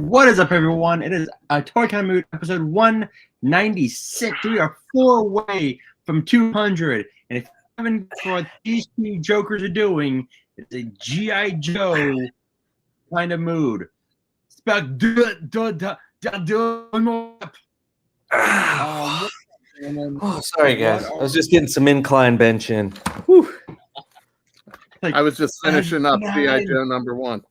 What is up, everyone? It is a Toy Kind of Mood episode 196. We are 4 away from 200. And if you haven't guessed what these two jokers are doing, it's a G.I. Joe kind of mood. Oh, sorry, guys. I was just getting some incline bench in. Whew. I was just finishing up G.I. Joe #1.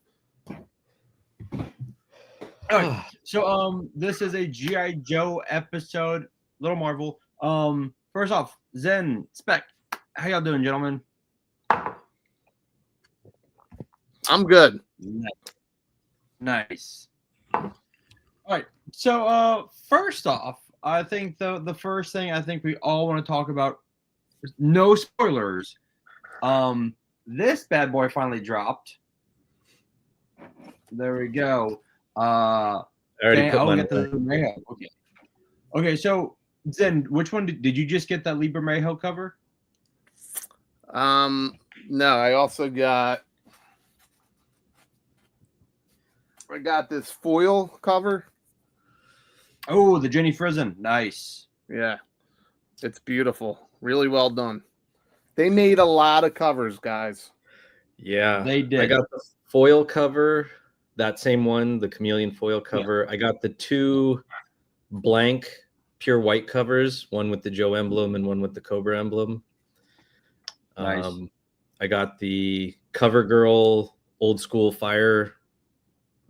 All right, so this is a G.I. Joe episode, Little Marvel. First off, Zen, Spec, how y'all doing, gentlemen? I'm good. Nice. All right, so first off, I think the first thing I think we all want to talk about is no spoilers. This bad boy finally dropped. There we go. I already put mine away. Okay, so Zen, which one did you just get that Liber Mayhem cover? No, I also got this foil cover. Oh, the Jenny Frizen. Nice. Yeah. It's beautiful. Really well done. They made a lot of covers, guys. Yeah. They did. I got the foil cover, that same one, the chameleon foil cover. Yeah. I got the 2 blank pure white covers, one with the Joe emblem and one with the Cobra emblem. Nice. I got the CoverGirl old school fire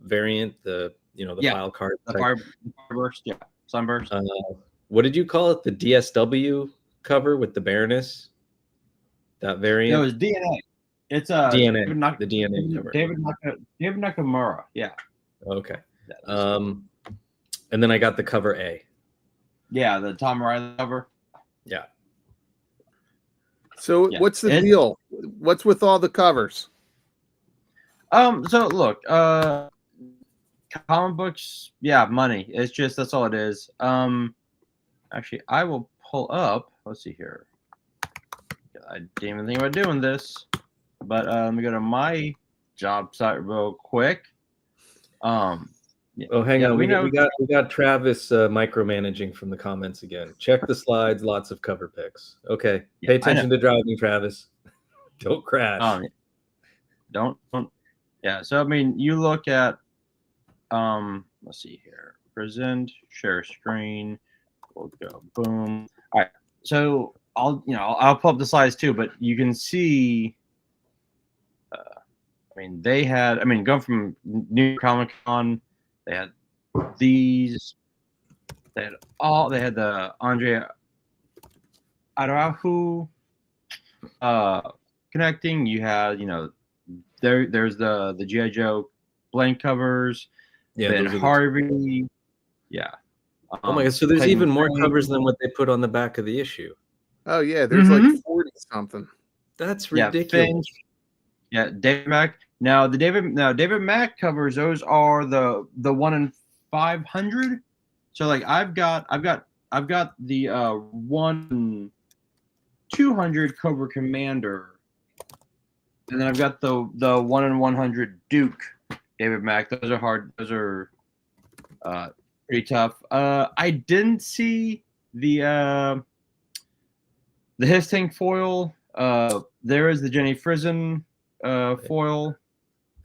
variant, the file card. The Fireburst, yeah. Sunburst. What did you call it? The DSW cover with the Baroness? That variant? No, it was DNA. It's DNA. The DNA cover. David Nakamura. Yeah. Okay. And then I got the cover A. Yeah, the Tom Riley cover. Yeah. So what's the deal? What's with all the covers? So look, comic books, yeah, money. It's just that's all it is. Actually, I will pull up. Let's see here. I didn't even think about doing this, but let me go to my job site real quick. Oh, hang on. We got Travis micromanaging from the comments again. Check the slides. Lots of cover pics. Okay. Pay attention to driving, Travis. Don't crash. Don't. Yeah. So I mean, you look at. Let's see here. Present. Share screen. We'll go. Boom. All right. So I'll pull up the slides too, but you can see. They had. Going from New York Comic Con. They had these. They had the Andre Araujo connecting. You had, there's the G.I. Joe blank covers. Yeah, then Harvey. Yeah. Oh my God! So there's even more covers than what they put on the back of the issue. Oh yeah, there's like 40 something. That's ridiculous. Yeah, David Mack. Now David Mack covers, those are the 1 in 500. So like I've got the 1 in 200 Cobra Commander, and then I've got the 1 in 100 Duke David Mack. Those are hard. Those are pretty tough. I didn't see the His Tank foil. There is the Jenny Frizen foil.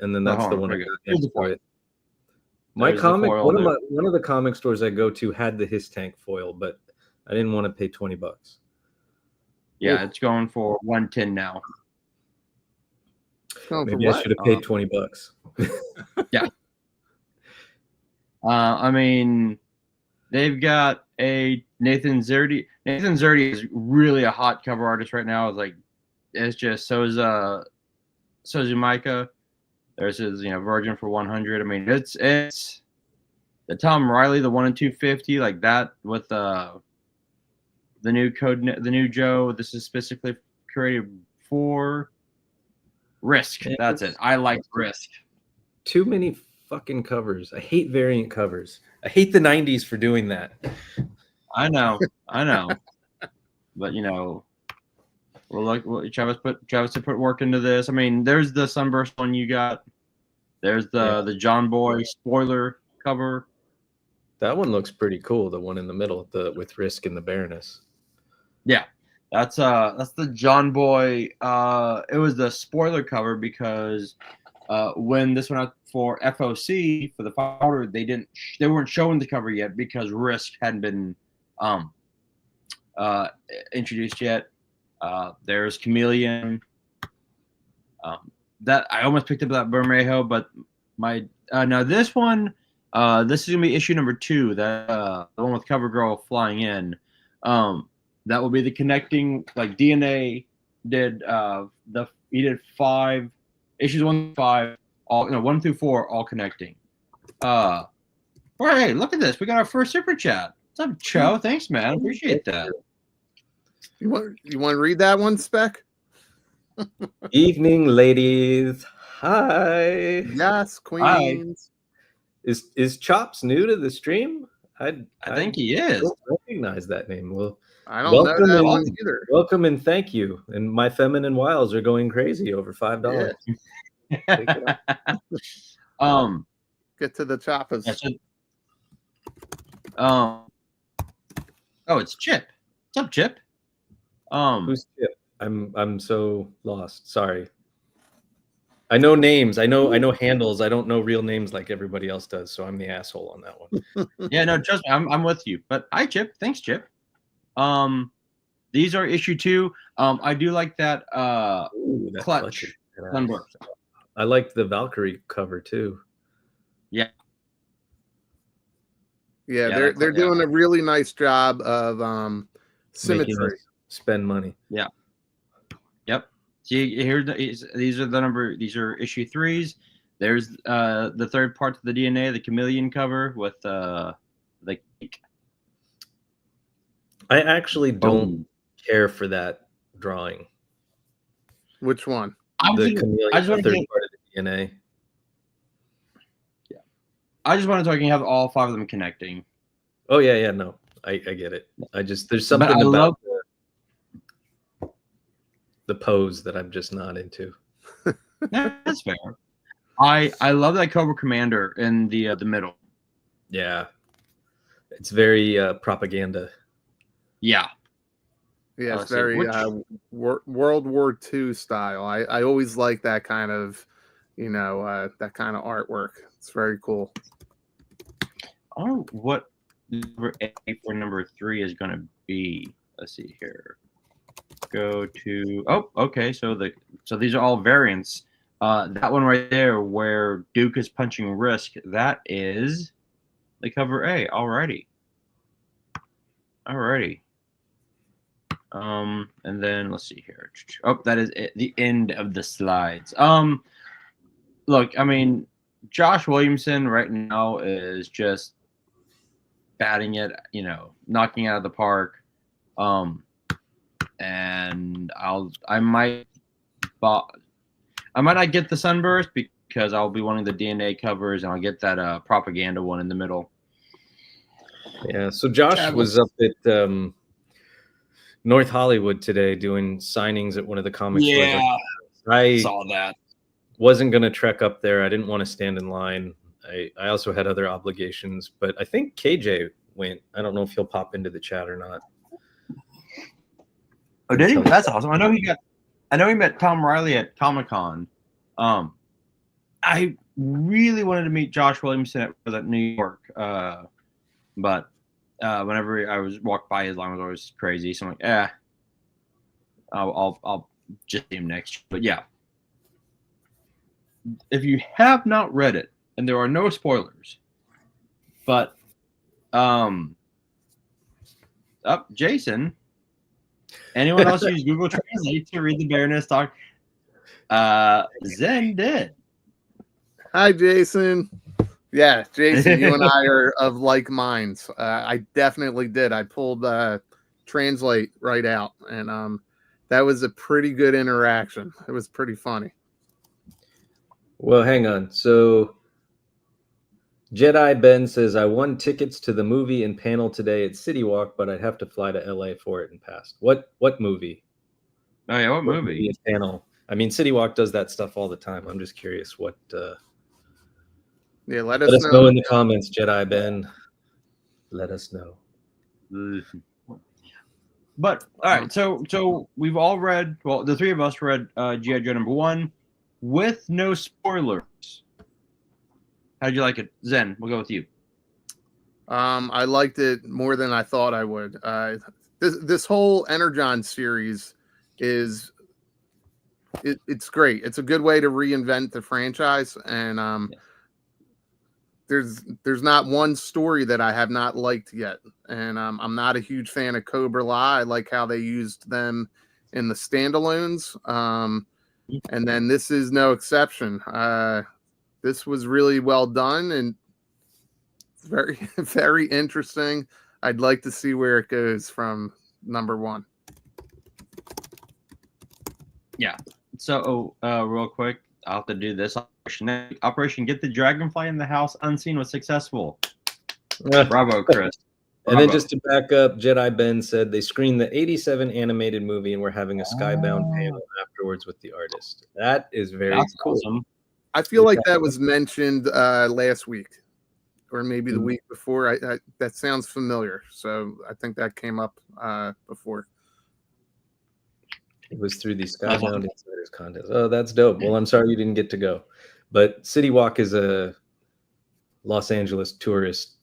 And then that's the one I got. One of the comic stores I go to had the His Tank foil, but I didn't want to pay $20. Yeah, it's going for 110 now. Maybe I should have paid $20. Yeah. They've got a Nathan Zerdy. Nathan Zerdy is really a hot cover artist right now. It's just so is Micah. There's his Virgin for 100. It's the Tom Riley, the 1 in 250, like that with the new Joe. This is specifically created for Risk. That's it. I like Risk. Too many fucking covers. I hate variant covers. I hate the 90s for doing that. I know. But Travis put work into this. There's the Sunburst one you got. There's the John Boy spoiler cover. That one looks pretty cool. The one in the middle, with Risk and the Baroness. Yeah, that's the John Boy. It was the spoiler cover because when this went out for FOC for the powder, they weren't showing the cover yet because Risk hadn't been introduced yet. There's Chameleon. That I almost picked up that Bermejo, but my now this one, this is gonna be issue number 2. That the one with CoverGirl flying in. That will be the connecting, like DNA did. He did 5 issues, 1 through 5, all 1 through 4, all connecting. All right, hey, look at this. We got our first super chat. What's up, Cho? Thanks, man. Appreciate that. You want to read that one, Spec? Evening, ladies. Hi. Yes, queens. Is Chops new to the stream? I think he is. Don't recognize that name. Well, I don't know that one either. Welcome and thank you. And my feminine wiles are going crazy over $5. Yeah. Get to the choppas. Oh, it's Chip. What's up, Chip? Who's Chip? I'm so lost. Sorry. I know names. I know handles. I don't know real names like everybody else does. So I'm the asshole on that one. Yeah, no, trust me, I'm with you. But hi, Chip. Thanks, Chip. These are issue 2. I do like that clutch sunburst. I like the Valkyrie cover too. Yeah. Yeah, they're doing a really nice job of symmetry. Spend money. Yeah. Yep. See, these are issue 3s. There's the third part of the DNA, the Chameleon cover with the cake. I actually don't care for that drawing. Which one? The Chameleon, the third part of the DNA. Yeah. I just wanted to talk. Have all 5 of them connecting. Oh yeah, no, I get it. There's something about the pose that I'm just not into. That's fair. I love that Cobra Commander in the middle. Yeah, it's very propaganda. Yeah. Yeah, it's very World War II style. I always like that kind of, that kind of artwork. It's very cool. I don't know what number 8 for number 3 is going to be. Let's see here. Go to okay. So these are all variants. That one right there where Duke is punching Risk. That is the cover A. Alrighty. And then let's see here. Oh, that is it, the end of the slides. Look, I mean, Josh Williamson right now is just batting it, knocking out of the park. And I might not get the Sunburst because I'll be wanting the DNA covers, and I'll get that propaganda one in the middle. Yeah. So Josh was up at North Hollywood today doing signings at one of the comic stores. Yeah, I saw that. Wasn't going to trek up there. I didn't want to stand in line. I also had other obligations, but I think KJ went. I don't know if he'll pop into the chat or not. Oh, did he? That's awesome. I know he met Tom Riley at Comic-Con. I really wanted to meet Josh Williamson at New York, but whenever I walked by his line was always crazy. So I'm like, I'll just see him next year. But yeah, if you have not read it, and there are no spoilers, but Jason. Anyone else use Google Translate to read the Baroness talk? Zen did. Hi, Jason. Yeah, Jason, you and I are of like minds. I definitely did. I pulled Translate right out, and that was a pretty good interaction. It was pretty funny. Well, hang on. So Jedi Ben says, I won tickets to the movie and panel today at City Walk, but I'd have to fly to LA for it and pass. What movie? Oh yeah, what movie? Panel. I mean, City Walk does that stuff all the time. I'm just curious what Yeah, let Let us us know know. in the comments, Jedi Ben. Let us know. But all right, so we've all read. Well, the three of us read GI Joe #1 with no spoilers. How'd you like it, Zen? We'll go with you. I liked it more than I thought I would. This whole Energon series is it's great. It's a good way to reinvent the franchise, and there's not one story that I have not liked yet. And I'm not a huge fan of Cobra La. I like how they used them in the standalones, and then this is no exception. This was really well done and very very interesting. I'd like to see where it goes from #1. Yeah. So, real quick, I'll have to do this. Operation Get the Dragonfly in the House Unseen was successful. Bravo, Chris. And then just to back up, Jedi Ben said they screened the 87 animated movie and we're having a Skybound panel afterwards with the artist. That is very cool. Awesome. I feel like that was mentioned last week or maybe the week before. I that sounds familiar. So I think that came up before. It was through the Skybound Insiders contest. Oh, that's dope. Well, I'm sorry you didn't get to go. But City Walk is a Los Angeles tourist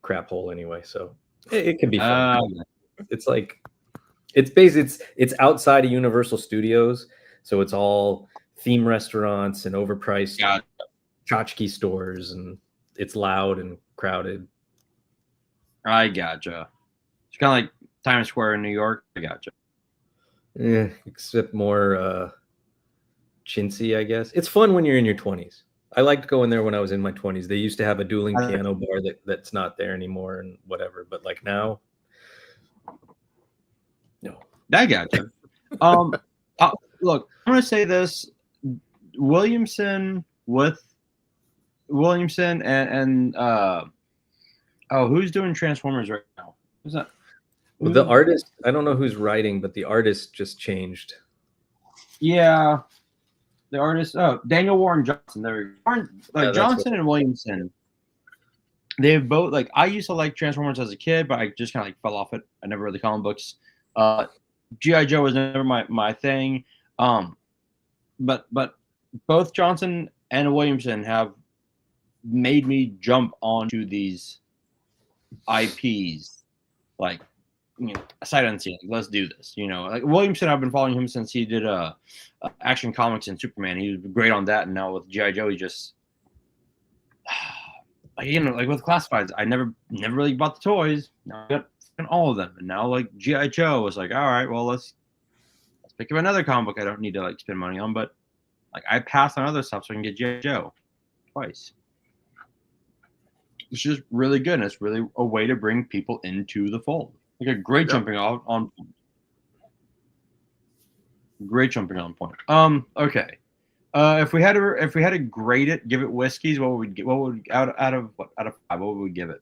crap hole anyway, so it can be fun. It's like it's outside of Universal Studios, so it's all theme restaurants and overpriced tchotchke stores, and it's loud and crowded. I gotcha. It's kind of like Times Square in New York. I gotcha. Yeah, except more chintzy, I guess. It's fun when you're in your 20s. I liked going there when I was in my 20s. They used to have a dueling piano bar that's not there anymore and whatever. But like now, no. I gotcha. Look, I'm gonna say this: Williamson and who's doing Transformers right now? Who's that? Well, the artist, I don't know who's writing, but the artist just changed. Yeah. The artist, Daniel Warren Johnson. There, Johnson and Williamson. They both I used to like Transformers as a kid, but I just kind of fell off it. I never read the comic books. GI Joe was never my thing. But both Johnson and Williamson have made me jump onto these IPs, sight unseen. Let's do this. Williamson, I've been following him since he did Action Comics and Superman. He was great on that, and now with GI Joe, he just with classifieds. I never really bought the toys. Now I got all of them, and now GI Joe was all right. Well, let's pick up another comic book I don't need to spend money on, but I passed on other stuff so I can get GI Joe twice. It's just really good, and it's really a way to bring people into the fold. A great jumping on point. Great jumping on point. Okay. If we had to grade it, give it whiskeys, what would we out of 5? What would we give it?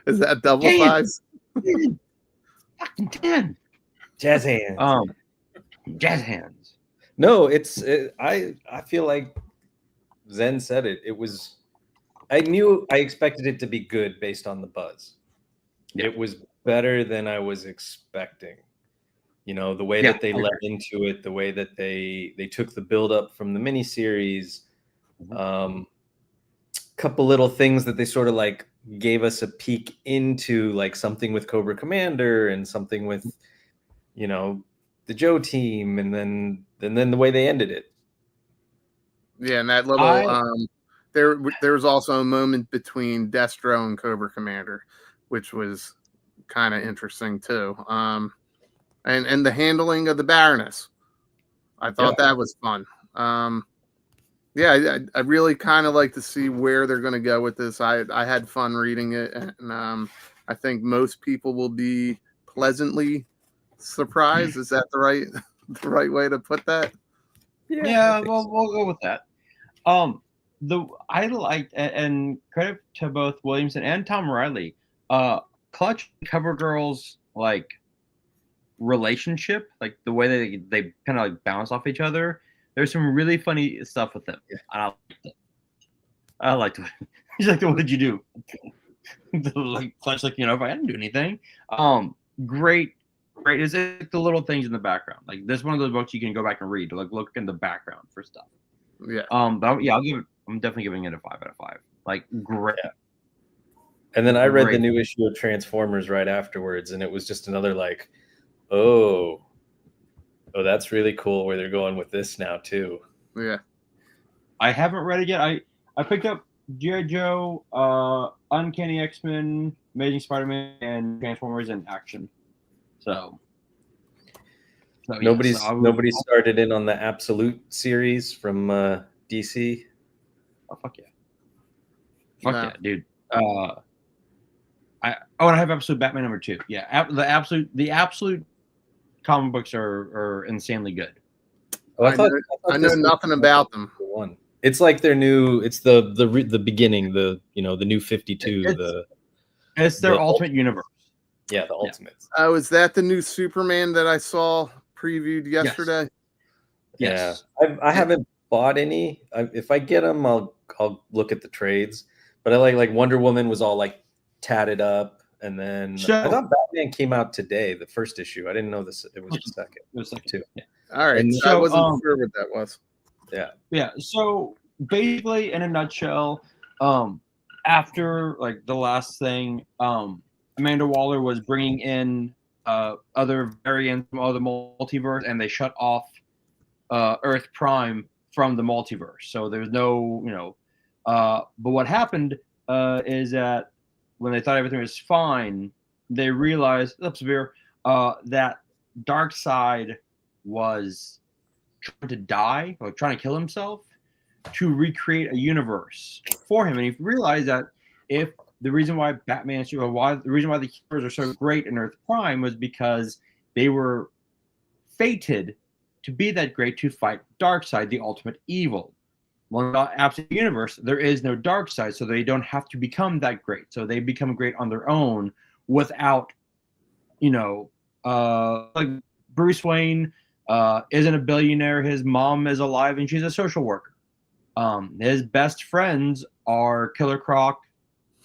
Is that double fives? Fucking 10. Jazz hands. Jazz hands. No, I feel like Zen said it. It was. I expected it to be good based on the buzz. Yeah. It was better than I was expecting. The way that they led into it, the way that they took the build up from the miniseries, couple little things that they sort of gave us a peek into, something with Cobra Commander and something with, the Joe team, and then the way they ended it. Yeah, and that little there was also a moment between Destro and Cobra Commander, which was kind of interesting too. And the handling of the Baroness, I thought that was fun. I really kind of like to see where they're going to go with this. I had fun reading it, and I think most people will be pleasantly surprised. Is that the right way to put that? Yeah, we'll go with that. I liked, and credit to both Williamson and Tom Riley, Clutch and CoverGirl's relationship, the way they kind of bounce off each other. There's some really funny stuff with him. Yeah. I liked it. He's like, what did you do? Like Flash, like, I didn't do anything. Great. It's like the little things in the background. Like this one of those books you can go back and read to like look in the background for stuff. Yeah. But yeah, I'm definitely giving it a 5 out of 5. Like great. Yeah. And then I read the new issue of Transformers right afterwards, and it was just another like, oh, that's really cool where they're going with this now too. Yeah. I haven't read it yet. I picked up G.I. Joe, Uncanny X-Men, Amazing Spider-Man, and Transformers in Action. So nobody started in on the Absolute series from DC. Oh fuck yeah! Yeah, dude. I have Absolute Batman #2. Yeah, the Absolute comic books are insanely good. Oh, I know nothing about them. One. It's like their new. It's the beginning. The new 52. It's their Ultimate Universe. Yeah, the Ultimates. Oh, is that the new Superman that I saw previewed yesterday? Yes. Yeah, I haven't bought any. If I get them, I'll look at the trades. But I like Wonder Woman was all like tatted up, and then I thought Batman came out today, the first issue. I didn't know this. It was the second. It was second too. Yeah. All right, and so I wasn't sure what that was. Yeah. So basically, in a nutshell, after like the last thing, Amanda Waller was bringing in other variants from other multiverse, and they shut off Earth Prime from the multiverse. So there's no, but what happened is that when they thought everything was fine, they realized that Darkseid was trying to die or trying to kill himself to recreate a universe for him, and he realized that the reason why the reason why the heroes are so great in Earth Prime was because they were fated to be that great to fight Darkseid, the ultimate evil. Well, in the Absolute Universe, there is no Darkseid, so they don't have to become that great. So they become great on their own without, like Bruce Wayne isn't a billionaire. His mom is alive and she's a social worker. His best friends are Killer Croc,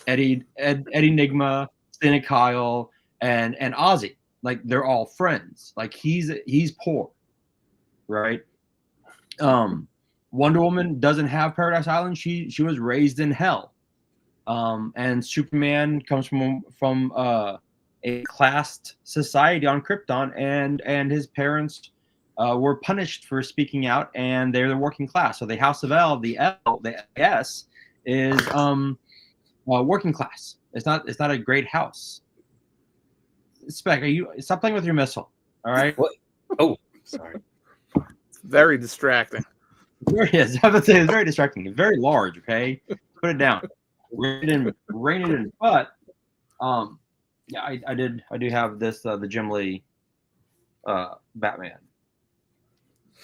Eddie Nigma, Cynic Kyle, and Ozzy. Like they're all friends. Like he's poor, right? Wonder Woman doesn't have Paradise Island. She was raised in hell. And Superman comes from a classed society on Krypton, and his parents were punished for speaking out, and they're the working class. So the House of L, the S, is working class. It's not a great house. Spec, stop playing with your missile? All right. What? Oh, sorry. It's very distracting. There it is. I would say it's very distracting. It's very large. Okay, put it down. Rein it in. But yeah, I do have this the Jim Lee Batman.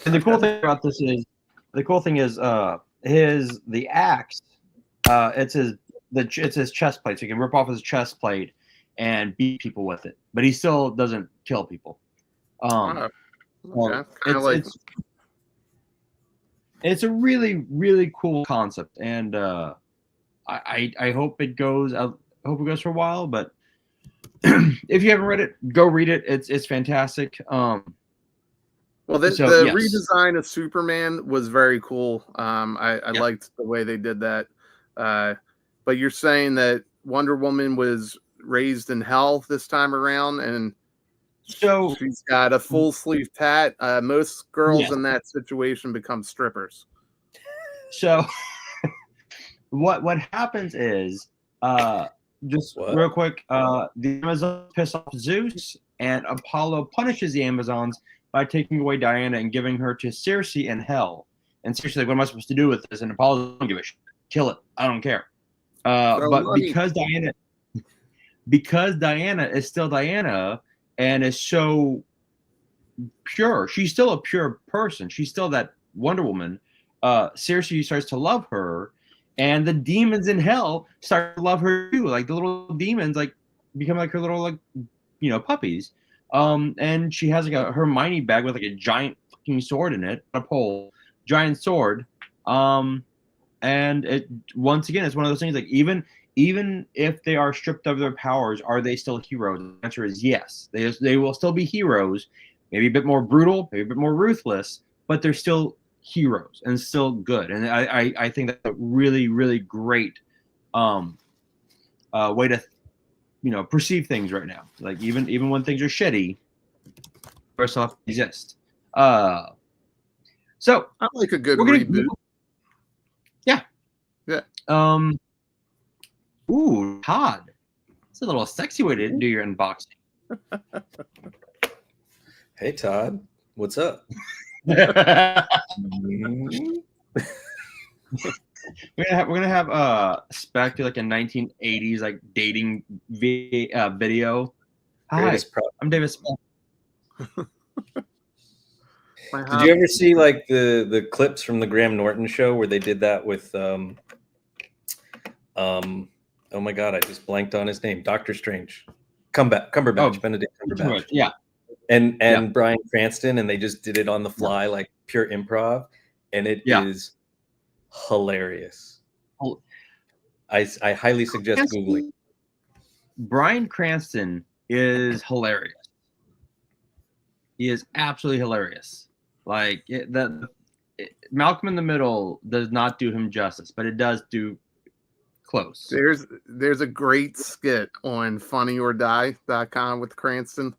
And the cool thing about this is the axe. It's his chest plate, so you can rip off his chest plate and beat people with it, but he still doesn't kill people. It's a really, really cool concept, and I hope it goes. I hope it goes for a while. But if you haven't read it, go read it. It's fantastic. Well, the redesign of Superman was very cool. I liked the way they did that. But you're saying that Wonder Woman was raised in hell this time around, and so she's got a full sleeve tat. Most girls in that situation become strippers. So what happens is real quick, the Amazons piss off Zeus, and Apollo punishes the Amazons by taking away Diana and giving her to Circe in hell. And Circe's like, what am I supposed to do with this? And Apollo doesn't give a shit. Kill it. I don't care. But because Diana is still Diana and is so pure, she's still a pure person. She's still that Wonder Woman. Circe starts to love her, and the demons in hell start to love her too. Like the little demons, like become like her little puppies. And she has like a Hermione bag with like a giant fucking sword in it, a pole. giant sword. And it once again, it's one of those things like even if they are stripped of their powers, are they still heroes? The answer is yes. They will still be heroes, maybe a bit more brutal, maybe a bit more ruthless, but they're still heroes and still good. And I think that's a really, really great way to perceive things right now. Like even when things are shitty, first off exist. So I like a good we're gonna reboot. Yeah. Yeah. Ooh, Todd. It's a little sexy way to do your unboxing. Hey, Todd. What's up? We're gonna have Spec do like a 1980s like dating video. Hi, I'm David Spec. Did you ever see like the clips from the Graham Norton show where they did that with oh my god, I just blanked on his name. Doctor Strange. Cumberbatch, Benedict Cumberbatch. Yeah. And Bryan Cranston, and they just did it on the fly, like pure improv, and it is hilarious. I highly suggest Googling. Bryan Cranston is hilarious. He is absolutely hilarious. Like Malcolm in the Middle does not do him justice, but it does do close. There's a great skit on funnyordie.com with Cranston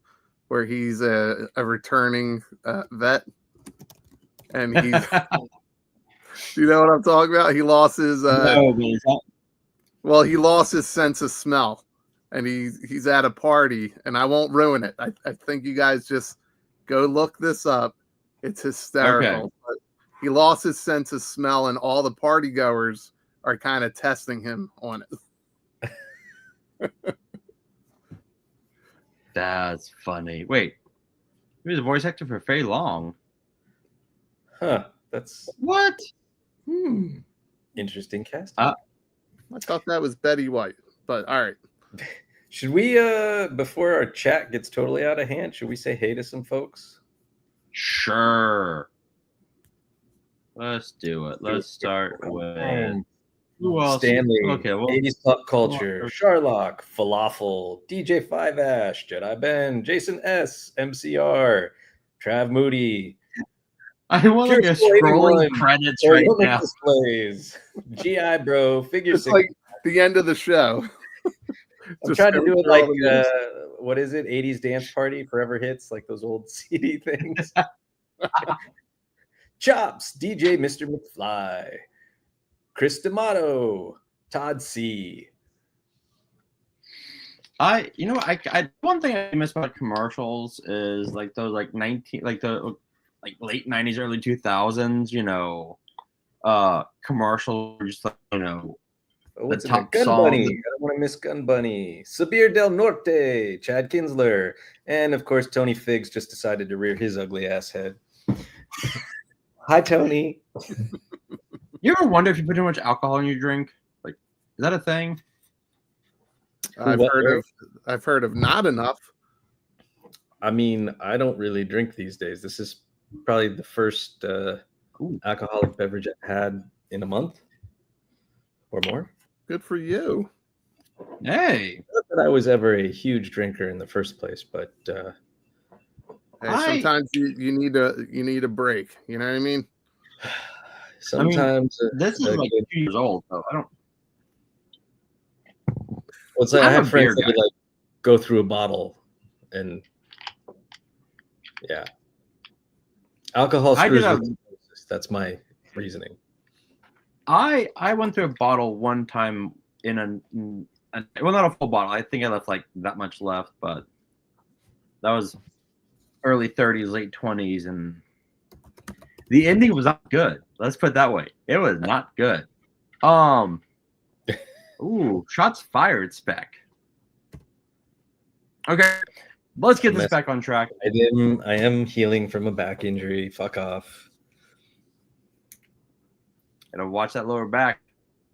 where he's a returning vet, and he's you know what I'm talking about? He lost his he lost his sense of smell, and he's at a party, and I won't ruin it. I think you guys just go look this up. It's hysterical. Okay. But he lost his sense of smell, and all the party goers are kind of testing him on it. That's funny. Wait, he was a voice actor for Fei Long. Huh? That's what? Interesting casting. I thought that was Betty White, but all right. Should we, before our chat gets totally out of hand, should we say hey to some folks? Sure. Let's do it. Let's start with who else? Stanley, okay, well, 80s pop culture, Sharlock, Falafel, DJ 5 Ash, Jedi Ben, Jason S, MCR, Trav Moody. I want like a scrolling credits right now. Displays, GI Bro, Figure It's 6. like the end of the show. I'm trying to do it like what is it? 80s dance party, forever hits, like those old CD things. Chops, DJ Mr. McFly, Chris D'Amato, Todd C. I one thing I miss about commercials is like those like late 90s, early 2000s, commercials, just like, what's the top Gun song. Bunny. I don't want to miss Gun Bunny. Sabir Del Norte, Chad Kinsler, and of course Tony Figs just decided to rear his ugly ass head. Hi, Tony. You ever wonder if you put too much alcohol in your drink? Like, is that a thing? I've heard of not enough. I mean, I don't really drink these days. This is probably the first alcoholic beverage I've had in a month or more. Good for you. Hey. Not that I was ever a huge drinker in the first place, but sometimes you need a break. You know what I mean? Sometimes this is like 2 years old, so I don't. Well, it's like I have friends that would like go through a bottle, and alcohol screws with hypnosis. That's my reasoning. I went through a bottle one time in well, not a full bottle. I think I left like that much left, but that was early 30s, late 20s, and the ending was not good. Let's put it that way. It was not good. Ooh, shots fired, Spec. Okay, let's get this back on track. I am healing from a back injury. Fuck off. Gotta watch that lower back.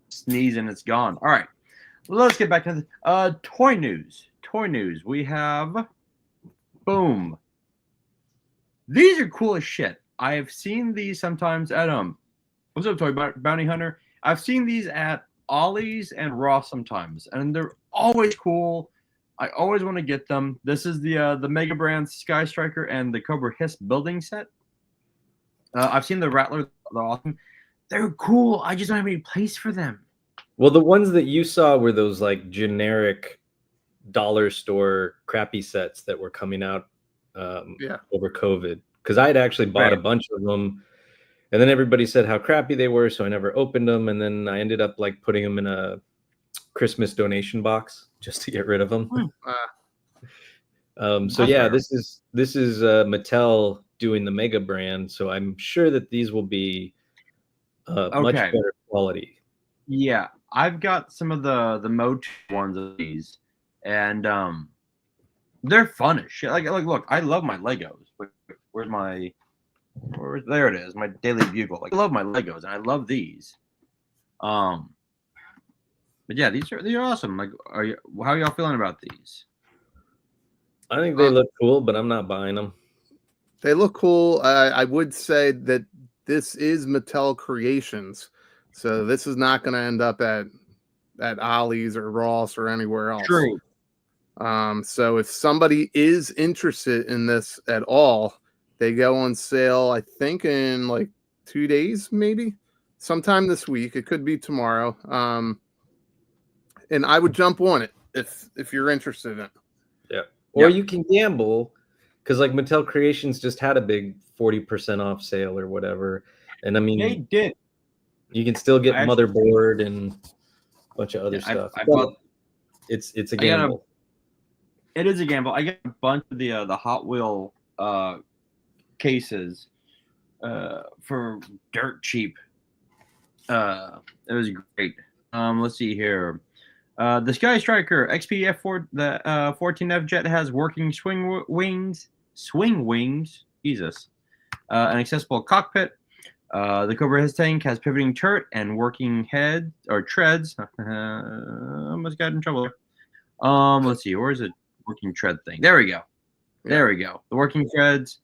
Sneeze and it's gone. All right, let's get back to the toy news. Toy news. We have boom. These are cool as shit. I have seen these sometimes at what's up, Toy Bounty Hunter? I've seen these at Ollie's and Ross sometimes, and they're always cool. I always want to get them. This is the Mega Brand Sky Striker and the Cobra Hiss building set. I've seen the Rattler. They're awesome. They're cool. I just don't have any place for them. Well, the ones that you saw were those like generic dollar store crappy sets that were coming out over COVID. Because I had actually bought a bunch of them, and then everybody said how crappy they were, so I never opened them. And then I ended up like putting them in a Christmas donation box just to get rid of them. So yeah, this is Mattel doing the Mega Brand, so I'm sure that these will be much better quality. Yeah, I've got some of the Motu ones of these, and they're fun as shit. Like look, I love my Legos. There it is, my Daily Bugle. Like I love my Legos, and I love these. But yeah, these are awesome. Like, how are y'all feeling about these? I think they look cool, but I'm not buying them. They look cool. I would say that this is Mattel Creations, so this is not going to end up at Ollie's or Ross or anywhere else. True. So if somebody is interested in this at all, they go on sale, I think, in like 2 days, maybe sometime this week. It could be tomorrow. And I would jump on it if you're interested in it. Yeah. Or you can gamble, because like Mattel Creations just had a big 40% off sale or whatever. And I mean, they did. You can still get Motherboard and a bunch of other stuff. It's a gamble. It is a gamble. I got a bunch of the Hot Wheel cases for dirt cheap. It was great. Let's see here. The Sky Striker XP-F4, the 14F jet has working swing wings. Jesus. An accessible cockpit. The Cobra Hiss tank has pivoting turret and working head or treads. Almost got in trouble there. Let's see. Where's the working tread thing? There we go. There we go. The working treads.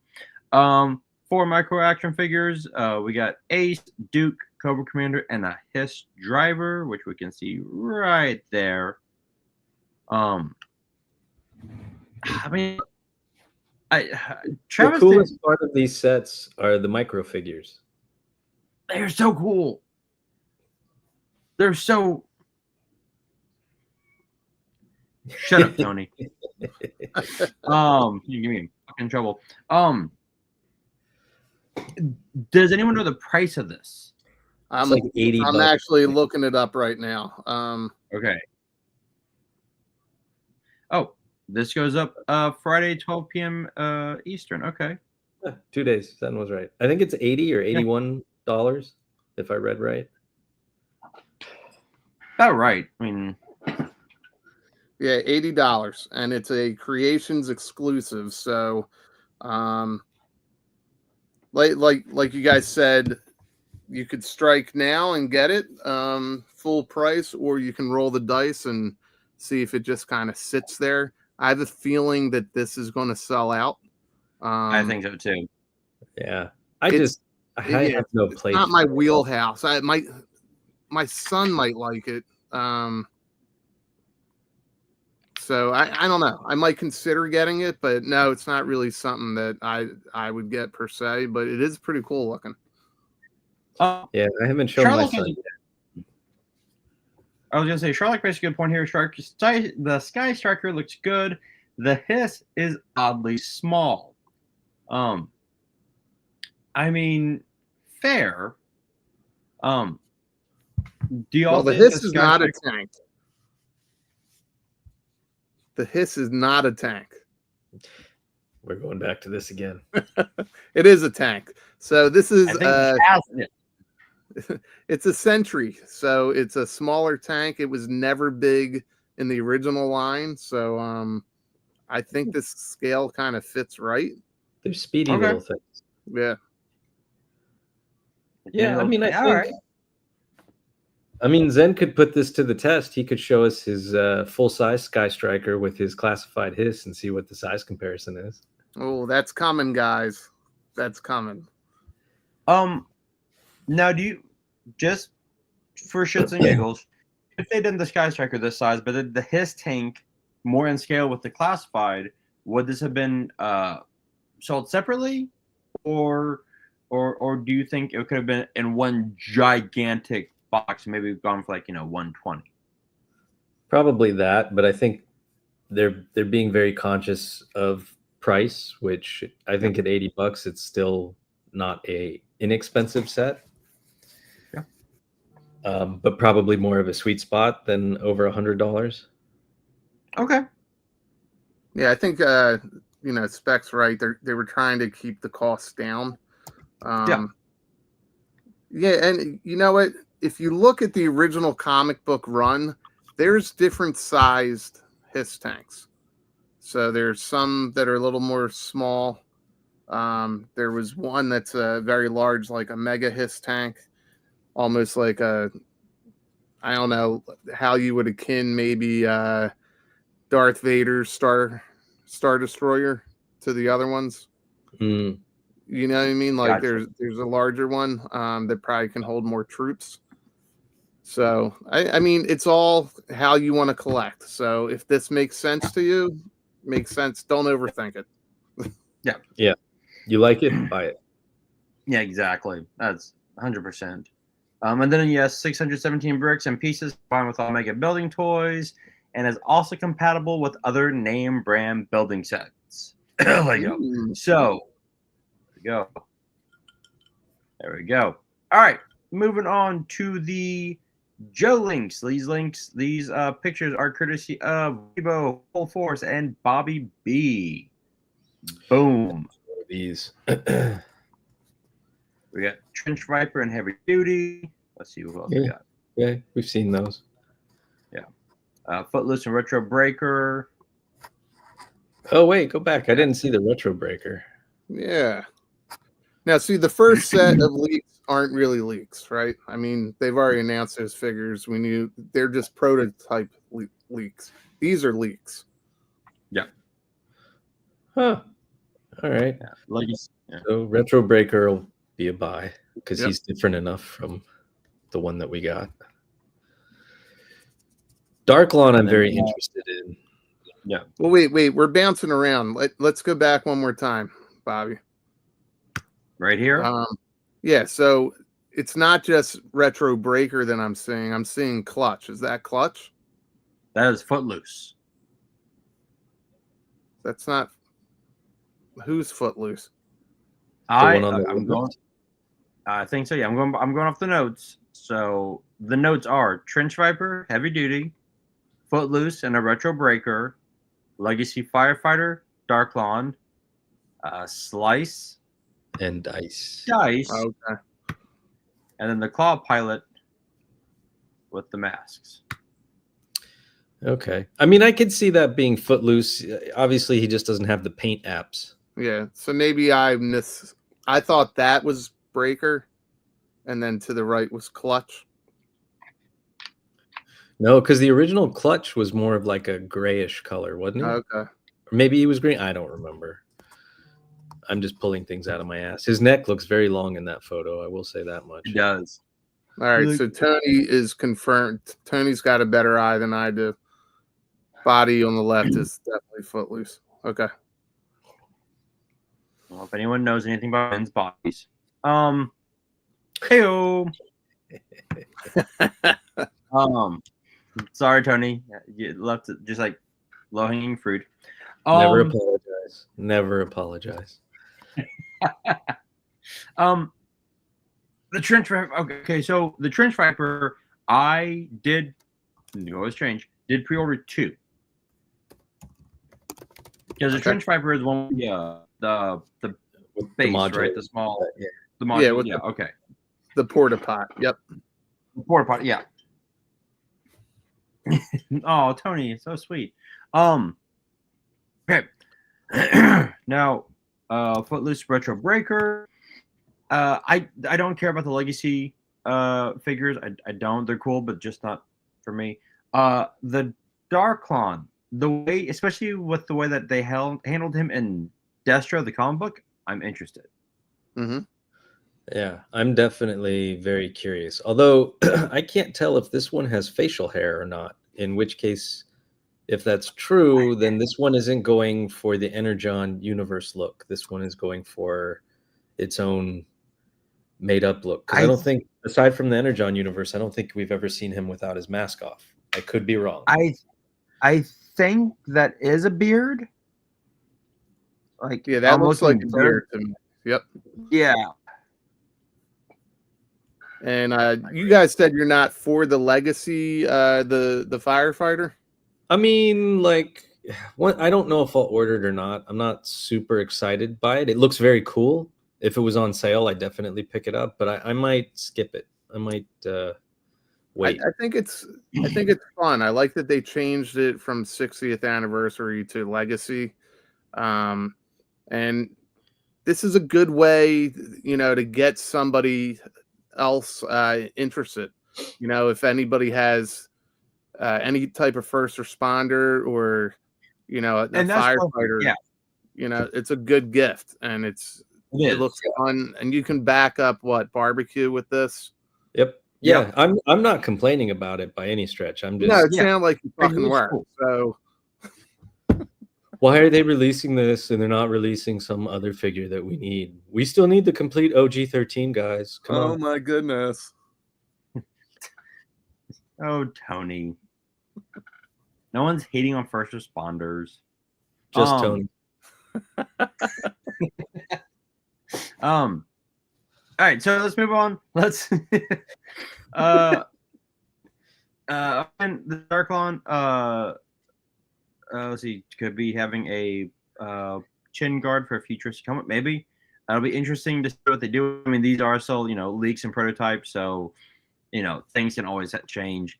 4 micro action figures. We got Ace, Duke, Cobra Commander, and a Hiss driver, which we can see right there. I mean, the coolest part of these sets are the micro figures. They're so cool. They're so. Shut up, Tony. You give me in trouble. Does anyone know the price of this? I'm like $80. I'm actually looking it up right now. Okay. Oh, this goes up Friday, 12 p.m. Eastern. Okay. 2 days. That was right. I think it's $80 or $81 if I read right. About right. I mean, yeah, $80, and it's a Creations exclusive. So, like you guys said, you could strike now and get it full price, or you can roll the dice and see if it just kind of sits there. I have a feeling that this is going to sell out. I think so too. Yeah, I have no place. It's not my wheelhouse. My son might like it. So I don't know. I might consider getting it, but no, it's not really something that I would get per se. But it is pretty cool looking. Yeah, I haven't shown my son yet. I was gonna say Charlotte makes a good point here. The Sky Striker looks good. The Hiss is oddly small. I mean, fair. Do you all the Hiss is not a tank. The Hiss is not a tank. We're going back to this again. It is a tank. So this is it's a Sentry. So it's a smaller tank. It was never big in the original line. So I think this scale kind of fits right. They're speedy little things. Yeah. Yeah, I mean, I mean, Zen could put this to the test. He could show us his full-size Sky Striker with his classified Hiss and see what the size comparison is. Oh, that's coming, guys. That's coming. Now do you just for shits and giggles, if they did the Sky Striker this size, but did the Hiss tank more in scale with the classified, would this have been sold separately, or do you think it could have been in one gigantic box, maybe gone for like 120? Probably that, but I think they're being very conscious of price, which I think at $80 it's still not a inexpensive set. But probably more of a sweet spot than over $100. Okay. Yeah, I think Spec's right. They were trying to keep the costs down. Yeah, and you know what? If you look at the original comic book run, there's different sized Hiss tanks. So there's some that are a little more small. There was one that's very large, like a mega Hiss tank. Almost like I don't know how you would akin maybe Darth Vader's Star Destroyer to the other ones. Mm. You know what I mean? Like Gotcha. there's a larger one that probably can hold more troops. So I mean, it's all how you want to collect. So if this makes sense to you, makes sense. Don't overthink it. Yeah. You like it? Buy it. Yeah, exactly. That's 100%. And then, yes, 617 bricks and pieces combined with all mega building toys, and is also compatible with other name brand building sets. Lego. So, there we go. There we go. All right, moving on to the Joe links. These pictures are courtesy of Rebo, Full Force, and Bobby B. Boom. These. We got Trench Viper and Heavy Duty. Let's see what else we got. Yeah, we've seen those. Yeah. Footloose and Retro Breaker. Oh, wait, go back. I didn't see the Retro Breaker. Yeah. Now, see, the first set of leaks aren't really leaks, right? I mean, they've already announced those figures. We knew they're just prototype leaks. These are leaks. Yeah. Huh. All right. Yeah. So Retro Breaker will be a buy because he's different enough from the one that we got. Darklawn, I'm very interested in. Yeah. Well, wait. We're bouncing around. Let's go back one more time, Bobby. Right here? Yeah, so it's not just Retro Breaker that I'm seeing. I'm seeing Clutch. Is that Clutch? That is Footloose. That's not. Who's Footloose? I think so. Yeah, I'm going off the notes. So the notes are Trench Viper, Heavy Duty, Footloose, and a Retro Breaker, Legacy Firefighter, Darklawn, Slice, and Dice. Okay. And then the Claw Pilot with the masks. Okay. I mean, I could see that being Footloose. Obviously, he just doesn't have the paint apps. Yeah. So maybe I thought that was Breaker, and then to the right was Clutch. No, because the original Clutch was more of like a grayish color, wasn't it? Okay. Or maybe he was green. I don't remember. I'm just pulling things out of my ass. His neck looks very long in that photo. I will say that much. It does. All right. So Tony is confirmed. Tony's got a better eye than I do. Body on the left is definitely Footloose. Okay. Well, if anyone knows anything about men's bodies, heyo. Sorry, Tony, you left it just like low hanging fruit. Never apologize. Never apologize. The Trench Viper. Okay, so the Trench Viper, I did. You always change. Did pre-order 2 because the Trench Viper is one. Yeah, the base, right? The small. Yeah. The module. Yeah. Okay. The porta pot. Yep. The porta pot. Yeah. Oh, Tony, it's so sweet. Okay. Now, Footloose Retro Breaker. I don't care about the Legacy figures. I don't. They're cool, but just not for me. The Darklawn, the way, especially with the way that they handled him in Destro, the comic book, I'm interested. Mm-hmm. Yeah, I'm definitely very curious. Although I can't tell if this one has facial hair or not. In which case, if that's true, then this one isn't going for the Energon Universe look. This one is going for its own made up look. Because I don't think, aside from the Energon Universe, I don't think we've ever seen him without his mask off. I could be wrong. I think that is a beard. Like, Yeah, that I'm looks like looking a beard to me. Yep. Yeah. And you guys said you're not for the legacy, the firefighter. I mean, like, what? I don't know if I'll order it or not. I'm not super excited by it. It looks very cool. If it was on sale, I'd definitely pick it up. But I might skip it. I might wait. I think it's fun. I like that they changed it from 60th anniversary to legacy, and this is a good way, to get somebody else interested. If anybody has any type of first responder or a firefighter, it's a good gift, and it looks fun, and you can back up barbecue with this. Yep. Yeah, I'm not complaining about it by any stretch. I'm just it sounds like you fucking work. Cool. So why are they releasing this and they're not releasing some other figure that we need? We still need the complete OG-13, guys. Come on. Oh my goodness. Oh, Tony. No one's hating on first responders. Just Tony. All right, so let's move on. Let's and the Darklon, let's see, could be having a chin guard for a futuristic helmet, maybe. That'll be interesting to see what they do. I mean, these are still, leaks and prototypes, so things can always change.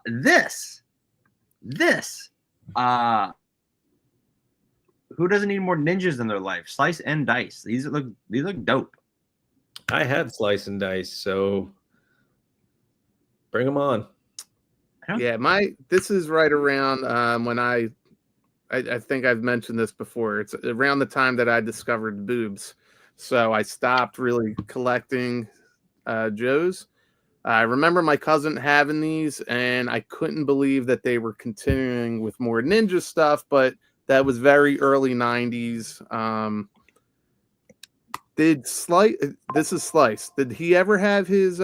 This who doesn't need more ninjas in their life? Slice and Dice. These look dope. I had Slice and Dice, so bring them on. Yeah, this is right around when I think I've mentioned this before. It's around the time that I discovered boobs, so I stopped really collecting Joes. I remember my cousin having these, and I couldn't believe that they were continuing with more ninja stuff, but that was very early 90s. This is Slice. Did he ever have his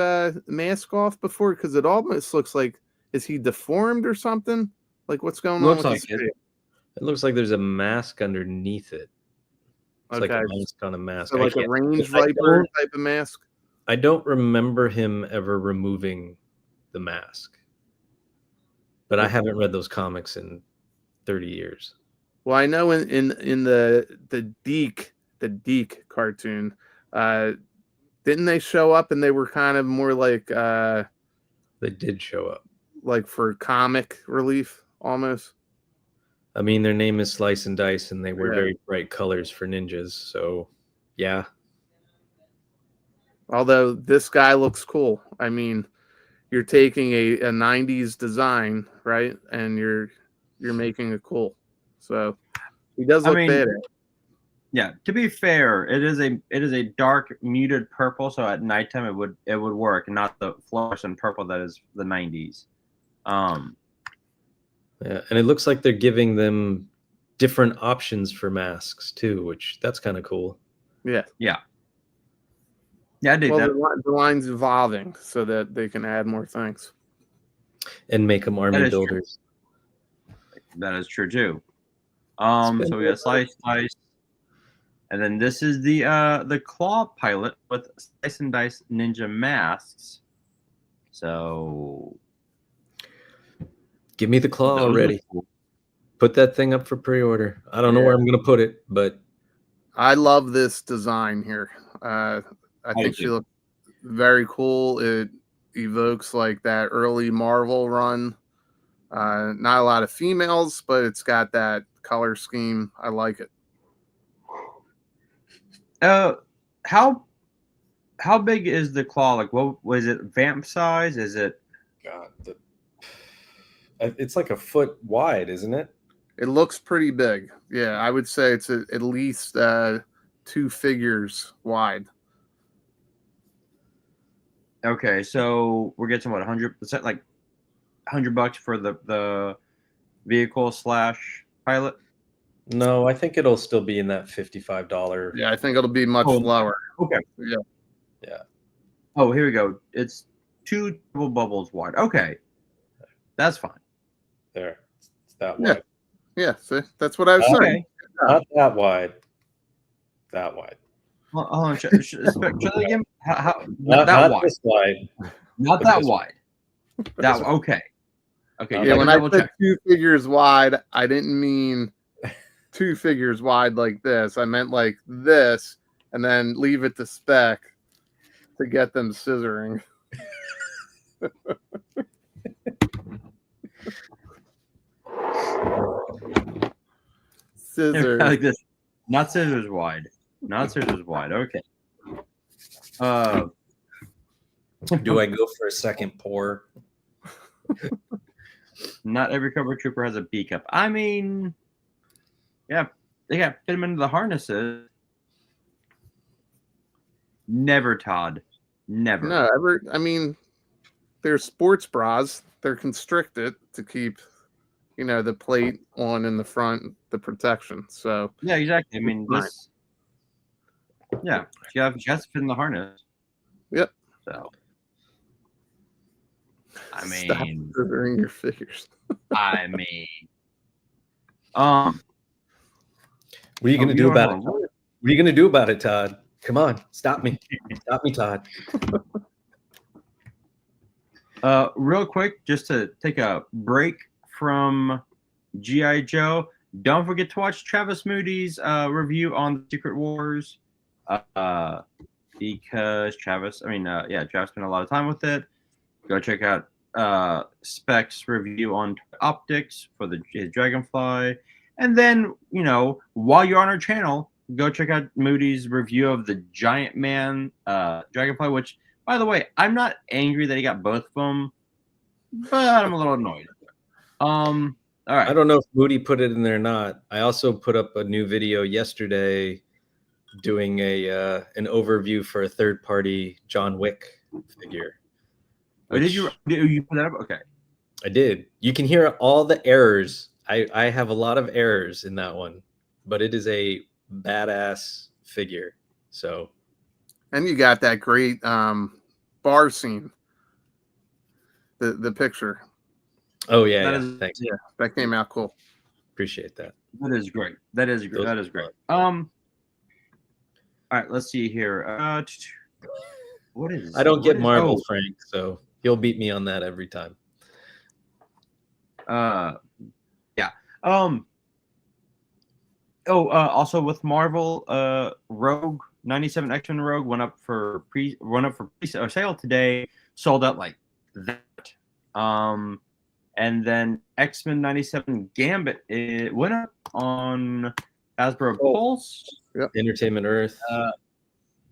mask off before? Because it almost looks like, is he deformed or something? Like, what's going on with his face? It looks like there's a mask underneath it. It's like a mask on a mask. So like a range viper type of mask? I don't remember him ever removing the mask. But I haven't read those comics in 30 years. Well, I know in the Deke cartoon, didn't they show up and they were kind of more like they did show up. Like for comic relief almost. I mean, their name is Slice and Dice, and they wear very bright colors for ninjas. So, yeah. Although this guy looks cool. I mean, you're taking a 90s design, right? And you're making it cool. So he does look bad. Yeah, to be fair, it is a dark muted purple, so at nighttime it would work, not the fluorescent purple that is the 90s. Yeah, and it looks like they're giving them different options for masks too, which that's kind of cool. Yeah. I dig that. The line's evolving so that they can add more things and make them army builders. That is true too. So we got Slice, Dice, and then this is the Claw pilot with Slice and Dice ninja masks. So give me the Claw already. Put that thing up for pre-order. I don't know where I'm going to put it, but I love this design here. I think she looks very cool. It evokes like that early Marvel run. Not a lot of females, but it's got that color scheme. I like it. How big is the Claw? Like, what was it? Vamp size? Is it? God, it's like a foot wide, isn't it? It looks pretty big. Yeah, I would say it's at least 2 figures wide. Okay, so we're getting what, 100%, like $100 for the vehicle / pilot. No, I think it'll still be in that $55. Yeah, I think it'll be much Oh, lower. Okay. Yeah. Oh, here we go. It's 2 double bubbles wide. Okay, that's fine. There. It's that Yeah. wide. Yeah, see, that's what I was saying. Okay. Not that wide. That wide. Hold on. Show that again. How Not that wide? this wide. Not but that this wide. This That one. okay. Okay. Yeah, Yeah, when I double said check. 2 figures wide, I didn't mean 2 figures wide like this. I meant like this, and then leave it to spec to get them scissoring. Scissors. Like this. Not scissors wide. Not scissors wide. Okay. Do I go for a second pour? Not every Cobra Trooper has a B cup. I mean, yeah, they got fit them into the harnesses. Never, Todd. Never. No, I mean, they're sports bras. They're constricted to keep, the plate on in the front, the protection. So Yeah, exactly. I mean, Fine. this. Yeah, she has to fit in the harness. Yep. So. I stop mean, scissoring your figures. What are you gonna do about it? What are you gonna do about it, Todd? Come on, stop me. Stop me, Todd. Real quick, just to take a break from G.I. Joe, don't forget to watch Travis Moody's review on the Secret Wars. Because Travis spent a lot of time with it. Go check out Spec's review on optics for his Dragonfly. And then, while you're on our channel, go check out Moody's review of the Giant Man Dragonfly, which, by the way, I'm not angry that he got both of them, but I'm a little annoyed. All right. I don't know if Moody put it in there or not. I also put up a new video yesterday doing an overview for a third-party John Wick figure. Did you put that up? Okay. I did. You can hear all the errors. I have a lot of errors in that one, but it is a badass figure. So, And you got that great bar scene. The picture. oh yeah, That yeah. is- Thanks. Yeah, that came out cool. Appreciate that. That is great. That is great. Those That is are great. fun. All right, let's see here. What is? I don't what get is- Marvel, oh, Frank, so he'll beat me on that every time. Yeah. Also with Marvel, Rogue 97 X-Men Rogue went up for sale today. Sold out like that. And then X-Men 97 Gambit, it went up on Hasbro Pulse. Entertainment Earth.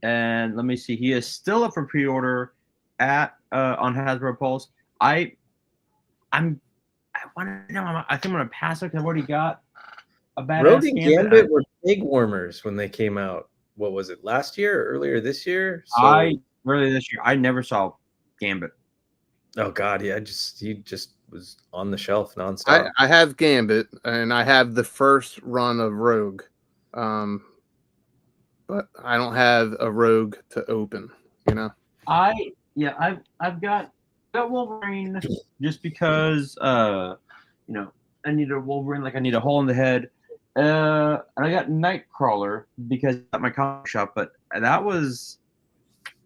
And let me see, he is still up for pre-order at on Hasbro Pulse. I think I'm gonna pass it because I've already got a badass Rogue and Gambit. Gambit were big warmers when they came out. What was it, last year or earlier this year? Earlier this year, I never saw Gambit. Oh God, yeah, he just was on the shelf nonstop. I have Gambit, and I have the first run of Rogue, but I don't have a Rogue to open. I've got Wolverine just because I need a Wolverine, like I need a hole in the head. And I got Nightcrawler because at my comic shop, but that was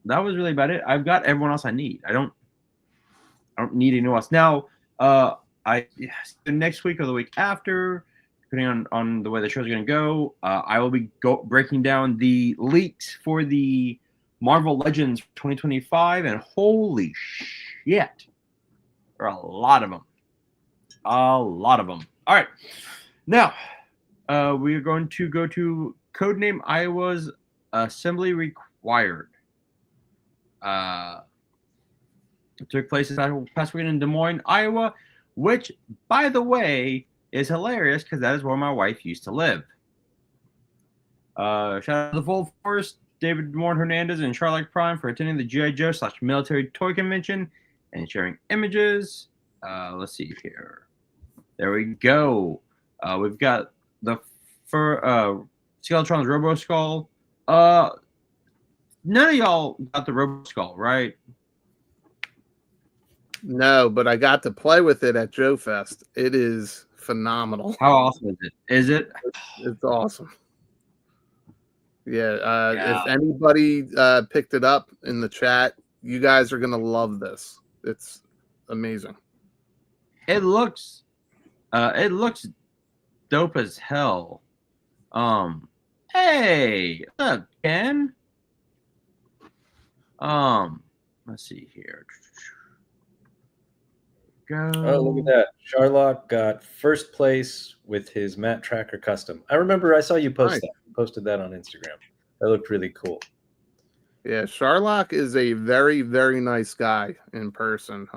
really about it. I've got everyone else I need. I don't need anyone else. Now, next week or the week after, depending on the way the show's going to go, I will be breaking down the leaks for the Marvel Legends 2025, and holy shit, there are a lot of them. All right, now we are going to go to Codename Iowa's Assembly Required. It took place this past weekend in Des Moines, Iowa, which, by the way, is hilarious because that is where my wife used to live. Shout out to the full force. David Warren Hernandez and Charlotte Prime for attending the G.I. Joe / military toy convention and sharing images. Let's see here. There we go. We've got the Skeletron's Robo Skull. None of y'all got the Robo Skull, right? No, but I got to play with it at Joe Fest. It is phenomenal. How awesome is it? Is it? It's awesome. If anybody picked it up in the chat, you guys are gonna love this. It's amazing. It looks dope as hell. Hey, what's up, Ken? Let's see here. Go. Oh, look at that. Charlotte got first place with his Matt Tracker custom. I remember I saw you post that. You posted that on Instagram. That looked really cool. Yeah, Charlotte is a very, very nice guy in person.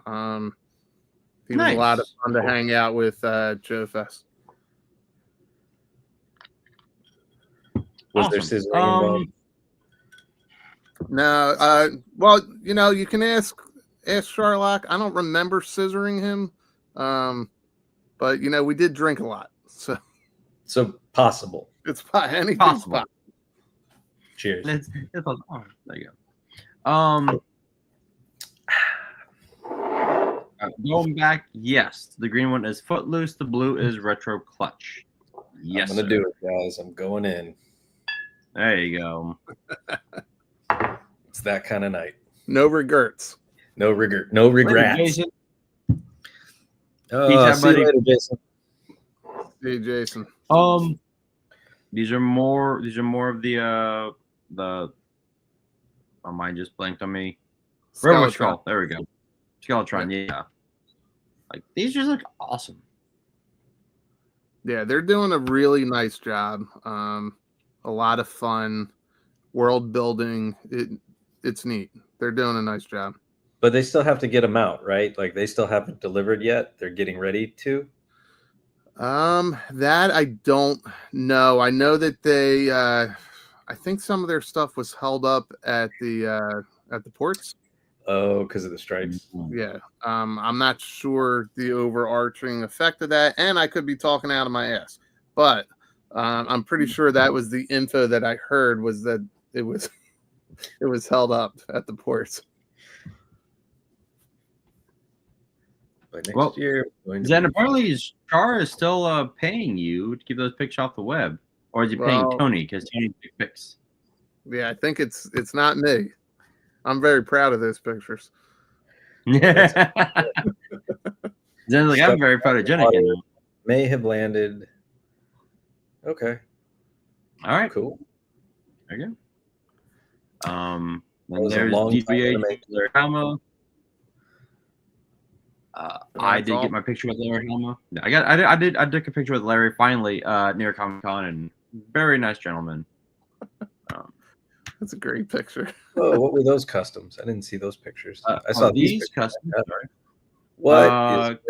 He was a lot of fun to hang out with Joe Fest. Was there scissoring involved? No, well, you can ask Charlotte. I don't remember scissoring him, but we did drink a lot, so possible. It's anything's possible. Cheers. It's possible. Oh, there you go. Going back, yes, the green one is Footloose. The blue is Retro Clutch. Yes, I'm gonna do it, guys. I'm going in. There you go. It's that kind of night. No regrets. No regrets. Jason. See you later, Jason. Hey, Jason. These are more of the my mind just blanked on me. Robo Skull. There we go. Skeletron, yeah. Like these just look awesome. Yeah, they're doing a really nice job. A lot of fun, world building. It's neat. They're doing a nice job. But they still have to get them out, right? Like they still haven't delivered yet. They're getting ready to. That I don't know. I know that they. I think some of their stuff was held up at the ports. Oh, because of the strikes. Yeah. I'm not sure the overarching effect of that, and I could be talking out of my ass, but I'm pretty sure that was the info that I heard was that it was held up at the ports. But next year, then apparently Char is still paying you to keep those pics off the web, or is he paying Tony because Tony needs pics? Yeah, I think it's not me. I'm very proud of those pictures. Yeah. Then like I'm very photogenic. May have landed. Okay. All right. Cool. There you go. And there's there's DVA Larry Hama. I did get my picture with Larry Hama. I took a picture with Larry finally near Comic-Con, and very nice gentleman. That's a great picture. Oh, what were those customs? I didn't see those pictures. I saw these customs. What?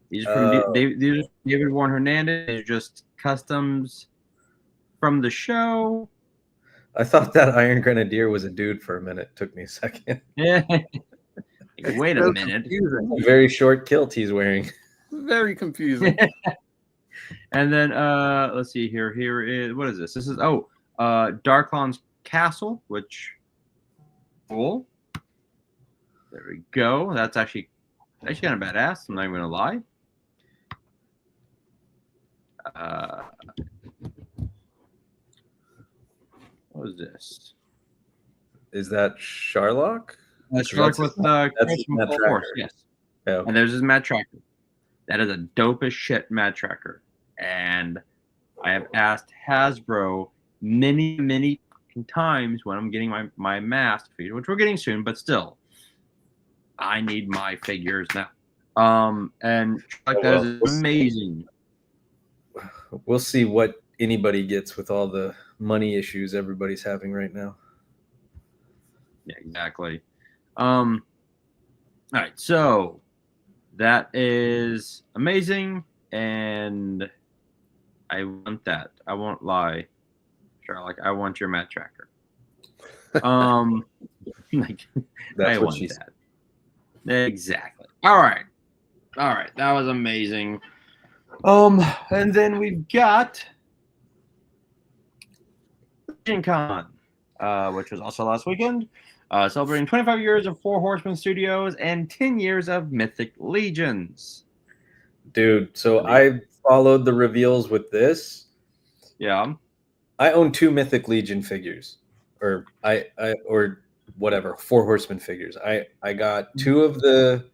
These are from David Warren Hernandez. They're just customs from the show. I thought that Iron Grenadier was a dude for a minute. Took me a second. Yeah. Wait a minute. Very short kilt he's wearing. Very confusing. And then let's see here. Here is what is this? This is Darklon's Castle, which cool. There we go. That's actually kind of badass. I'm not even gonna lie. What is this? Is that Sharlock? Sharlock with Matt Force, yes. Yeah, okay. And there's his Matt Tracker. That is a dope as shit Matt Tracker. And I have asked Hasbro many times when I'm getting my mask figure, which we're getting soon, but still, I need my figures now. And that is amazing. We'll see what anybody gets with all the money issues everybody's having right now. Yeah, exactly. All right, so that is amazing, and I want that. I won't lie. Sherlock, I want your mat tracker. Like, That's I what want she said. that. Exactly. All right. That was amazing. And then we've got LegionsCon, which was also last weekend, celebrating 25 years of Four Horsemen Studios and 10 years of Mythic Legions. Dude, so I followed the reveals with this. Yeah. I own 2 Mythic Legion figures, or whatever, 4 Horsemen figures. I got 2 of the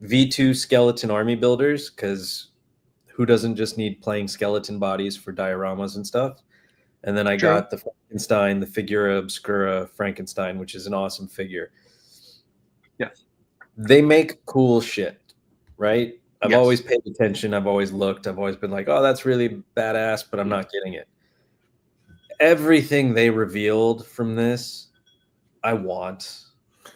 V2 skeleton army builders, because who doesn't just need playing skeleton bodies for dioramas and stuff? And then I got the Frankenstein, the Figura Obscura Frankenstein, which is an awesome figure. Yes. They make cool shit, right? I've Yes. always paid attention. I've always looked. I've always been like, oh, that's really badass, but I'm not getting it. Everything they revealed from this, I want.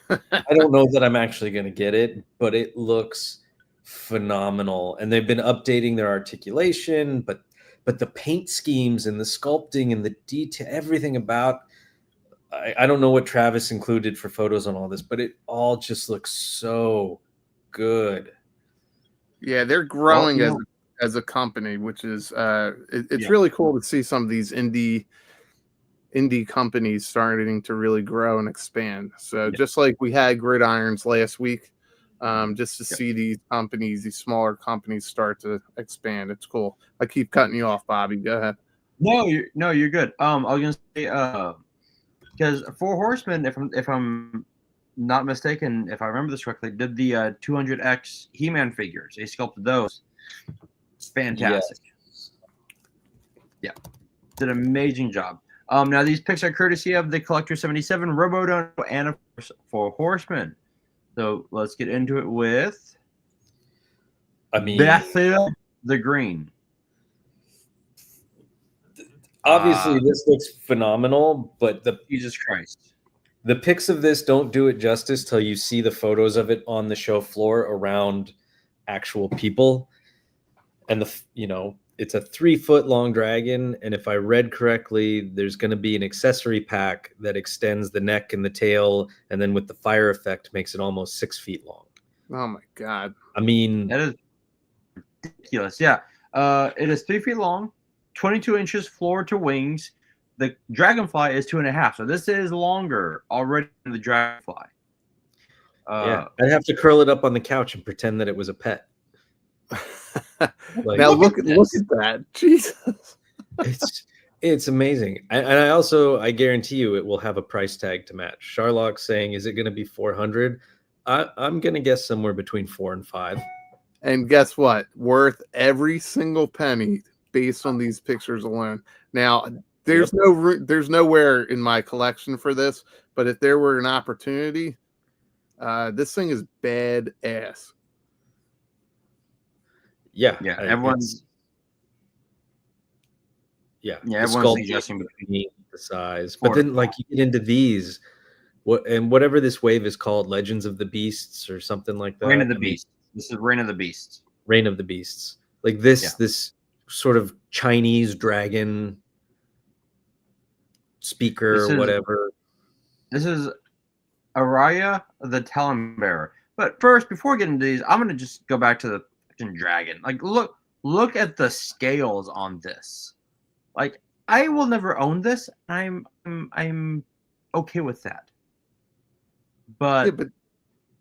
I don't know that I'm actually going to get it, but it looks phenomenal. And they've been updating their articulation, but the paint schemes and the sculpting and the detail, everything about, I don't know what Travis included for photos on all this, but it all just looks so good. Yeah, they're growing as a company, which is it's really cool to see some of these indie companies starting to really grow and expand. So just like we had Gridirons last week, just to see these companies, these smaller companies start to expand. It's cool. I keep cutting you off, Bobby. Go ahead. No, you're good. I was gonna say because Four Horsemen, if I'm not mistaken, if I remember this correctly, did the 200X He-Man figures. They sculpted those. It's fantastic. Yeah, did an amazing job. Now these pics are courtesy of the Collector 77, Robodono, and of course Four Horsemen. So let's get into it with Bethel the Green. Obviously, this looks phenomenal, but Jesus Christ. The pics of this don't do it justice till you see the photos of it on the show floor around actual people. And it's a 3-foot long dragon. And if I read correctly, there's going to be an accessory pack that extends the neck and the tail. And then with the fire effect, makes it almost 6 feet long. Oh my God. I mean, that is ridiculous. Yeah. It is 3 feet long, 22 inches floor to wings. The Dragonfly is 2.5, so this is longer already than the Dragonfly. I'd have to curl it up on the couch and pretend that it was a pet. Now look at that, Jesus! It's amazing, and I guarantee you it will have a price tag to match. Sharlock's saying, "Is it going to be 400?" I'm going to guess somewhere between 4 and 5. And guess what? Worth every single penny based on these pictures alone. Now. There's nowhere in my collection for this, but if there were an opportunity, this thing is badass. Yeah, everyone's suggesting between the size, but then like you get into these, whatever this wave is called, Legends of the Beasts or something like that. Reign of the Beasts. This is Reign of the Beasts. Reign of the Beasts, like this sort of Chinese dragon. Speaker, whatever. This is Araya the Talon Bearer. But first, before getting to these, I'm gonna just go back to the dragon. Like, look at the scales on this. Like, I will never own this. I'm okay with that. But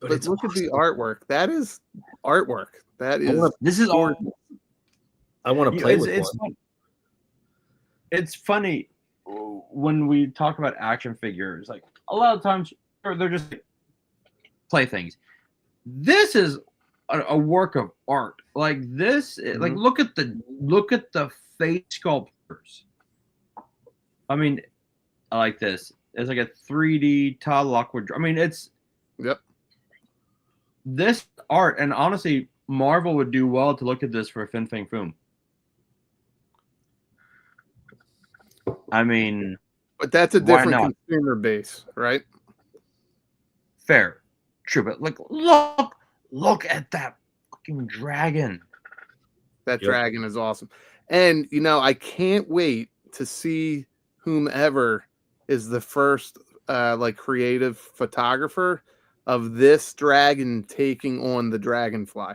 look at the artwork. That is artwork. That is this is art. I want to play with one. It's funny. When we talk about action figures, like a lot of times they're just playthings. This is a work of art. Like this, like look at the face sculptures. I mean, I like this. It's like a 3D Todd Lockwood. I mean, it's this art, and honestly, Marvel would do well to look at this for Fin Fang Foom. I mean, but that's a different consumer base, right? Fair, true, but like, look at that fucking dragon. That dragon is awesome, and I can't wait to see whomever is the first like creative photographer of this dragon taking on the Dragonfly.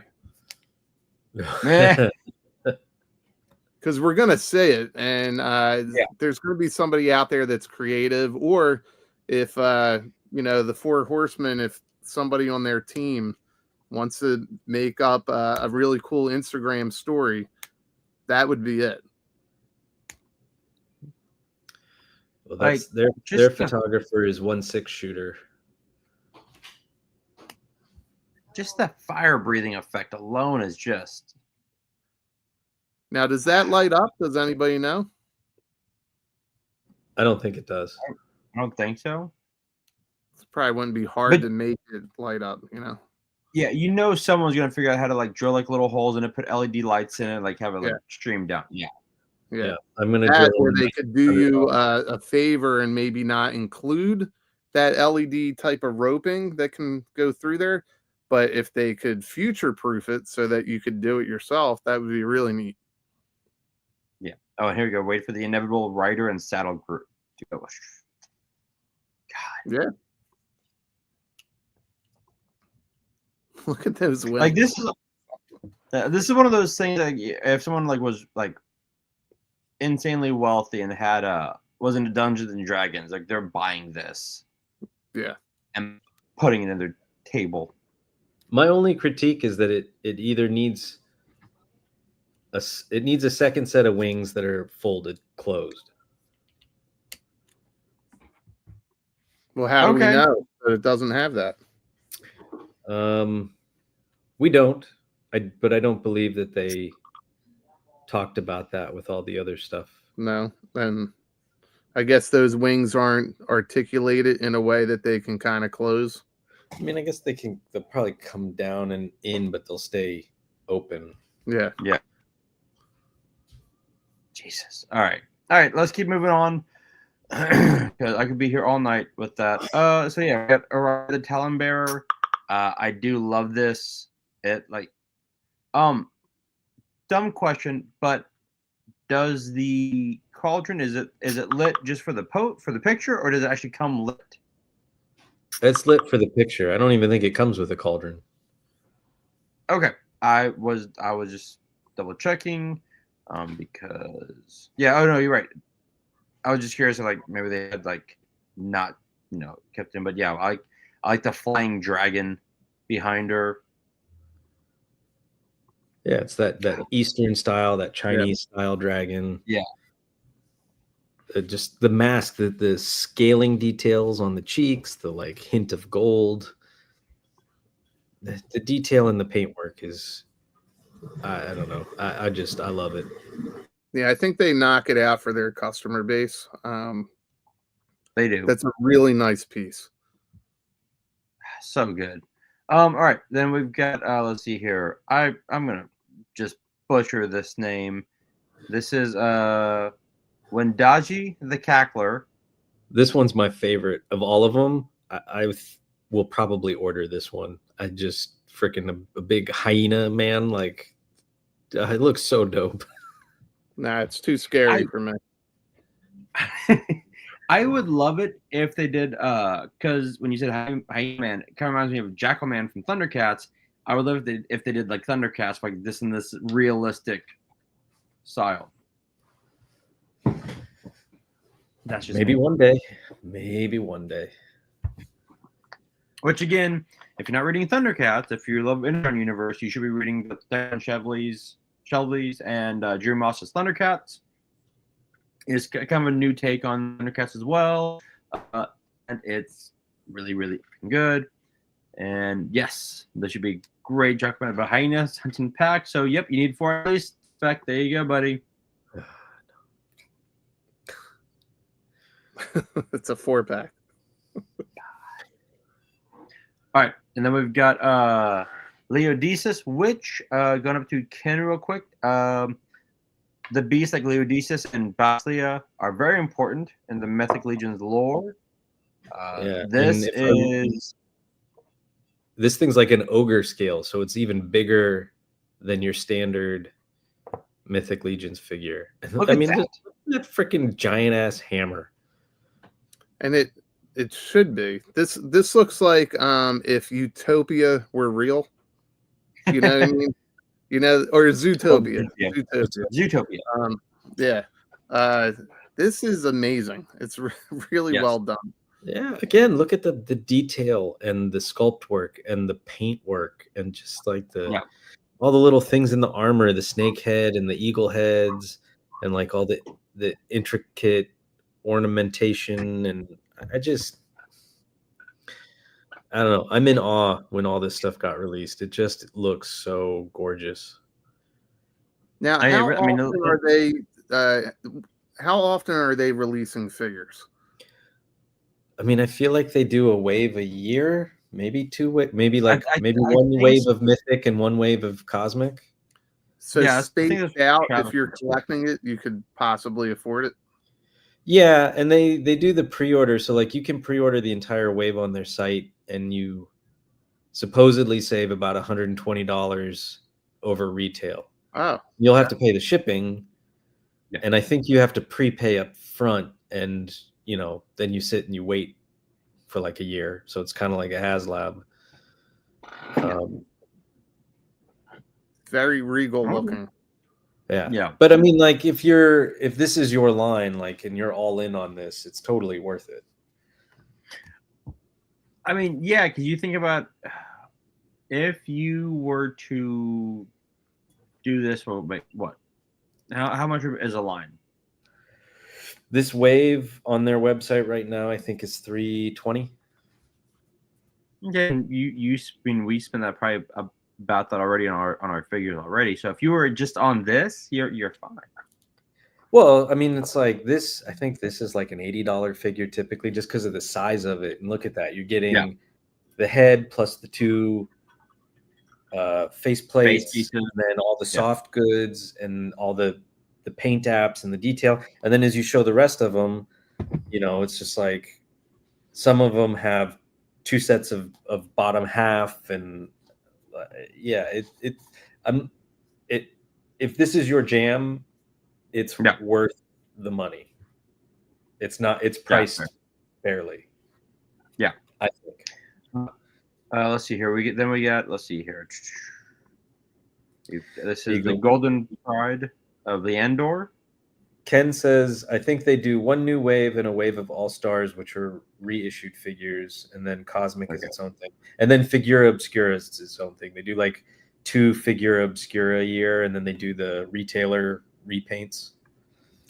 Because we're gonna say it, and there's gonna be somebody out there that's creative, or if you know, the four horsemen, if somebody on their team wants to make up a really cool Instagram story, that would be it. Well, that's Like, their photographer is 1/6 shooter. Just the fire breathing effect alone is just. Now, does that light up? Does anybody know? I don't think it does. I don't think so. It probably wouldn't be hard to make it light up, you know. Yeah, you know, someone's gonna figure out how to like drill like little holes in it, put LED lights in it, like have it like stream down. Yeah. I'm gonna That, drill or they could do you a favor and maybe not include that LED type of roping that can go through there. But if they could future proof it so that you could do it yourself, that would be really neat. Yeah. Oh, and here we go. Wait for the inevitable rider and saddle group to go. God. Yeah. Look at those wings. Like this is one of those things that if someone like was like insanely wealthy and had was into Dungeons and Dragons, like they're buying this. Yeah. And putting it in their table. My only critique is that it either needs a second set of wings that are folded closed. Well, how do we know that it doesn't have that? We don't. But I don't believe that they talked about that with all the other stuff. No, and I guess those wings aren't articulated in a way that they can kind of close. I mean, I guess they'll probably come down and in, but they'll stay open. Yeah. Yeah. Jesus. All right. Let's keep moving on because I could be here all night with that. So yeah, we got the Talon Bearer. I do love this. It like, dumb question, but does the cauldron is it lit just for the picture, or does it actually come lit? It's lit for the picture. I don't even think it comes with a cauldron. Okay, I was just double checking, because oh no, you're right. I was just curious if like maybe they had like not kept in, but yeah, I like the flying dragon behind her. Yeah, it's that Eastern style, that Chinese style dragon. Yeah. Just the mask, the scaling details on the cheeks, the like hint of gold. The detail in the paintwork is, I don't know. I love it. Yeah, I think they knock it out for their customer base. They do. That's a really nice piece. So good. All right, then we've got let's see here. I'm gonna just butcher this name. This is Wendaji the Cackler. This one's my favorite of all of them. I will probably order this one. I just freaking a big hyena man. Like, it looks so dope. Nah, it's too scary for me. I would love it if they did, because when you said Hyena Man, it kind of reminds me of Jackal Man from Thundercats. I would love it if they did like Thundercats, like this in this realistic style. That's just maybe one day. Maybe one day. Which again, if you're not reading Thundercats, if you love Energon Universe, you should be reading the Dan Shelby's and Drew Moss's Thundercats. It's kind of a new take on Thundercats as well, and it's really, really good. And yes, this should be great. Jackman of a Hyenas hunting pack. So yep, you need 4 at least. Spec, there you go, buddy. It's a 4-pack. All right, and then we've got Leodesis, which going up to Ken real quick. The beasts like Leodesis and Basilia are very important in the Mythic Legions lore. This thing's like an ogre scale, so it's even bigger than your standard Mythic Legions figure. I mean, that freaking giant ass hammer. And it should be. This looks like if Utopia were real. You know what I mean? You know, or Zootopia. Yeah. Zootopia. Zootopia. Yeah. This is amazing. It's really well done. Yeah, again, look at the detail and the sculpt work and the paint work and just like all the little things in the armor, the snake head and the eagle heads and like all the intricate ornamentation. And I don't know. I'm in awe when all this stuff got released. It just looks so gorgeous. Now, how often are they releasing figures? I mean, I feel like they do a wave a year, maybe maybe one wave of Mythic and one wave of Cosmic. So spaced out, if you're collecting it, you could possibly afford it. Yeah, and they do the pre-order, so like you can pre-order the entire wave on their site, and you supposedly save about $120 over retail. Oh, you'll have to pay the shipping, and I think you have to prepay up front, and then you sit and you wait for like a year. So it's kind of like a HasLab. Very regal looking. Yeah. But I mean, like if this is your line, like, and you're all in on this, it's totally worth it. I mean, yeah, because you think about if you were to do this, what? How much is a line? This wave on their website right now, I think, is $320. Okay, we spend that probably about that already on our figures already. So if you were just on this, you're fine. Well, I mean, it's like this. I think this is like an $80 figure typically, just because of the size of it. And look at that, you're getting the head plus the two face plates, and then all the soft goods and all the paint apps and the detail. And then as you show the rest of them, it's just like some of them have two sets of bottom half, and if this is your jam, it's worth the money. It's priced fairly. Yeah, I think. Let's see here. Let's see here. This is the Golden Pride of the Endor. Ken says, I think they do one new wave and a wave of All-Stars, which are reissued figures, and then Cosmic is its own thing. And then Figura Obscura is its own thing. They do like 2 Figura Obscura a year, and then they do the retailer repaints.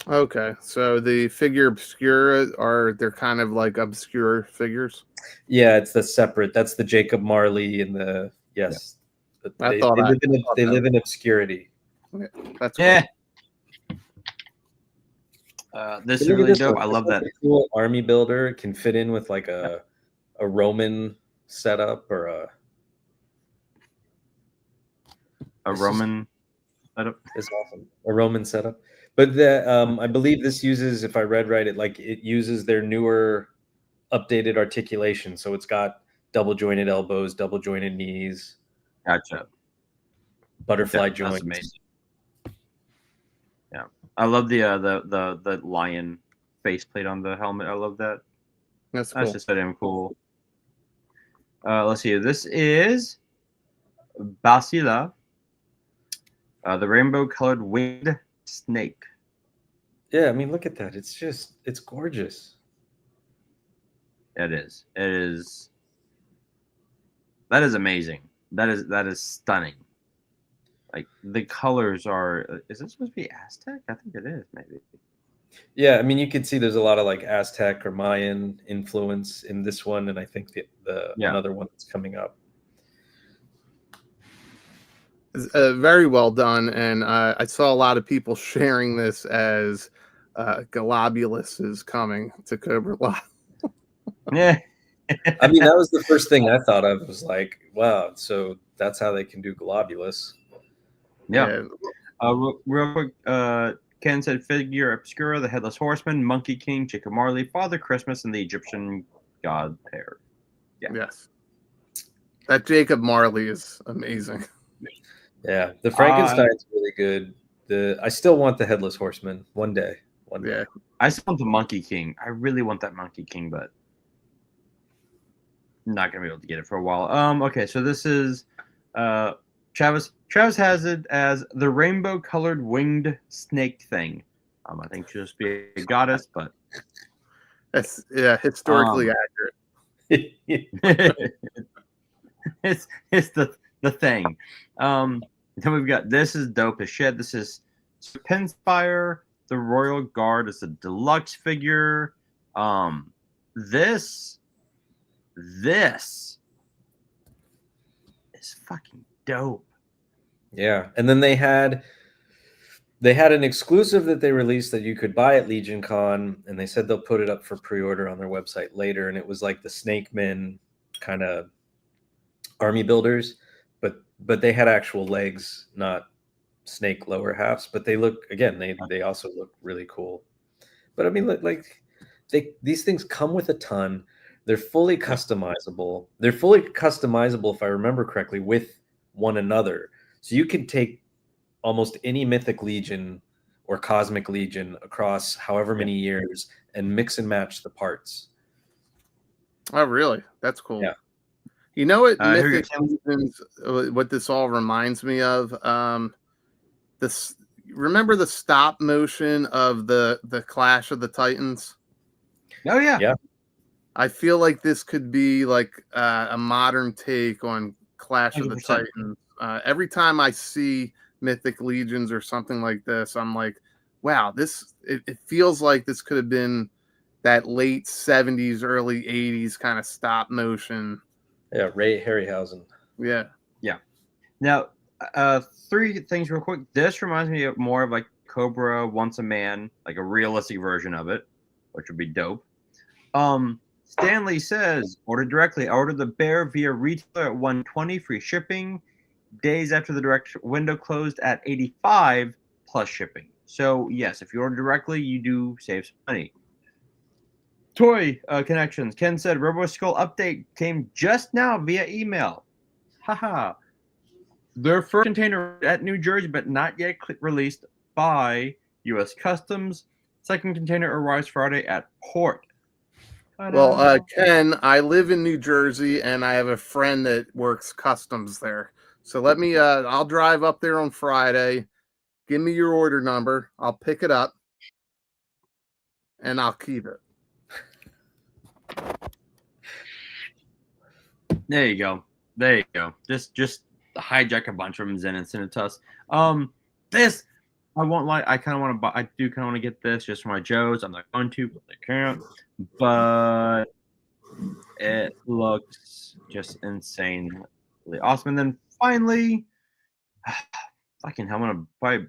Okay, so the Figure Obscura they're kind of like obscure figures? Yeah, it's the separate. That's the Jacob Marley and the They live in obscurity. Okay, that's cool. This is really dope. I love that. Cool army builder. It can fit in with like a Roman setup or a Roman setup. It's awesome. A Roman setup. But I believe this uses, if I read right, it uses their newer updated articulation. So it's got double jointed elbows, double jointed knees. Gotcha. Butterfly joints. That's amazing. Yeah. I love the lion faceplate on the helmet. I love that. That's cool. That's just so damn cool. Let's see. This is Basila, the rainbow-colored winged snake. Yeah, I mean, look at that. It's gorgeous. It is. That is amazing. That is stunning. Like the colors are. Is this supposed to be Aztec? I think it is, maybe. Yeah, I mean, you can see there's a lot of like Aztec or Mayan influence in this one, and I think the another one that's coming up. Very well done, and I saw a lot of people sharing this as Globulus is coming to Cobra Live. Yeah. I mean, that was the first thing I thought of. Was like, wow, so that's how they can do Globulus. Yeah. Real quick, Ken said Figure Obscura, the Headless Horseman, Monkey King, Jacob Marley, Father Christmas, and the Egyptian God pair. Yeah. Yes. That Jacob Marley is amazing. Yeah, the Frankenstein's really good. I still want the Headless Horseman one day. One Yeah. day. I still want the Monkey King. I really want that Monkey King, but I'm not gonna be able to get it for a while. Okay, so this is Travis has it as the rainbow colored winged snake thing. I think she'll just be a goddess, but That's historically accurate. it's the thing. Then we've got, this is dope as shit. This is Pinspire. The Royal Guard is a deluxe figure. This is fucking dope. Yeah, and then they had an exclusive that they released that you could buy at LegionCon, and they said they'll put it up for pre-order on their website later, and it was like the Snake Men kind of army builders, but they had actual legs, not snake lower halves, but they look, again, they also look really cool. But I mean, like these things come with a ton. They're fully customizable. They're fully customizable, if I remember correctly, with one another. So you can take almost any Mythic Legion or Cosmic Legion across however many years and mix and match the parts. Oh, really? That's cool. Yeah. You know what Mythic Legions, what this all reminds me of? This, remember the stop motion of the Clash of the Titans? Oh yeah. Yeah. I feel like this could be like a modern take on Clash of the 100%. Titans. Every time I see Mythic Legions or something like this, I'm like, wow, it feels like this could have been that late 70s, early 80s kind of stop motion. Yeah, Ray Harryhausen. Yeah. Now, three things real quick. This reminds me of more of like Cobra Once a Man, like a realistic version of it, which would be dope. Stanley says, order directly. I ordered the bear via retailer at $120, free shipping. Days after the direct window closed at $85 plus shipping. So yes, if you order directly, you do save some money. Toy connections. Ken said Robo Skull update came just now via email. Haha. Their first container at New Jersey, but not yet released by U.S. Customs. Second container arrives Friday at port. Well, Ken, I live in New Jersey and I have a friend that works customs there. So let me, I'll drive up there on Friday. Give me your order number. I'll pick it up and I'll keep it. There you go. Just hijack a bunch of them and send it to us. This, I won't lie, I kind of want to buy. I do kind of want to get this just for my Joes. I'm not going to, but I can't. But it looks just insanely awesome. And then finally, fucking hell, I'm gonna probably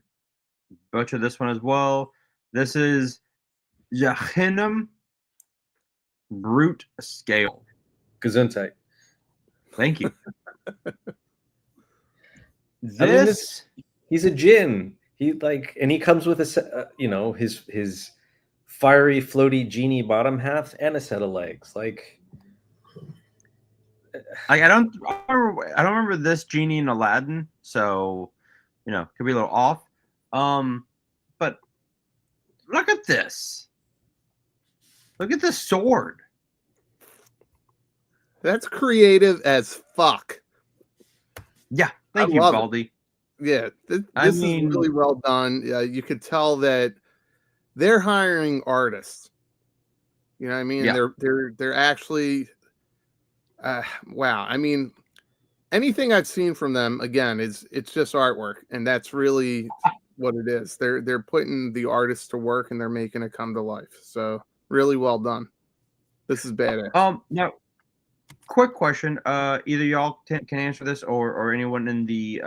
butcher this one as well. This is Yahinum Brute Scale. Gesundheit. Thank you. He's a djinn. He comes with his fiery floaty genie bottom half and a set of legs. I don't remember this genie in Aladdin, so could be a little off. But look at this. Look at this sword. That's creative as fuck. Yeah, thank you, Baldy. Yeah, this is really well done. You could tell that they're hiring artists. You know what I mean? Yeah. They're actually wow. I mean, anything I've seen from them, again, it's just artwork, and that's really what it is. They're putting the artists to work and they're making it come to life. So really well done. This is badass. Now, quick question. Either y'all can answer this, or anyone in the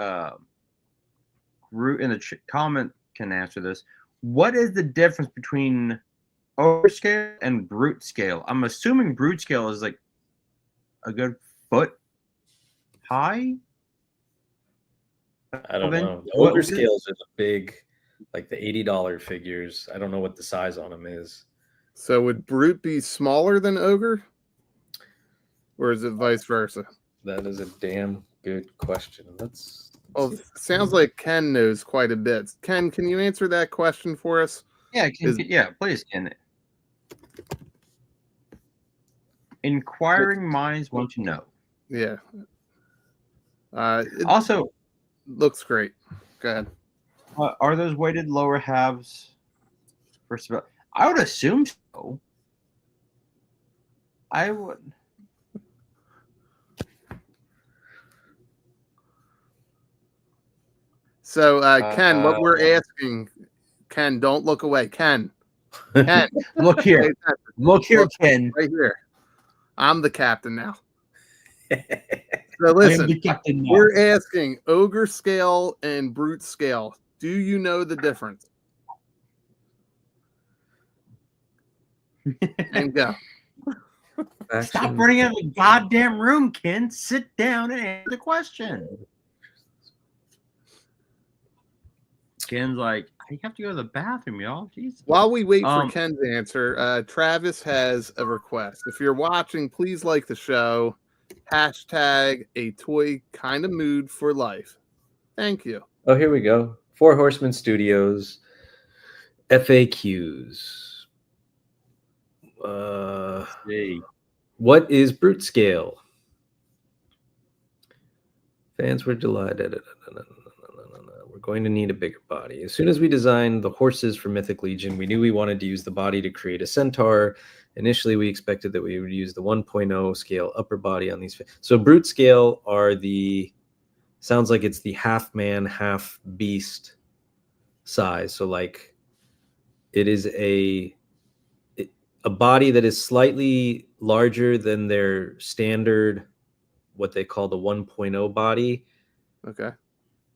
comment can answer this. What is the difference between ogre scale and brute scale? I'm assuming brute scale is like a good foot high. I don't know. The ogre scales are the big, like the $80 figures. I don't know what the size on them is. So would brute be smaller than ogre? Or is it vice versa? That is a damn good question. Sounds like Ken knows quite a bit. Ken, can you answer that question for us? Yeah, please, Ken. Inquiring minds want to know. Yeah. It Also, looks great. Go ahead. are those weighted lower halves? First of all, I would assume so. I would. So, Ken, what we're asking, Ken, don't look away. Ken, Look here. Look here, Ken. Right here. I'm the captain now. So I am listen, the captain now. we're asking ogre scale and brute scale. Do you know the difference? And go. Stop running out of the goddamn room, Ken. Sit down and answer the question. Ken's like, I have to go to the bathroom, y'all. Jesus. While we wait for Ken's answer, Travis has a request. If you're watching, please like the show. Hashtag a toy kind of mood for life. Thank you. Oh, here we go. 4 Horsemen Studios FAQs. What is brute scale? Fans were delighted. We're going to need a bigger body. As soon as we designed the horses for Mythic Legion, we knew we wanted to use the body to create a centaur. Initially, we expected that we would use the 1.0 scale upper body on these. So brute scale are the, sounds like it's the half man, half beast size. So like it is a body that is slightly larger than their standard, what they call the 1.0 body. Okay.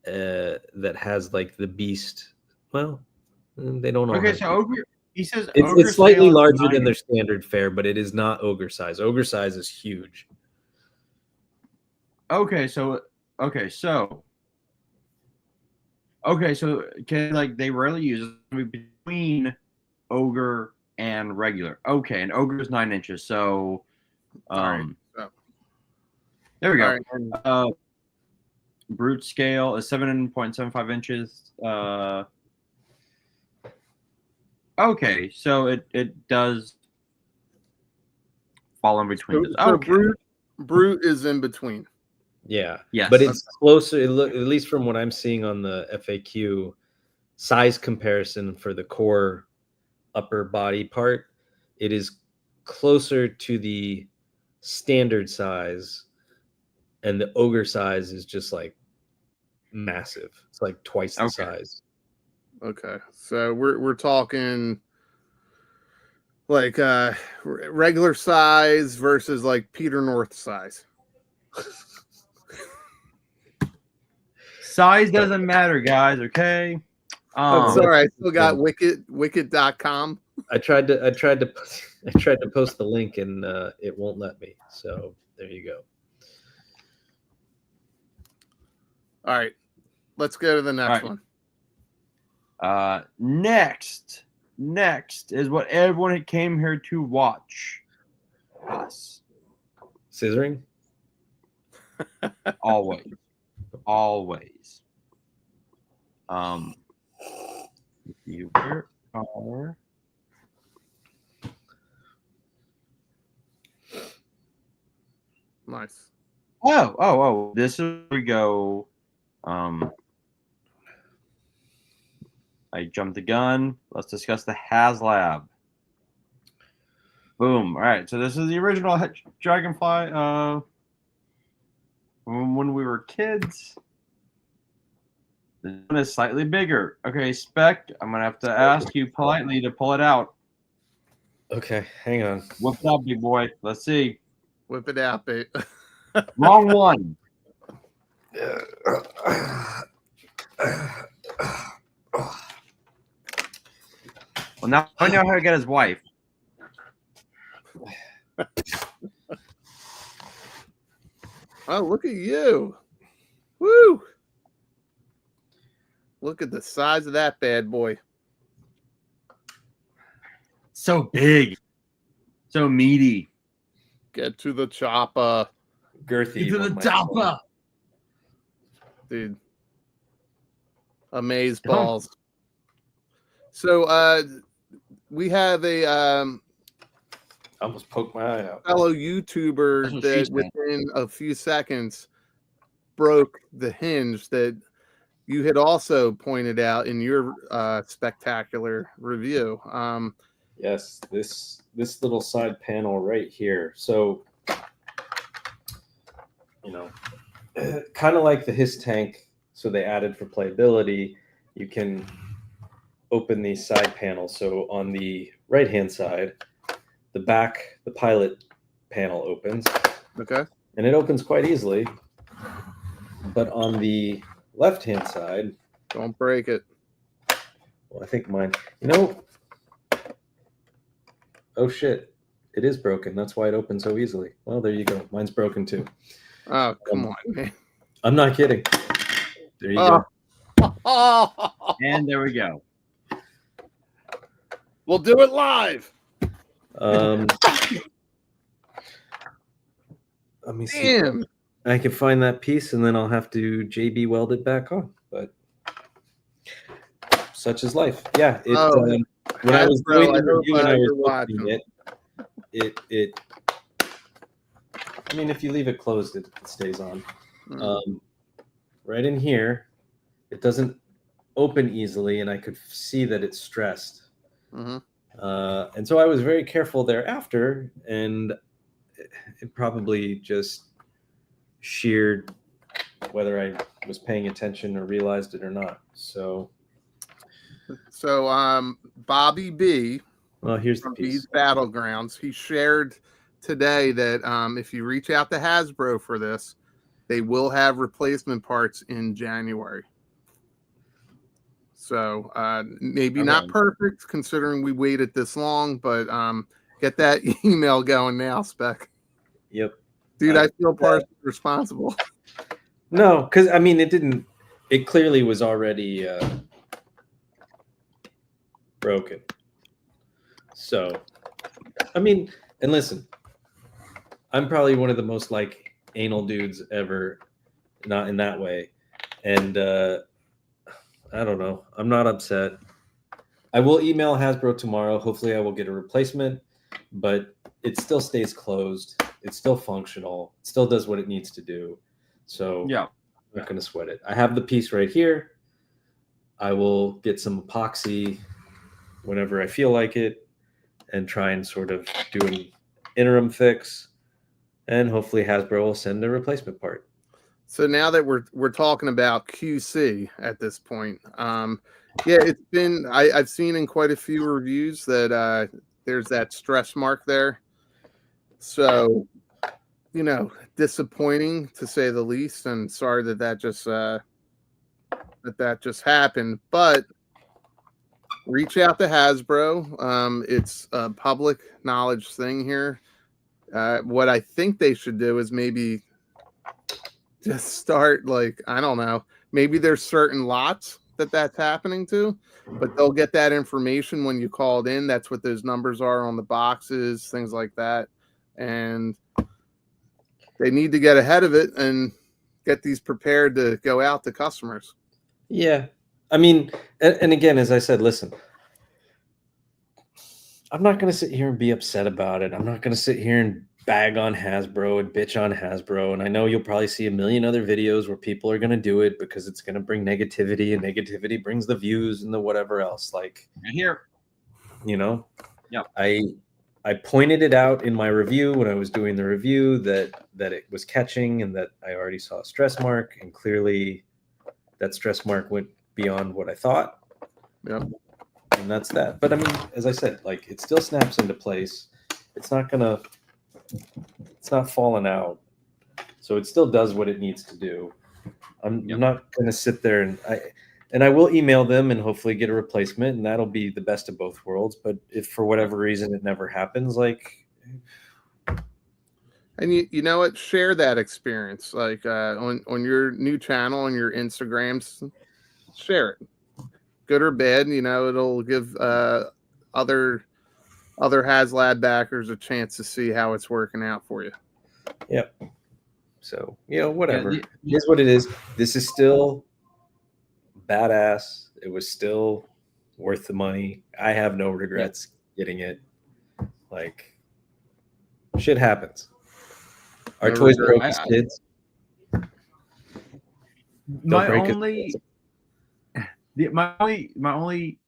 That has like the beast. Well, they don't know. Okay, so ogre. He says it's slightly larger than their standard fare, but it is not ogre size. Ogre size is huge. Okay, so can like they rarely use it between ogre and regular. Okay, and ogre is 9 inches. So, there we go. Right. Brute scale is 7.75 inches. Okay, so it does fall in between. So brute is in between. Yeah. Yes. But it's closer, at least from what I'm seeing on the FAQ size comparison for the core upper body part, it is closer to the standard size, and the ogre size is just like massive. It's like twice the size. Okay, so we're talking like regular size versus like Peter North size. Size doesn't matter, guys. Okay. I'm sorry, I still got wicked.com. I tried to post the link and it won't let me. So there you go. All right, let's go to the next one. Next is what everyone came here to watch. Us. Scissoring? Always. You are. Nice. Oh. This is where we go. I jumped the gun. Let's discuss the HasLab. Boom. All right. So this is the original Dragonfly. When we were kids. This one is slightly bigger. Okay, Spec, I'm going to have to ask you politely to pull it out. Okay, hang on. Whip it out, big boy. Let's see. Whip it out, babe. Wrong one. Well, now I know how to get his wife. Oh, look at you. Woo. Look at the size of that bad boy. So big. So meaty. Get to the choppa. Girthy. Get to the choppa. Dude. Amaze balls. So we have a I almost poked my eye out. fellow That's YouTuber what she that said. within a few seconds broke the hinge that you had also pointed out in your spectacular review. Yes, this little side panel right here. So, you know, kind of like the His tank. So they added for playability. You can open these side panels. So on the right-hand side, the pilot panel opens. Okay. And it opens quite easily. But on the left-hand side, Don't break it. well, I think mine, oh shit, it is broken. That's why it opens so easily. Well, there you go. Mine's broken too. Oh, come on, man. I'm not kidding. There you go. And there we go. We'll do it live. Let me see. Damn. I can find that piece and then I'll have to JB weld it back on. But such is life. Yeah. When I was doing the review and I was watching it, I mean, if you leave it closed, it stays on. Right in here, it doesn't open easily, and I could see that it's stressed. And so I was very careful thereafter, and it probably just sheared whether I was paying attention or realized it or not. So Bobby B. Well, here's the from piece. B's Battlegrounds. He shared today that if you reach out to Hasbro for this, they will have replacement parts in January. So maybe not perfect considering we waited this long, but get that email going now, Spec. Yep. Dude, I feel partially responsible. No, because I mean, it clearly was already broken. So, I mean, and listen, I'm probably one of the most like anal dudes ever, not in that way. And I don't know. I'm not upset. I will email Hasbro tomorrow. Hopefully I will get a replacement, but it still stays closed. It's still functional. It still does what it needs to do. So yeah, I'm not going to sweat it. I have the piece right here. I will get some epoxy whenever I feel like it and try and sort of do an interim fix. And hopefully Hasbro will send a replacement part. So now that we're talking about QC at this point, it's been I've seen in quite a few reviews that there's that stress mark there. So, disappointing to say the least, and sorry that just happened. But reach out to Hasbro. It's a public knowledge thing here. What I think they should do is maybe just start, like, I don't know, maybe there's certain lots that's happening to, but they'll get that information when you called in. That's what those numbers are on the boxes, things like that. And they need to get ahead of it and get these prepared to go out to customers. Yeah. I mean, and again, as I said, listen, I'm not going to sit here and be upset about it. I'm not going to sit here and bag on Hasbro and bitch on Hasbro. And I know you'll probably see a million other videos where people are going to do it because it's going to bring negativity, and negativity brings the views and the whatever else. Like, here, yeah, I pointed it out in my review when I was doing the review that it was catching and that I already saw a stress mark, and clearly that stress mark went beyond what I thought. Yep. And that's that. But I mean, as I said, like, it still snaps into place. It's not falling out. So it still does what it needs to do. I'm not going to sit there and I will email them and hopefully get a replacement, and that'll be the best of both worlds. But if for whatever reason it never happens, like, and you know what, share that experience, like on your new channel, on your Instagrams, share it, good or bad. It'll give other HasLab backers a chance to see how it's working out for you. Yep. So, whatever. It is what it is. This is still badass. It was still, worth the money. I have no regrets getting it. Like, shit happens. Our toys broke as kids. My only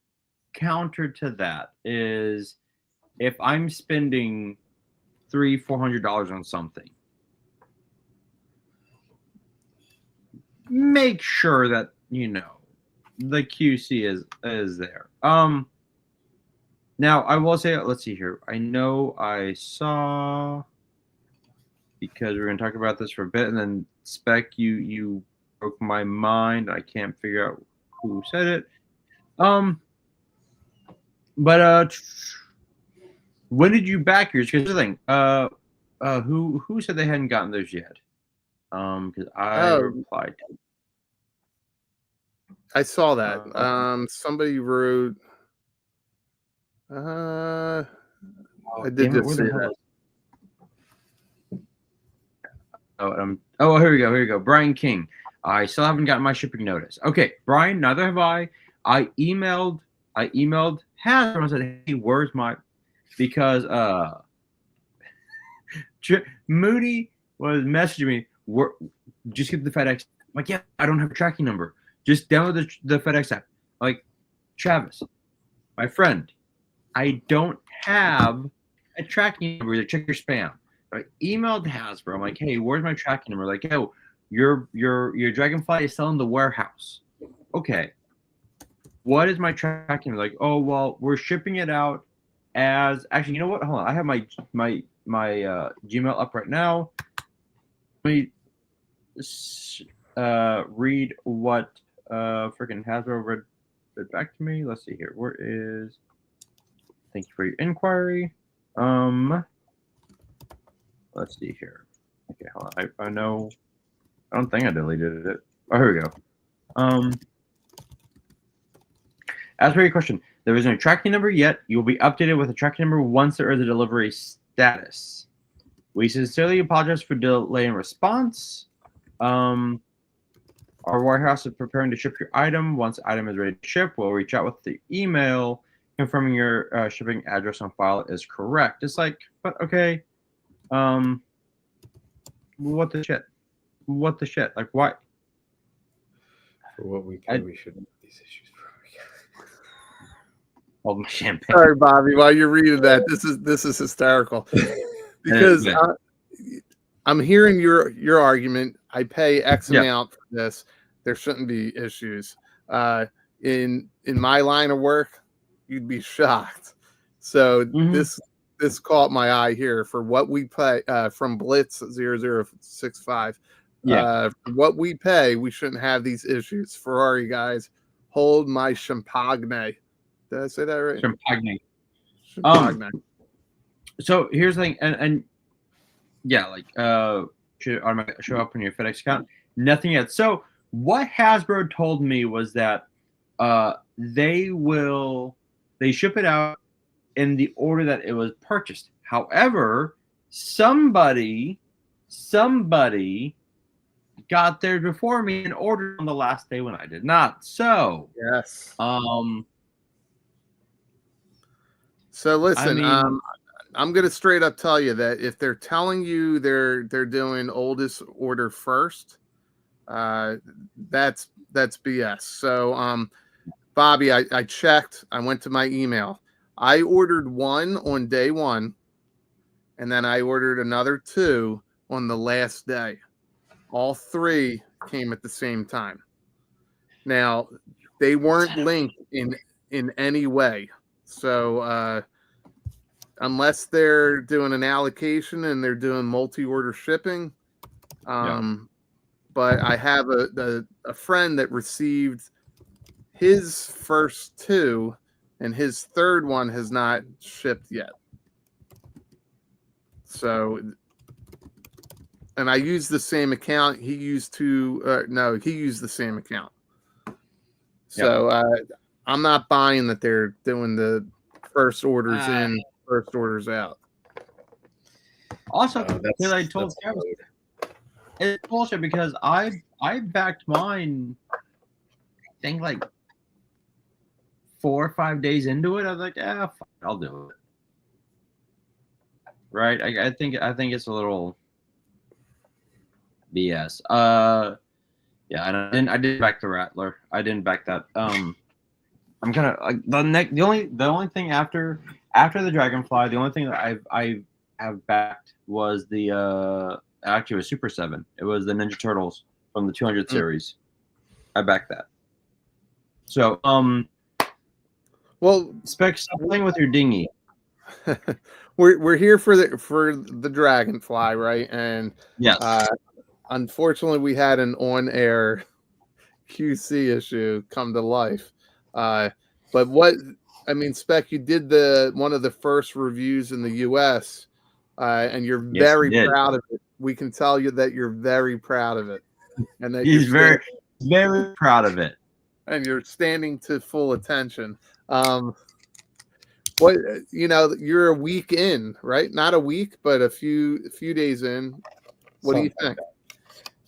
counter to that is if I'm spending $300-400 on something, make sure that the QC is there. Now I will say, let's see here. I know I saw, because we're gonna talk about this for a bit, and then Spec, you broke my mind. I can't figure out who said it. But when did you back yours? Because the thing, who said they hadn't gotten theirs yet? Because I replied to. I saw that. Somebody wrote. I did just see that. Here we go. Brian King. I still haven't gotten my shipping notice. Okay, Brian, neither have I. I emailed Hasbro and said, hey, where's my, because Moody was messaging me, just get the FedEx. I'm like, yeah, I don't have a tracking number. Just download the FedEx app. Like, Travis, my friend, I don't have a tracking number. Check your spam. I emailed Hasbro. I'm like, hey, where's my tracking number? Like, oh, your Dragonfly is still in the warehouse. Okay. What is my tracking number? Like, oh, well, we're shipping it out as, actually, you know what? Hold on. I have my Gmail up right now. Let me read what freaking Hasbro read back to me. Let's see here. Where is, thank you for your inquiry. Let's see here. Okay, hold on. I know. I don't think I deleted it. Oh, here we go. As for your question, there is no tracking number yet. You will be updated with a tracking number once there is a delivery status. We sincerely apologize for delay in response. Our warehouse is preparing to ship your item. Once the item is ready to ship, we'll reach out with the email confirming your shipping address on file is correct. It's like, but okay. What the shit? What the shit? Like, why? For what we can, we shouldn't have these issues. Oh, my champagne. Sorry, Bobby. While you're reading that, this is hysterical because I'm hearing your argument. I pay X amount for this. There shouldn't be issues. In my line of work, you'd be shocked. So this caught my eye here for what we pay from Blitz 0065. What we pay, we shouldn't have these issues. Ferrari guys, hold my champagne. Did I say that right? Champagne. So here's the thing, and yeah, like should automatically show up on your FedEx account. Nothing yet. So what Hasbro told me was that they ship it out in the order that it was purchased. However, somebody got there before me and ordered on the last day when I did not. So yes. So listen, I mean, I'm gonna straight up tell you that if they're telling you they're doing oldest order first, that's BS. So Bobby, I checked. I went to my email. I ordered one on day one, and then I ordered another two on the last day. All three came at the same time. Now, they weren't linked in any way. So unless they're doing an allocation and they're doing multi-order shipping, but I have a friend that received his first two, and his third one has not shipped yet. So, and I used the same account. He used he used the same account. So I'm not buying that they're doing the first orders in, first orders out. Also, because I told Travis, it's bullshit because I backed mine, I think like 4 or 5 days into it, I was like, yeah, I'll do it. Right? I think it's a little BS. Yeah, and I didn't back the Rattler. I didn't back that. I'm kind of like the only thing after the Dragonfly, the only thing that I have backed was the actually it was Super 7. It was the Ninja Turtles from the 200 series. I backed that. So well, Spec, stop playing with your dinghy. we're here for the Dragonfly, right? And Yes. Unfortunately, we had an on-air QC issue come to life. But what I mean, Spec, you did one of the first reviews in the U.S. And you're very proud of it. We can tell you that you're very proud of it, and that he's very proud of it. And you're standing to full attention. What you're a week in, right? Not a week, but a few days in. What do you think?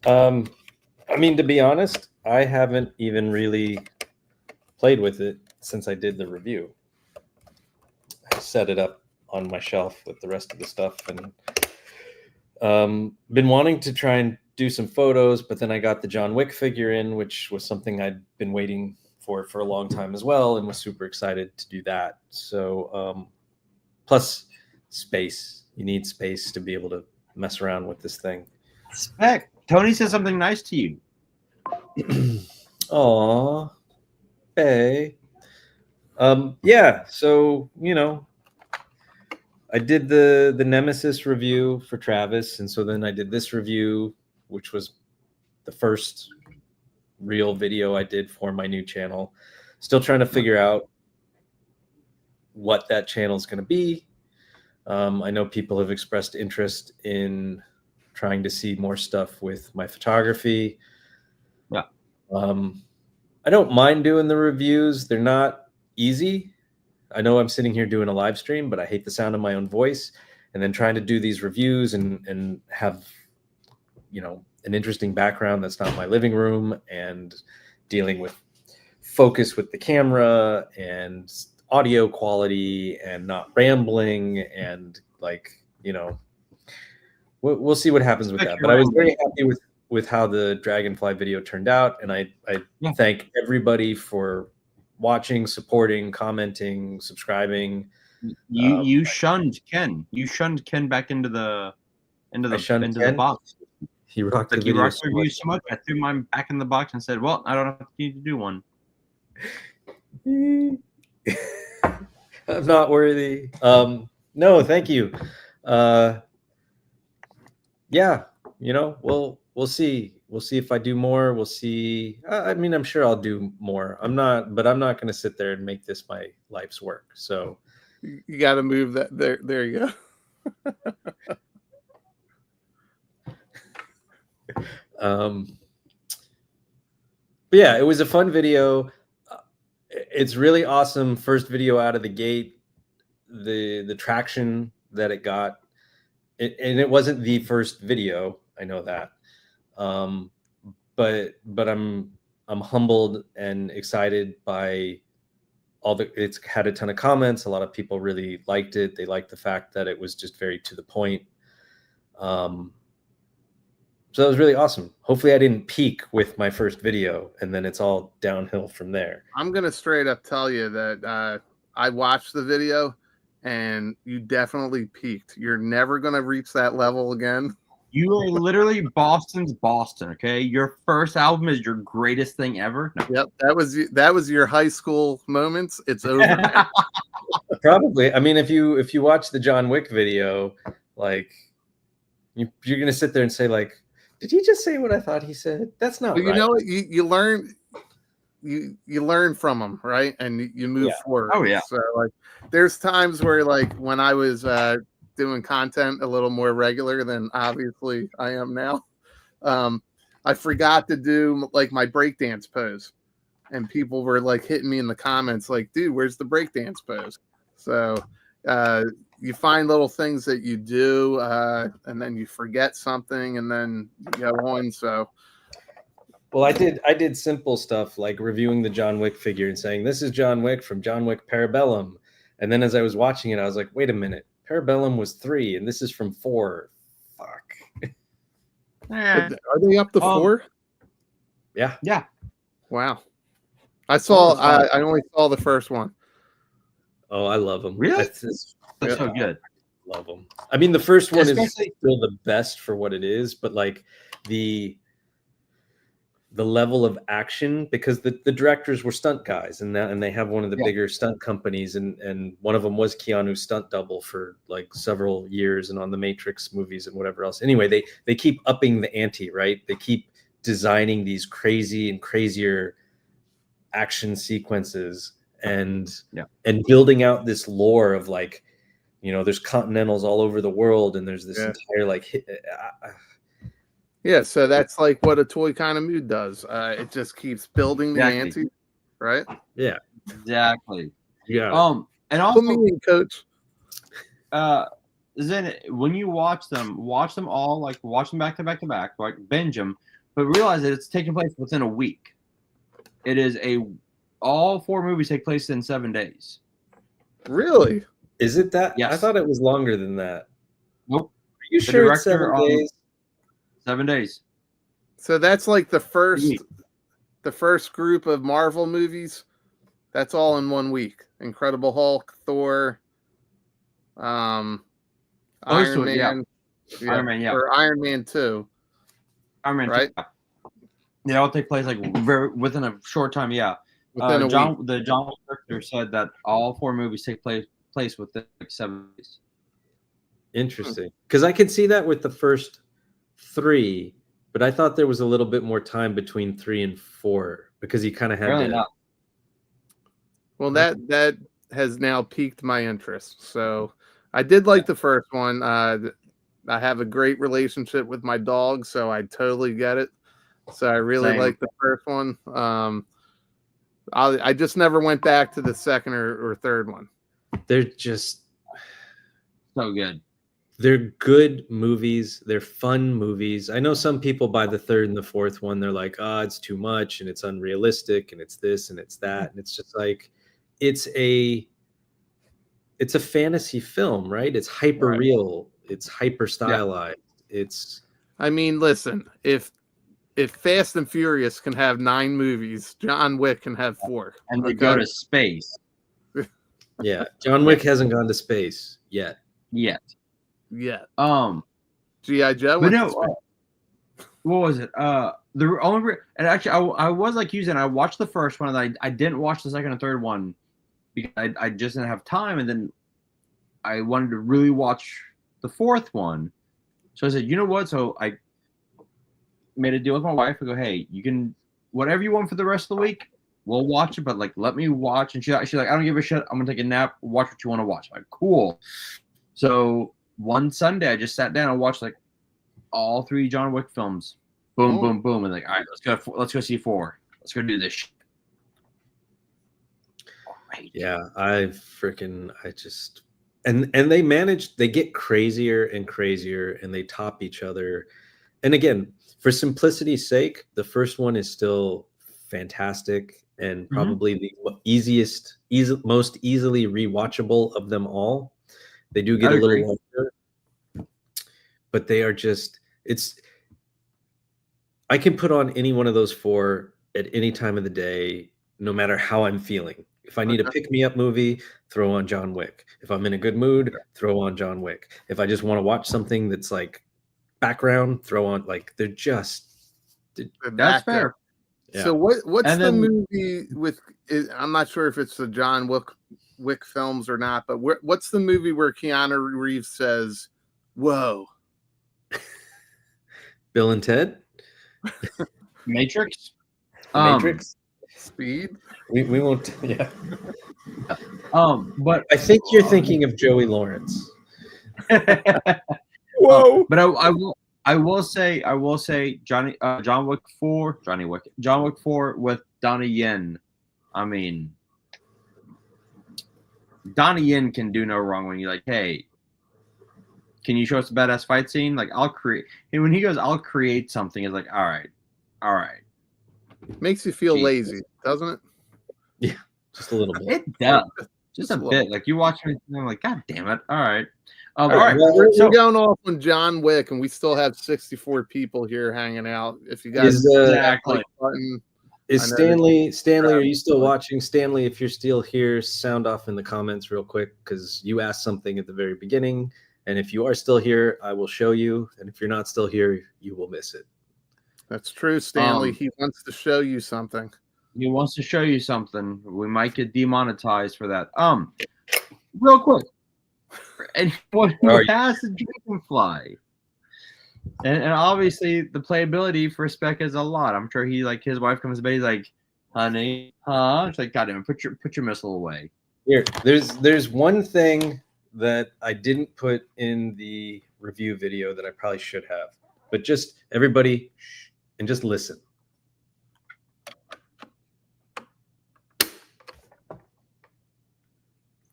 I mean, to be honest, I haven't even really played with it since I did the review. I set it up on my shelf with the rest of the stuff, and been wanting to try and do some photos, but then I got the John Wick figure in, which was something I'd been waiting for a long time as well, and was super excited to do that. So plus space, you need space to be able to mess around with this thing. Spec, Tony said something nice to you. Aw, hey. Yeah, so I did the Nemesis review for Travis, and so then I did this review, which was the first real video I did for my new channel. Still trying to figure out what that channel is going to be. I know people have expressed interest in trying to see more stuff with my photography. Yeah. I don't mind doing the reviews. They're not easy. I know I'm sitting here doing a live stream, but I hate the sound of my own voice. And then trying to do these reviews and have, an interesting background that's not my living room, and dealing with focus with the camera and audio quality and not rambling and we'll see what happens with that. But I was very happy with how the Dragonfly video turned out, and I thank everybody for watching, supporting, commenting, subscribing. You shunned Ken. You shunned Ken back into the box. He rocked the video so much. I threw mine back in the box and said, "Well, I don't need to do one." I'm not worthy. No, thank you. Yeah, we'll see. We'll see if I do more. We'll see. I mean, I'm sure I'll do more. I'm not going to sit there and make this my life's work. So you got to move that there. There you go. But yeah, it was a fun video. It's really awesome. First video out of the gate, the traction that it got, and it wasn't the first video. I know that, but I'm humbled and excited by it's had a ton of comments. A lot of people really liked it. They liked the fact that it was just very to the point. So that was really awesome. Hopefully I didn't peak with my first video and then it's all downhill from there. I'm going to straight up tell you that I watched the video and you definitely peaked. You're never going to reach that level again. You are literally Boston's Boston, okay? Your first album is your greatest thing ever. No. Yep, that was your high school moments. It's over now. Probably. I mean, if you watch the John Wick video, you're going to sit there and say did he just say what I thought he said? That's not right. You know what? You learn you learn from them, right? And you move forward. Oh yeah. So there's times where when I was doing content a little more regular than obviously I am now, I forgot to do my breakdance pose, and people were hitting me in the comments dude, where's the breakdance pose? So you find little things that you do, and then you forget something, and then you go on. So Well, I did simple stuff like reviewing the John Wick figure and saying this is John Wick from John Wick Parabellum, and then as I was watching it, I was like, wait a minute, Parabellum was 3, and this is from 4. Fuck. Are they up to 4? Yeah. Yeah. Wow. I only saw the first one. Oh, I love them. Really? That's so good. Love them. I mean, the first one is Especially- still the best for what it is, but like the level of action, because the directors were stunt guys, and they have one of the bigger stunt companies, and one of them was Keanu's stunt double for like several years, and on the Matrix movies and whatever else. Anyway, they keep upping the ante, right? They keep designing these crazy and crazier action sequences and building out this lore of like, you know, there's continentals all over the world, and there's this entire like yeah, so that's like what a toy kind of mood does. It just keeps building the ante, right? Yeah, exactly. Yeah. And also, put me in, coach. Then when you watch them all, like watch them back to back to back, like binge them, but realize that it's taking place within a week. It is all 4 movies take place in 7 days. Really? Is it that? Yes. I thought it was longer than that. Nope. Are you sure it's 7 days? 7 days. So that's like the first group of Marvel movies. That's all in 1 week. Incredible Hulk, Thor, Iron Man. Iron Man, or Iron Man 2. Iron Man, right? 2. They all take place like within a short time. Yeah. Within a week. The John Wick director said that all 4 movies take place within like 7 days. Interesting, because I could see that with the first 3, but I thought there was a little bit more time between 3 and 4 because he kind of had Really to. not. Well, that has now piqued my interest. So I did like the first one. I have a great relationship with my dog, so I totally get it. So I really like the first one. I just never went back to the second or third one. They're just so good. They're good movies. They're fun movies. I know some people by the 3rd and the 4th one, they're like, it's too much and it's unrealistic and it's this and it's that. And it's just like, it's a fantasy film, right? It's hyper real. It's hyper stylized. I mean, listen, if Fast and Furious can have 9 movies, John Wick can have 4. And they go to space. Yeah. John Wick hasn't gone to space yet. Yeah. G.I. Joe. But no, what was it? The only and actually I was like using. I watched the first one and I didn't watch the second and third one because I just didn't have time, and then I wanted to really watch the 4th one. So I said, you know what? So I made a deal with my wife. I go, hey, you can whatever you want for the rest of the week, we'll watch it, but like let me watch. And she's like, I don't give a shit. I'm gonna take a nap. Watch what you want to watch. I'm like, cool. So one Sunday, I just sat down and watched like all 3 John Wick films. Boom, boom, boom, and like, all right, let's go see 4. Let's go do this shit. Great. Yeah, and they managed. They get crazier and crazier, and they top each other. And again, for simplicity's sake, the first one is still fantastic and probably the most easily rewatchable of them all. They do get a little longer, but they are just, I can put on any one of those 4 at any time of the day, no matter how I'm feeling. If I need a pick-me-up movie, throw on John Wick. If I'm in a good mood, throw on John Wick. If I just want to watch something that's like background, throw on, like, they're just... That's fair. Yeah. So what's the movie with, I'm not sure if it's the John Wick films or not, but what's the movie where Keanu Reeves says, whoa? Bill and Ted? Matrix? Matrix? Speed? We won't, yeah. But I think you're thinking of Joey Lawrence. Whoa! But I will say John Wick 4 with Donnie Yen. I mean, Donnie Yen can do no wrong when you're like, hey, can you show us a badass fight scene? Like, I'll create. And when he goes, I'll create something. It's like, all right. Makes you feel Jesus. lazy, doesn't it? Yeah, just a little bit. It does. Just a little. bit. Like you watch me, and I'm like, God damn it! All right, all right, right. well, We're going off on John Wick, and we still have 64 people here hanging out. If you guys Is, hit that exactly. like button, Is I know Stanley, are you still Right. watching? Stanley, if you're still here, sound off in the comments real quick, because you asked something at the very beginning. And if you are still here, I will show you. And if you're not still here, you will miss it. That's true, Stanley. He wants to show you something. He wants to show you something. We might get demonetized for that. Real quick. For anyone who has a Dragonfly. And obviously the playability for Spec is a lot. I'm sure he like his wife comes to bed, he's like, honey, huh? It's like, God damn it, put your missile away. Here, there's one thing that I didn't put in the review video that I probably should have. But just everybody and just listen.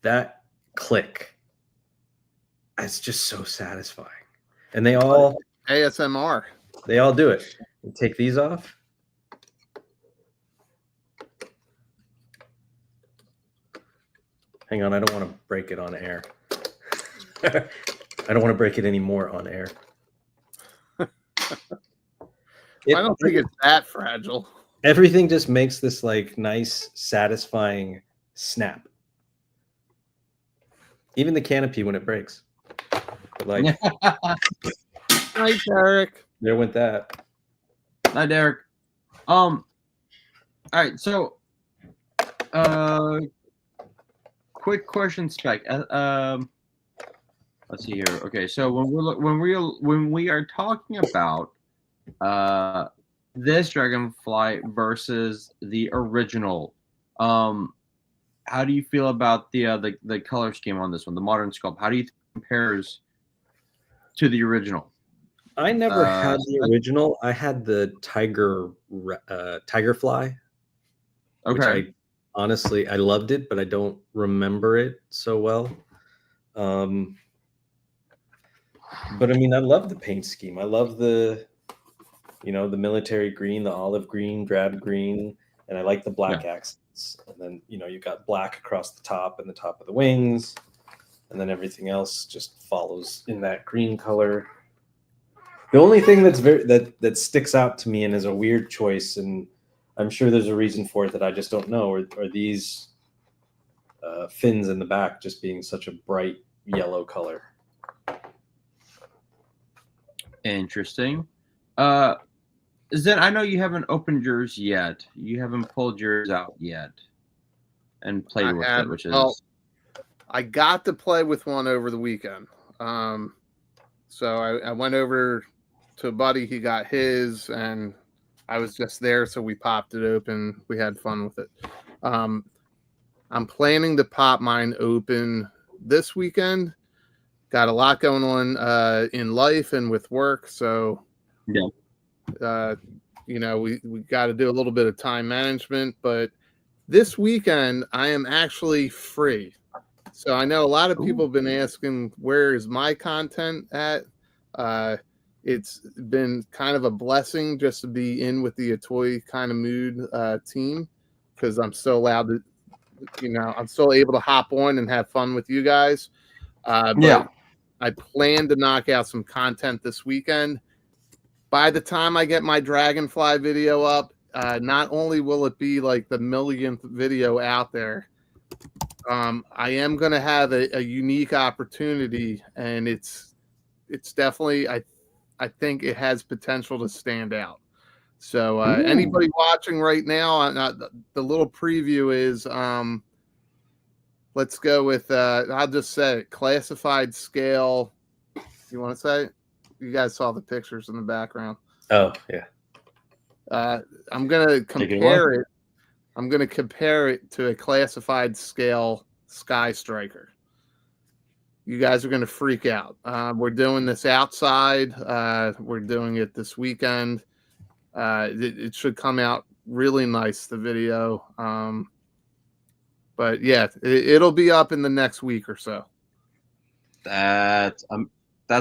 That click. It's just so satisfying. And they all ASMR. They all do it. You take these off. Hang on, I don't want to break it on air. I don't want to break it anymore on air. I don't think it's that fragile. Everything just makes this like nice, satisfying snap. Even the canopy when it breaks. But like, Night, Derek. there went that. Hi, Derek. All right, so quick question, Spec. Let's see here. Okay, so when we are talking about this Dragonfly versus the original, how do you feel about the color scheme on this one, the modern sculpt? How do you think it compares to the original? I never had the original. I had the Tigerfly. Okay. Which I honestly loved it, but I don't remember it so well. But I mean, I love the paint scheme. I love the military green, the olive green, drab green, and I like the black accents. And then you got black across the top and the top of the wings, and then everything else just follows in that green color. The only thing that sticks out to me and is a weird choice, and I'm sure there's a reason for it that I just don't know, are these fins in the back just being such a bright yellow color. Interesting. Zen, I know you haven't opened yours yet. You haven't pulled yours out yet and played with it, which is. Well, I got to play with one over the weekend. So I went over to a buddy. He got his, and I was just there, so we popped it open. We had fun with it. I'm planning to pop mine open this weekend. Got a lot going on in life and with work, so yeah. We got to do a little bit of time management. But this weekend, I am actually free. So I know a lot of people have been asking, where is my content at? It's been kind of a blessing just to be in with the Atoy kind of mood team, because I'm still allowed to, I'm still able to hop on and have fun with you guys. But I plan to knock out some content this weekend. By the time I get my Dragonfly video up, not only will it be like the millionth video out there, I am going to have a unique opportunity, and it's definitely, I think it has potential to stand out. So anybody watching right now, the little preview is, let's go with, I'll just say it, classified scale. You want to say it? You guys saw the pictures in the background. Oh, yeah. I'm going to compare it. I'm going to compare it to a classified scale Sky Striker. You guys are going to freak out. We're doing this outside. We're doing it this weekend. It should come out really nice, the video. But yeah, it'll be up in the next week or so. That's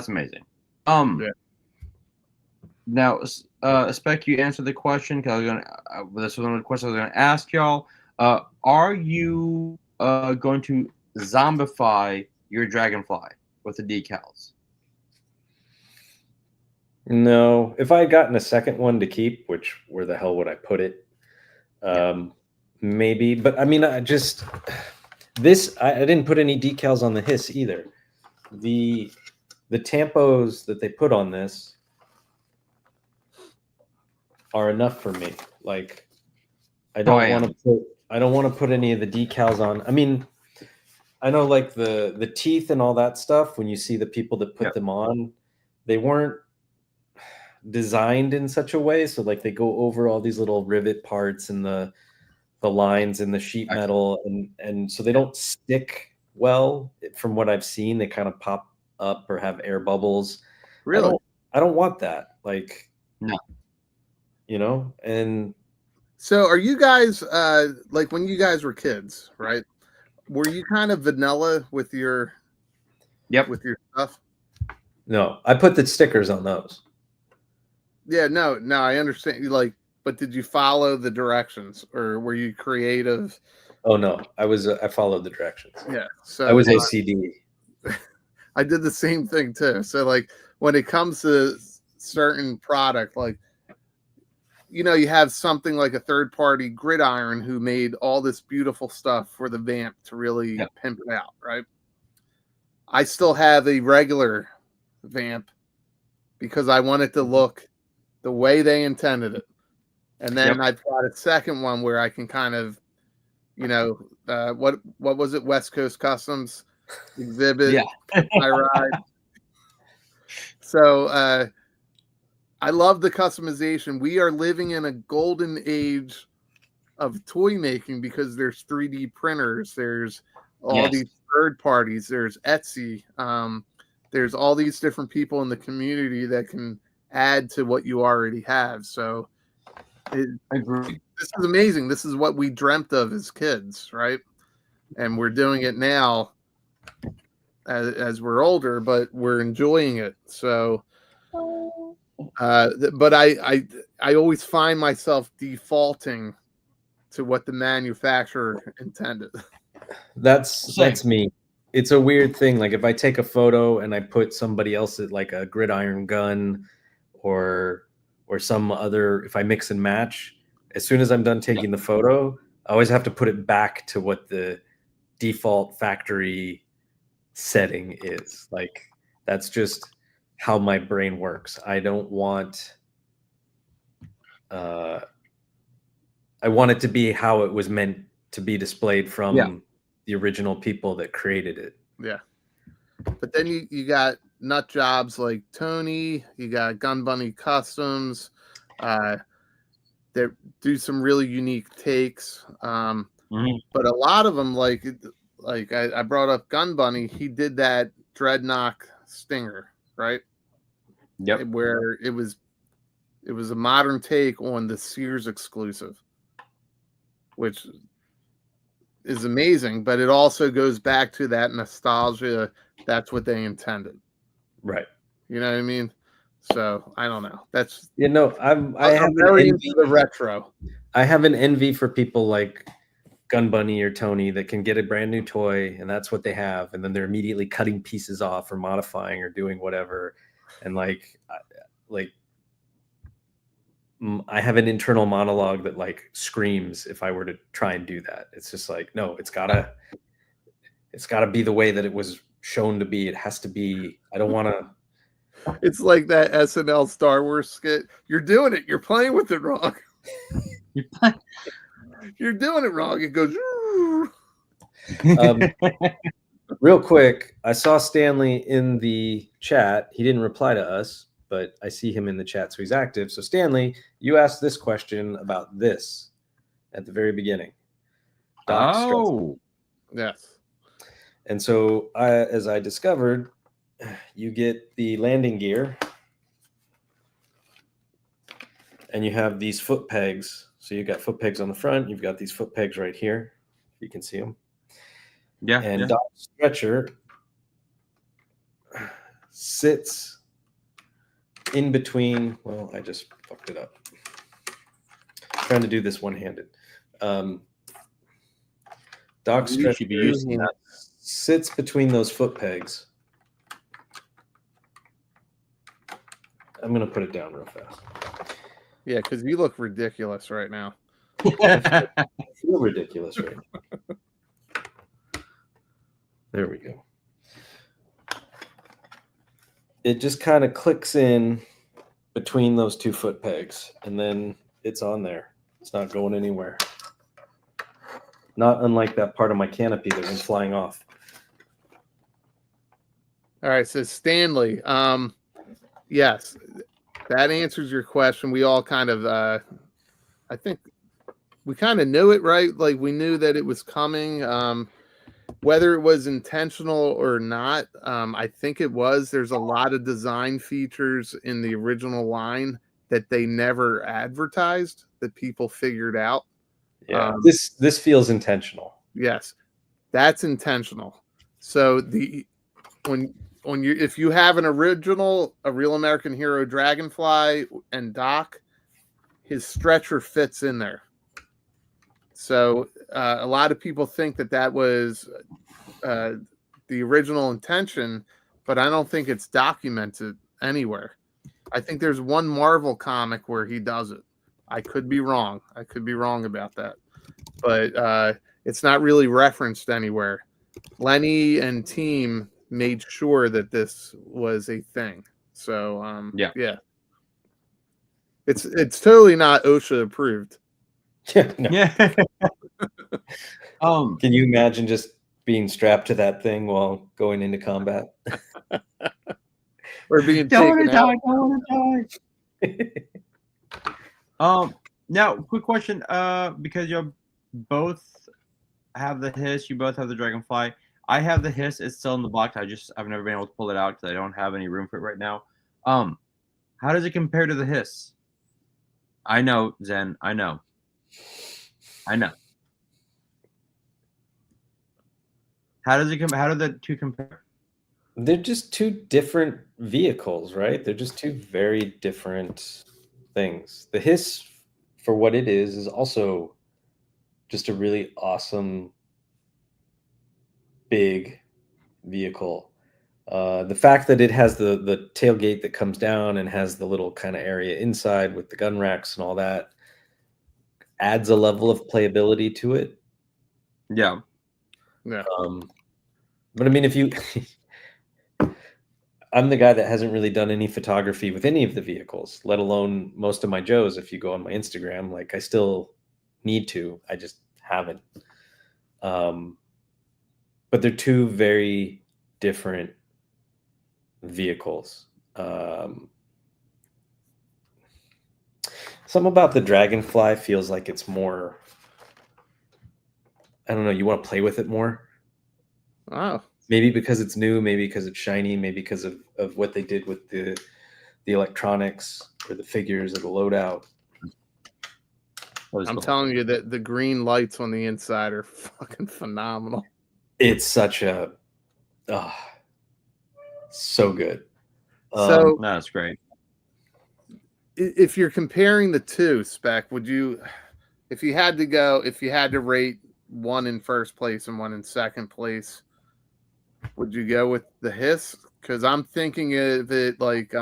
amazing. now, Spec, you answered the question because this was one of the questions I was gonna ask y'all. Are you going to zombify your Dragonfly with the decals? No, if I had gotten a second one to keep, which where the hell would I put it? Maybe, but I mean, I didn't put any decals on the Hiss either. The tampos that they put on this are enough for me. Like, I don't want to put any of the decals on. I mean, I know like the teeth and all that stuff. When you see the people that put them on, they weren't designed in such a way so like they go over all these little rivet parts and the lines in the sheet metal and so they don't stick well. From what I've seen, they kind of pop up or have air bubbles. Really? I don't want that. Like, no. You know, and so are you guys like when you guys were kids, right? Were you kind of vanilla with your with your stuff? No, I put the stickers on those. Yeah, no, I understand. You like, but did you follow the directions, or were you creative? Oh no, I followed the directions. Yeah, so I was OCD. I did the same thing too. So like when it comes to certain product, like you know, you have something like a third party Gridiron who made all this beautiful stuff for the Vamp to really pimp it out, right? I still have a regular Vamp because I want it to look the way they intended it. And then I've got a second one where I can kind of, you know, what was it? West Coast Customs exhibit. I ride. So I love the customization. We are living in a golden age of toy making because there's 3D printers. There's all these third parties. There's Etsy. There's all these different people in the community that can add to what you already have. So I agree. This is amazing. This is what we dreamt of as kids, right? And we're doing it now as we're older, but we're enjoying it. So, but I always find myself defaulting to what the manufacturer intended. That's me. It's a weird thing. Like if I take a photo and I put somebody else at like a gridiron gun or some other, if I mix and match, as soon as I'm done taking the photo, I always have to put it back to what the default factory setting is. Like that's just how my brain works. I don't want I want it to be how it was meant to be displayed from the original people that created it. Yeah. But then you got nut jobs like Tony, you got Gun Bunny Customs, that do some really unique takes. But a lot of them, like I brought up Gun Bunny, he did that Dreadnought Stinger, right? Yep. Where it was a modern take on the Sears exclusive, which is amazing, but it also goes back to that nostalgia. That's what they intended. Right. You know what I mean? So I don't know. That's I have very into the retro. I have an envy for people like Gun Bunny or Tony that can get a brand new toy and that's what they have, and then they're immediately cutting pieces off or modifying or doing whatever. And I have an internal monologue that like screams if I were to try and do that. It's just like, no, it's gotta be the way that it was shown to be. It has to be. I don't want to. It's like that SNL Star Wars skit. You're doing it. You're playing with it wrong. You're doing it wrong. It goes. Real quick, I saw Stanley in the chat. He didn't reply to us, but I see him in the chat, so he's active. So Stanley, you asked this question about this at the very beginning. Yes. And so, as I discovered, you get the landing gear, and you have these foot pegs. So you've got foot pegs on the front. You've got these foot pegs right here. You can see them. Yeah. And Doc Stretcher sits in between. Well, I just fucked it up. Trying to do this one-handed. Dock You stretcher should be using that. sits between those foot pegs. I'm gonna put it down real fast. Yeah, because you look ridiculous right now. I feel ridiculous right now. There we go. It just kind of clicks in between those 2 foot pegs, and then it's on there. It's not going anywhere. Not unlike that part of my canopy that went flying off. All right, so Stanley, yes, that answers your question. We all kind of, I think we kind of knew it, right? Like we knew that it was coming. Whether it was intentional or not, I think it was. There's a lot of design features in the original line that they never advertised that people figured out. Yeah, this feels intentional. Yes, that's intentional. So if you have an original, a Real American Hero Dragonfly and Doc, his stretcher fits in there. So a lot of people think that was the original intention, but I don't think it's documented anywhere. I think there's one Marvel comic where he does it. I could be wrong. I could be wrong about that. But it's not really referenced anywhere. Lenny and team made sure that this was a thing. So yeah. It's totally not OSHA approved. Yeah. No. Yeah. Can you imagine just being strapped to that thing while going into combat? Or being Don't taken die, out. don't die. Now, quick question. Because you both have the hiss, you both have the Dragonfly. I have the hiss. It's still in the box. I've never been able to pull it out because I don't have any room for it right now. How does it compare to the hiss? I know, Zen. I know. How does it how do the two compare? They're just 2 different vehicles, right? They're just 2 very different things. The hiss, for what it is also just a really awesome big vehicle. The fact that it has the tailgate that comes down and has the little kind of area inside with the gun racks and all that adds a level of playability to it. Yeah. But I mean, if you I'm the guy that hasn't really done any photography with any of the vehicles, let alone most of my Joes. If you go on my Instagram, like I still need to, I just haven't. But they're 2 very different vehicles. Something about the Dragonfly feels like it's more, I don't know, you want to play with it more. Wow. Maybe because it's new, maybe because it's shiny, maybe because of what they did with the electronics or the figures of the loadout. I'm telling you that the green lights on the inside are fucking phenomenal. It's such a so good. So that's great. If you're comparing the 2, Spec, would you, if you had to rate one in first place and one in second place, would you go with the hiss? Because I'm thinking of it like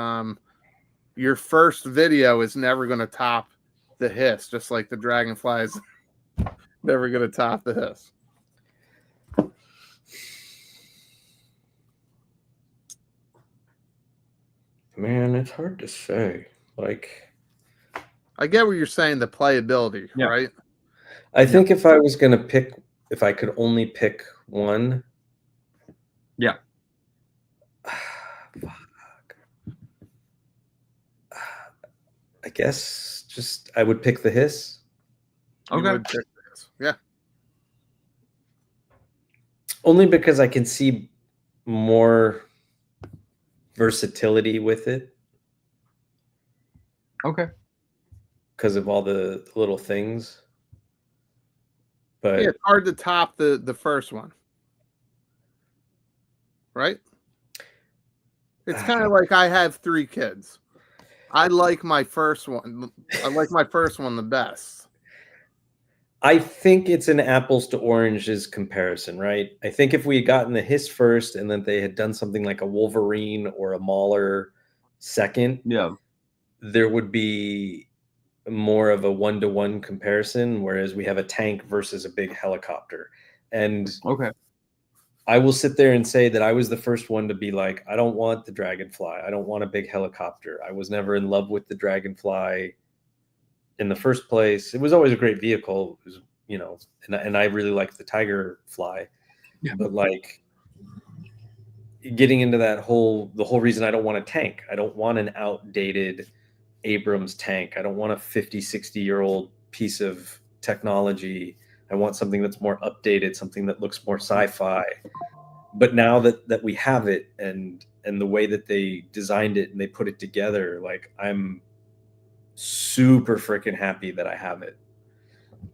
your first video is never going to top the hiss, just like the Dragonfly is never going to top the hiss. Man, it's hard to say. Like, I get what you're saying, the playability, right? I think if I was going to pick, if I could only pick one. Yeah. Fuck. I guess just I would pick the hiss. Okay. Yeah. Only because I can see more versatility with it. Okay. Because of all the little things. But yeah, it's hard to top the first one. Right? It's kind of like I have 3 kids. I like my first one. I like my first one the best. I think it's an apples to oranges comparison, right? I think if we had gotten the Hiss first and then they had done something like a Wolverine or a Mauler second, Yeah. there would be more of a one-to-one comparison, whereas we have a tank versus a big helicopter. And Okay. I will sit there and say that I was the first one to be like, I don't want the Dragonfly. I don't want a big helicopter. I was never in love with the Dragonfly in the first place. It was always a great vehicle. It was, you know, and I really liked the Tiger Fly. Yeah. But like getting into the whole reason I don't want a tank. I don't want an outdated Abrams tank. I don't want a 50, 60-year-old piece of technology. I want something that's more updated, something that looks more sci-fi. But now that we have it and the way that they designed it and they put it together, like I'm super freaking happy that I have it.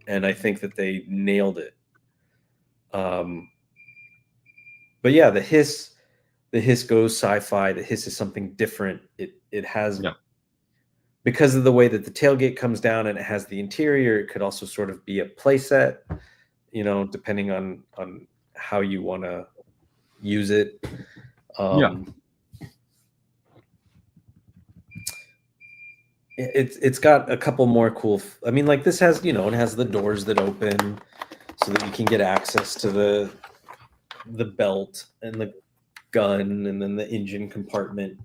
And I think that they nailed it. But yeah, the Hiss goes sci-fi. The Hiss is something different. It has, because of the way that the tailgate comes down and it has the interior, it could also sort of be a playset, you know, depending on how you want to use it. It's got a couple more cool. I mean, like this has, you know, it has the doors that open so that you can get access to the belt and the gun, and then the engine compartment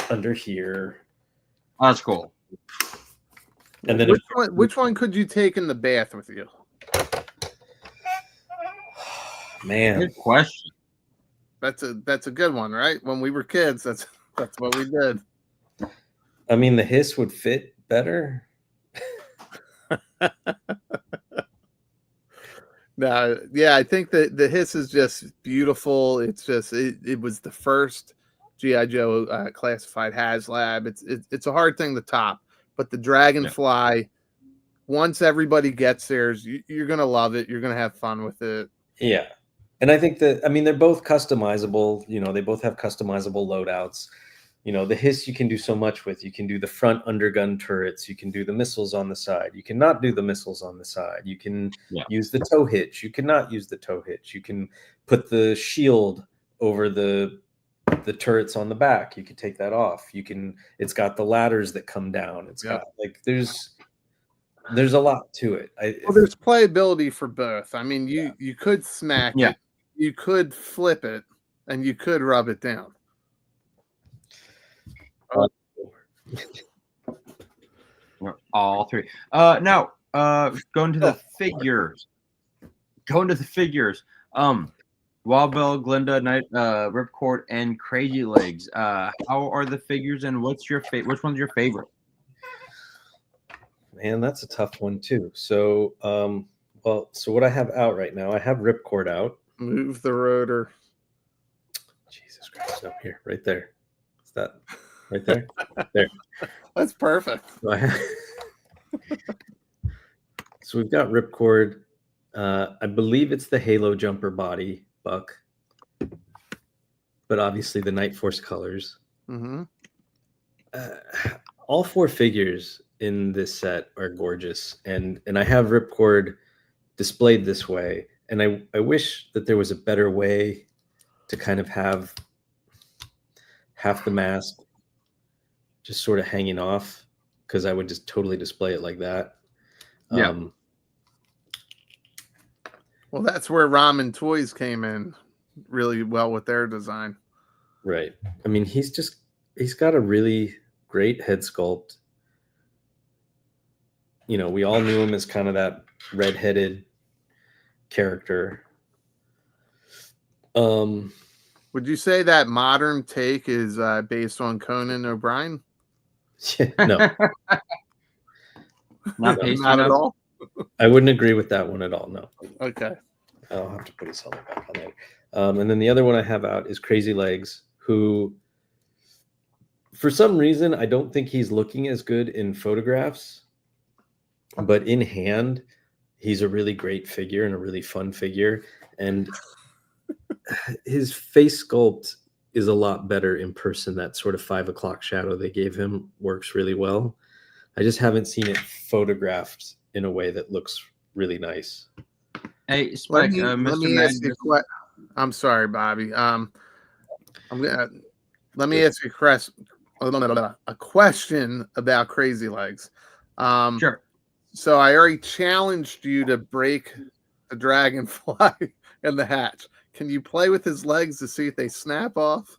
under here. Oh, that's cool. And then which one could you take in the bath with you? Man, Good question. That's a good one, right? When we were kids, that's what we did. I mean, the Hiss would fit better. No, yeah, I think that the Hiss is just beautiful. It's just it was the first G.I. Joe classified HasLab. It's a hard thing to top, but the Dragonfly, once everybody gets theirs, you're gonna love it. You're gonna have fun with it. Yeah, and I think that, I mean, they're both customizable. You know, they both have customizable loadouts. You know, the Hiss you can do so much with. You can do the front undergun turrets. You can do the missiles on the side. You cannot do the missiles on the side. You can use the tow hitch. You cannot use the tow hitch. You can put the shield over the turrets on the back. You can take that off. You can. It's got the ladders that come down. It's got, like, there's a lot to it. Well, there's playability for both. I mean, you could smack it, you could flip it, and you could rub it down. All three. Now, going to the figures. Wild Bell, Glinda, Night, Ripcord, and Crazy Legs. How are the figures, and what's your which one's your favorite? Man, that's a tough one too. So, so what I have out right now, I have Ripcord out. Move the rotor. Jesus Christ! No, here, right there. Is that right there? There. That's perfect. So we've got Ripcord. I believe it's the Halo jumper body buck, but obviously the Night Force colors. Mm-hmm. All four figures in this set are gorgeous, and I have Ripcord displayed this way, and I wish that there was a better way to kind of have half the mask just sort of hanging off, because I would just totally display it like that. Well, that's where Ramen Toys came in really well with their design. Right. I mean, he's got a really great head sculpt. You know, we all knew him as kind of that redheaded character. Would you say that modern take is based on Conan O'Brien? No. Not at all. I wouldn't agree with that one at all. No. Okay. I'll have to put his helmet back on later. And then the other one I have out is Crazy Legs, who, for some reason, I don't think he's looking as good in photographs, but in hand, he's a really great figure and a really fun figure. And his face sculpt is a lot better in person. That sort of 5 o'clock shadow they gave him works really well. I just haven't seen it photographed in a way that looks really nice. Hey, Spec, let Mr. me ask you Mag. I'm sorry, Bobby. Let me ask you a question about Crazy Legs. Sure. So I already challenged you to break the dragonfly in the hatch. Can you play with his legs to see if they snap off?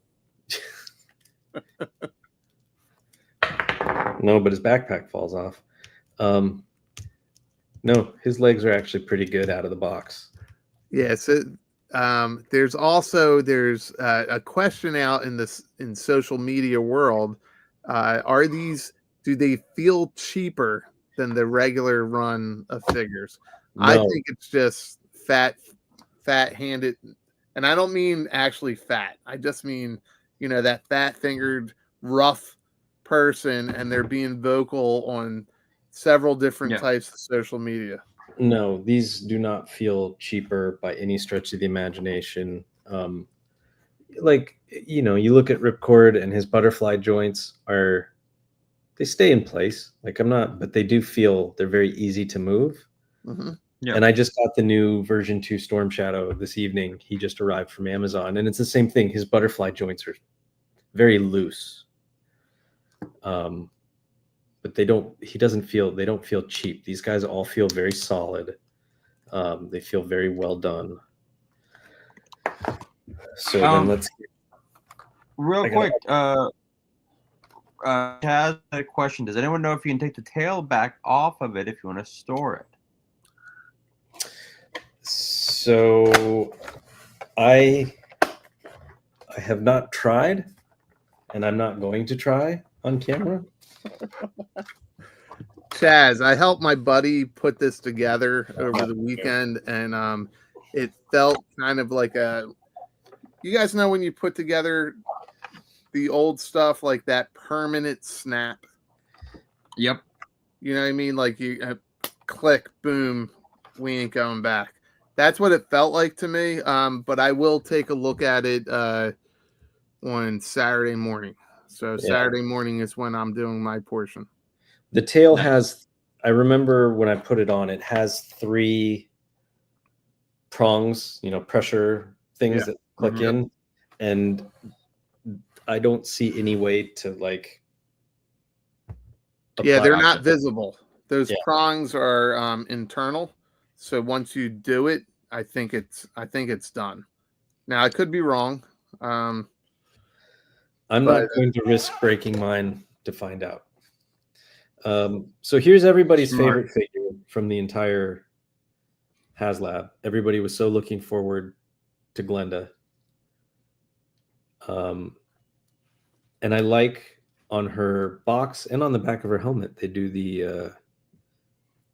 No, but his backpack falls off. No, his legs are actually pretty good out of the box. Yeah. So there's a question out in social media world. Do they feel cheaper than the regular run of figures? No. I think it's just fat handed, and I don't mean actually fat. I just mean, that fat fingered rough person, and they're being vocal on several different types of social media. No, these do not feel cheaper by any stretch of the imagination. You look at Ripcord and his butterfly joints they stay in place. But they do feel they're very easy to move. Mm-hmm. Yeah. And I just got the new version 2 Storm Shadow this evening. He just arrived from Amazon, and it's the same thing. His butterfly joints are very loose. But they don't feel cheap. These guys all feel very solid. They feel very well done. So then let's real quick. Chaz had a question. Does anyone know if you can take the tail back off of it if you want to store it? So I have not tried, and I'm not going to try on camera. Chaz, I helped my buddy put this together over the weekend, and it felt kind of like you guys know when you put together the old stuff, like that permanent snap? Yep. You know what I mean? Like you click, boom, we ain't going back. That's what it felt like to me. But I will take a look at it on Saturday morning. So Saturday morning is when I'm doing my portion. The tail I remember when I put it on, it has 3 prongs, pressure things that click in, and I don't see any way to they're not visible. Those prongs are internal. So once you do it, I think it's done. Now I could be wrong. I'm not going to risk breaking mine to find out. So here's everybody's favorite figure from the entire HasLab. Everybody was so looking forward to Glenda. And I like on her box and on the back of her helmet, they do the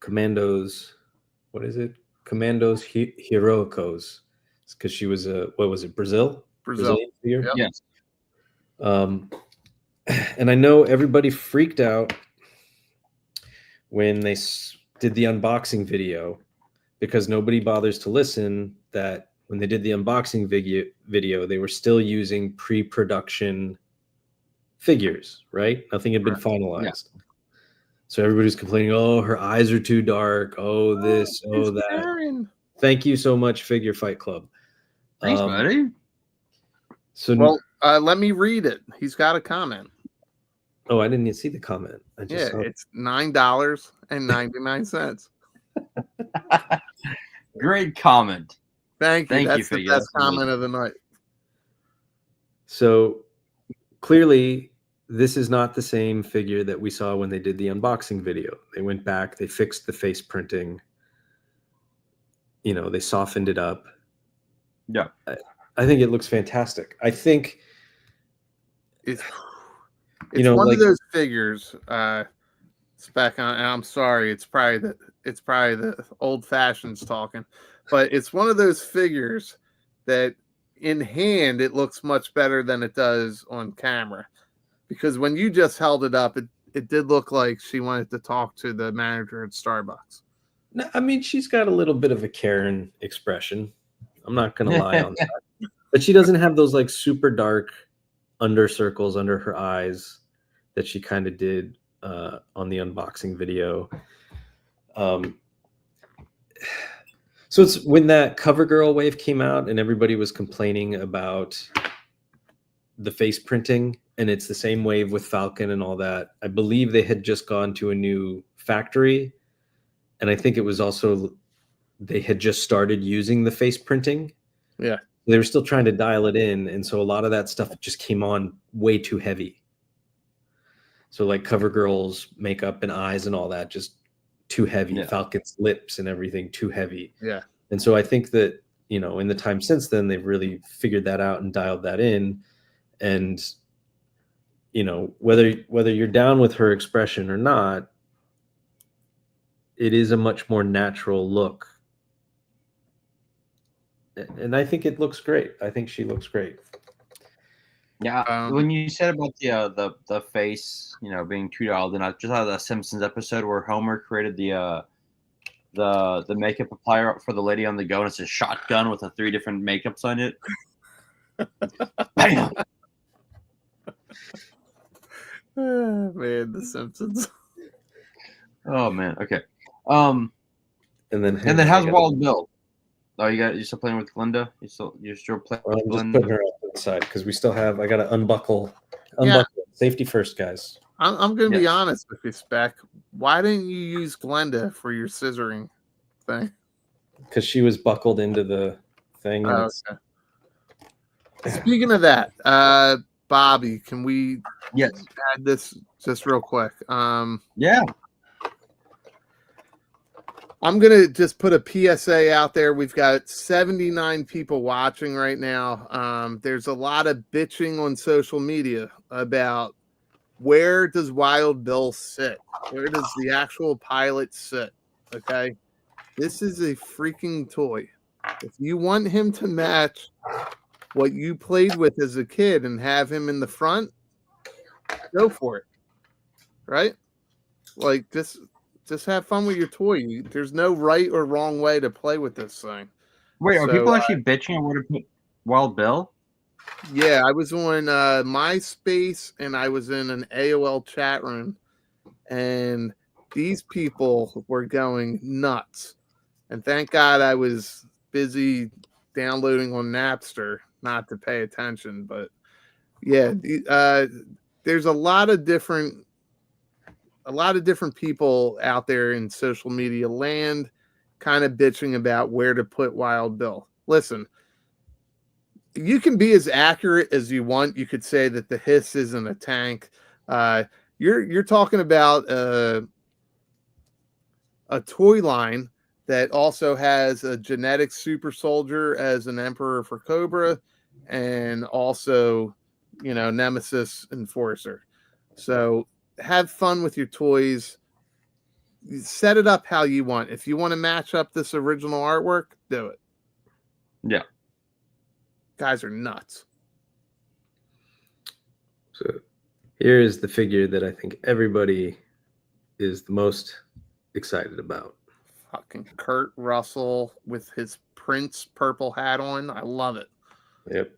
Commandos. What is it? Commandos Heroicos. It's because she was Brazil? Brazilian figure? Yep. Yes. And I know everybody freaked out when they did the unboxing video, because nobody bothers to listen that when they did the unboxing video, they were still using pre-production figures, right? Nothing had been finalized. Yeah. So everybody's complaining, oh, her eyes are too dark. Oh, this, oh, that. Karen. Thank you so much, Figure Fight Club. Thanks, buddy. So let me read it. He's got a comment. Oh, I didn't even see the comment. It's $9.99. Great comment. Thank you. That's the best comment of the night. So clearly, this is not the same figure that we saw when they did the unboxing video. They went back, they fixed the face printing. They softened it up. Yeah. I think it looks fantastic. I think it's one of those figures. Spec on, and I'm sorry, it's probably the old fashions talking, but it's one of those figures that in hand it looks much better than it does on camera, because when you just held it up, it did look like she wanted to talk to the manager at Starbucks. No, I mean, she's got a little bit of a Karen expression. I'm not gonna lie on that, but she doesn't have those super dark under circles under her eyes that she kind of did on the unboxing video. So it's when that CoverGirl wave came out and everybody was complaining about the face printing, and it's the same wave with Falcon and all that. I believe they had just gone to a new factory, and I think it was also they had just started using the face printing. Yeah. They were still trying to dial it in, and so a lot of that stuff just came on way too heavy. So like CoverGirl's makeup and eyes and all that, just too heavy. Yeah. Falcon's lips and everything, too heavy. Yeah. And so I think that, you know, in the time since then, they've really figured that out and dialed that in. And, you know, whether you're down with her expression or not, it is a much more natural look. And I think it looks great. I think she looks great. Yeah, when you said about the face, you know, being too dialed in, I just thought of the Simpsons episode where Homer created the makeup applier for the lady on the go, and it's a shotgun with 3 different makeups on it. Bam! Man, the Simpsons. Oh man, okay. And then how's Wild Bill? Oh, you still playing with Glinda? You're still playing with I'm just Glinda? putting her up to the side because we still have. I got to unbuckle. Yeah. Safety first, guys. I'm going to be honest with you, Spec. Why didn't you use Glenda for your scissoring thing? Because she was buckled into the thing. And Okay. Speaking of that, Bobby, can we add this just real quick? Yeah. I'm going to just put a PSA out there. We've got 79 people watching right now. There's a lot of bitching on social media about where does Wild Bill sit? Where does the actual pilot sit? Okay. This is a freaking toy. If you want him to match what you played with as a kid and have him in the front, go for it. Right? Like, just have fun with your toy. There's no right or wrong way to play with this thing. Wait, are people actually bitching on where to put Wild Bill? Yeah, I was on MySpace and I was in an AOL chat room, and these people were going nuts. And thank God I was busy downloading on Napster not to pay attention. But yeah, there's a lot of different people out there in social media land kind of bitching about where to put Wild Bill. Listen, you can be as accurate as you want. You could say that the hiss isn't a tank. You're talking about a toy line that also has a genetic super soldier as an emperor for Cobra, and also, you know, Nemesis Enforcer. So have fun with your toys. Set it up how you want. If you want to match up this original artwork, do it. Yeah. Guys are nuts. So here is the figure that I think everybody is the most excited about. Fucking Kurt Russell with his Prince purple hat on. I love it. Yep.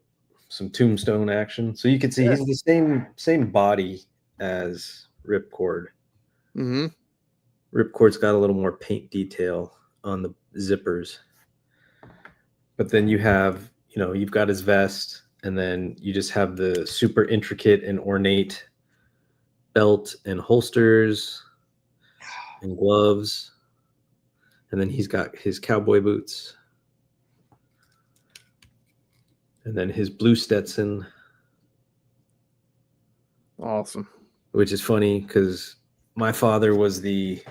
Some tombstone action. So you can see he's the same body as Ripcord. Mm-hmm. Ripcord's got a little more paint detail on the zippers. But then you have, you know, you've got his vest, and then you just have the super intricate and ornate belt and holsters and gloves. And then he's got his cowboy boots. And then his blue Stetson. Awesome. Which is funny because my father was the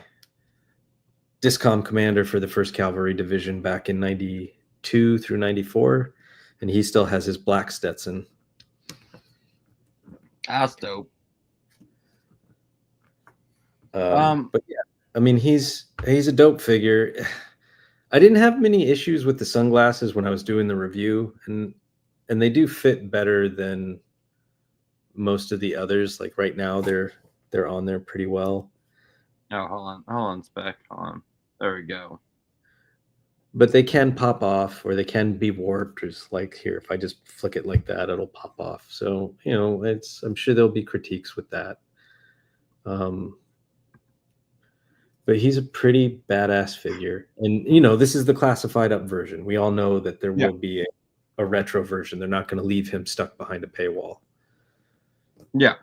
Discom commander for the 1st Cavalry Division back in 92 through 94. And he still has his black Stetson. That's dope. But yeah, I mean, he's a dope figure. I didn't have many issues with the sunglasses when I was doing the review, and they do fit better than most of the others. Like right now, they're on there pretty well. Oh, hold on, Spec. Hold on. There we go. but they can pop off or they can be warped. Just like here, if I just flick it like that, it'll pop off. So, you know, I'm sure there'll be critiques with that. But he's a pretty badass figure. And, you know, this is the classified up version. We all know that there will be a retro version. They're not going to leave him stuck behind a paywall. Yeah.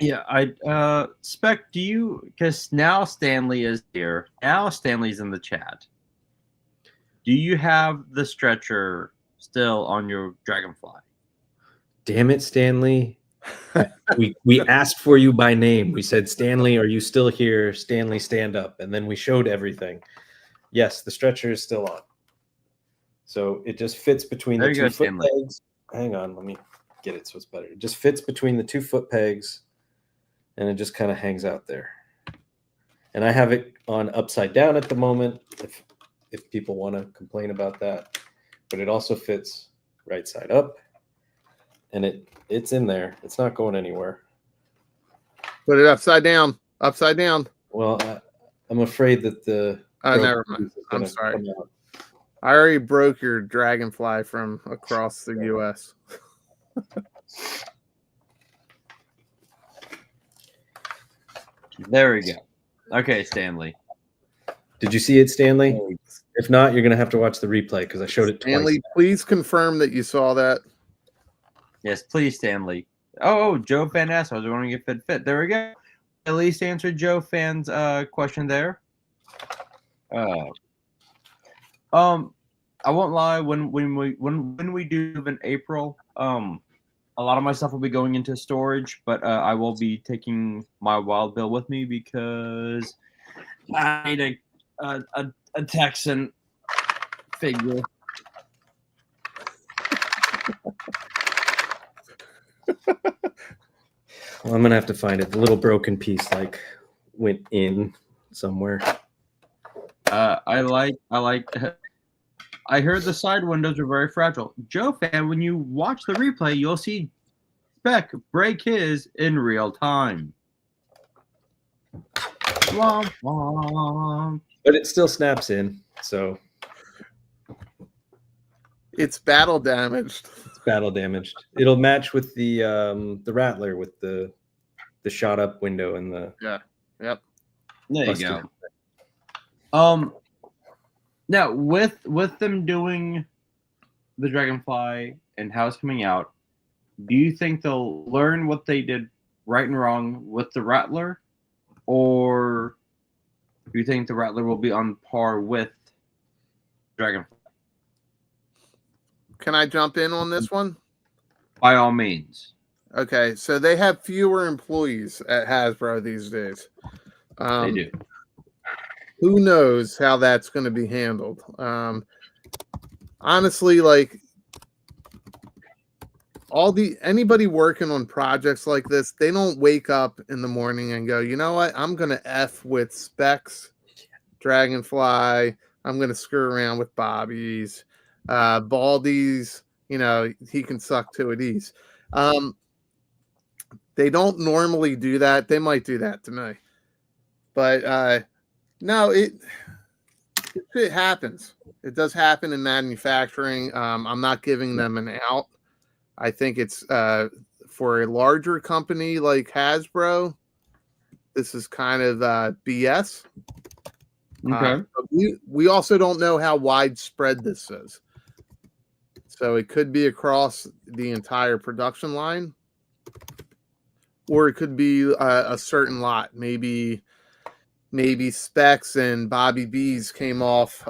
Yeah, Spec, do you, because now Stanley is here. Now Stanley's in the chat. Do you have the stretcher still on your Dragonfly? Damn it, Stanley. we asked for you by name. We said, Stanley, are you still here? Stanley, stand up. And then we showed everything. Yes, the stretcher is still on. So it just fits between the 2 foot pegs. Hang on, let me get it so it's better. It just fits between the 2 foot pegs, and it just kind of hangs out there. And I have it on upside down at the moment, if people want to complain about that. But it also fits right side up, and it's in there. It's not going anywhere. Put it upside down. Upside down. Well, I'm afraid that the... never mind. I'm sorry. I already broke your Dragonfly from across the U.S. There we go. Okay, Stanley. Did you see it, Stanley? If not, you're going to have to watch the replay because I showed it twice. Stanley, please confirm that you saw that. Yes, please, Stanley. Oh, Joe Fan asked. I was wondering if it fit. There we go. At least answered Joe Fan's question there. I won't lie. When we do in April, a lot of my stuff will be going into storage, but I will be taking my Wild Bill with me because I need a Texan figure. Well, I'm gonna have to find it. The little broken piece went in somewhere. I heard the side windows are very fragile. Joe Fan, when you watch the replay, you'll see Spec break his in real time. Womp, womp. But it still snaps in, so it's battle damaged. It's battle damaged. It'll match with the Rattler with the shot up window and the Yep. There you go. Now with them doing the Dragonfly and how it's coming out, do you think they'll learn what they did right and wrong with the Rattler, or do you think the Rattler will be on par with Dragonfly? Can I jump in on this one? By all means. Okay, so they have fewer employees at Hasbro these days. They do. Who knows how that's going to be handled? Honestly, like anybody working on projects like this, they don't wake up in the morning and go, you know what? I'm going to F with Specs, Dragonfly. I'm going to screw around with Bobbies, Baldies. You know, he can suck 2 of these. They don't normally do that. They might do that to me, but no, it happens. It does happen in manufacturing. I'm not giving them an out. I think it's for a larger company like Hasbro, this is kind of BS. Okay. We also don't know how widespread this is. So it could be across the entire production line, or it could be a certain lot. Maybe Specs and Bobby B's came off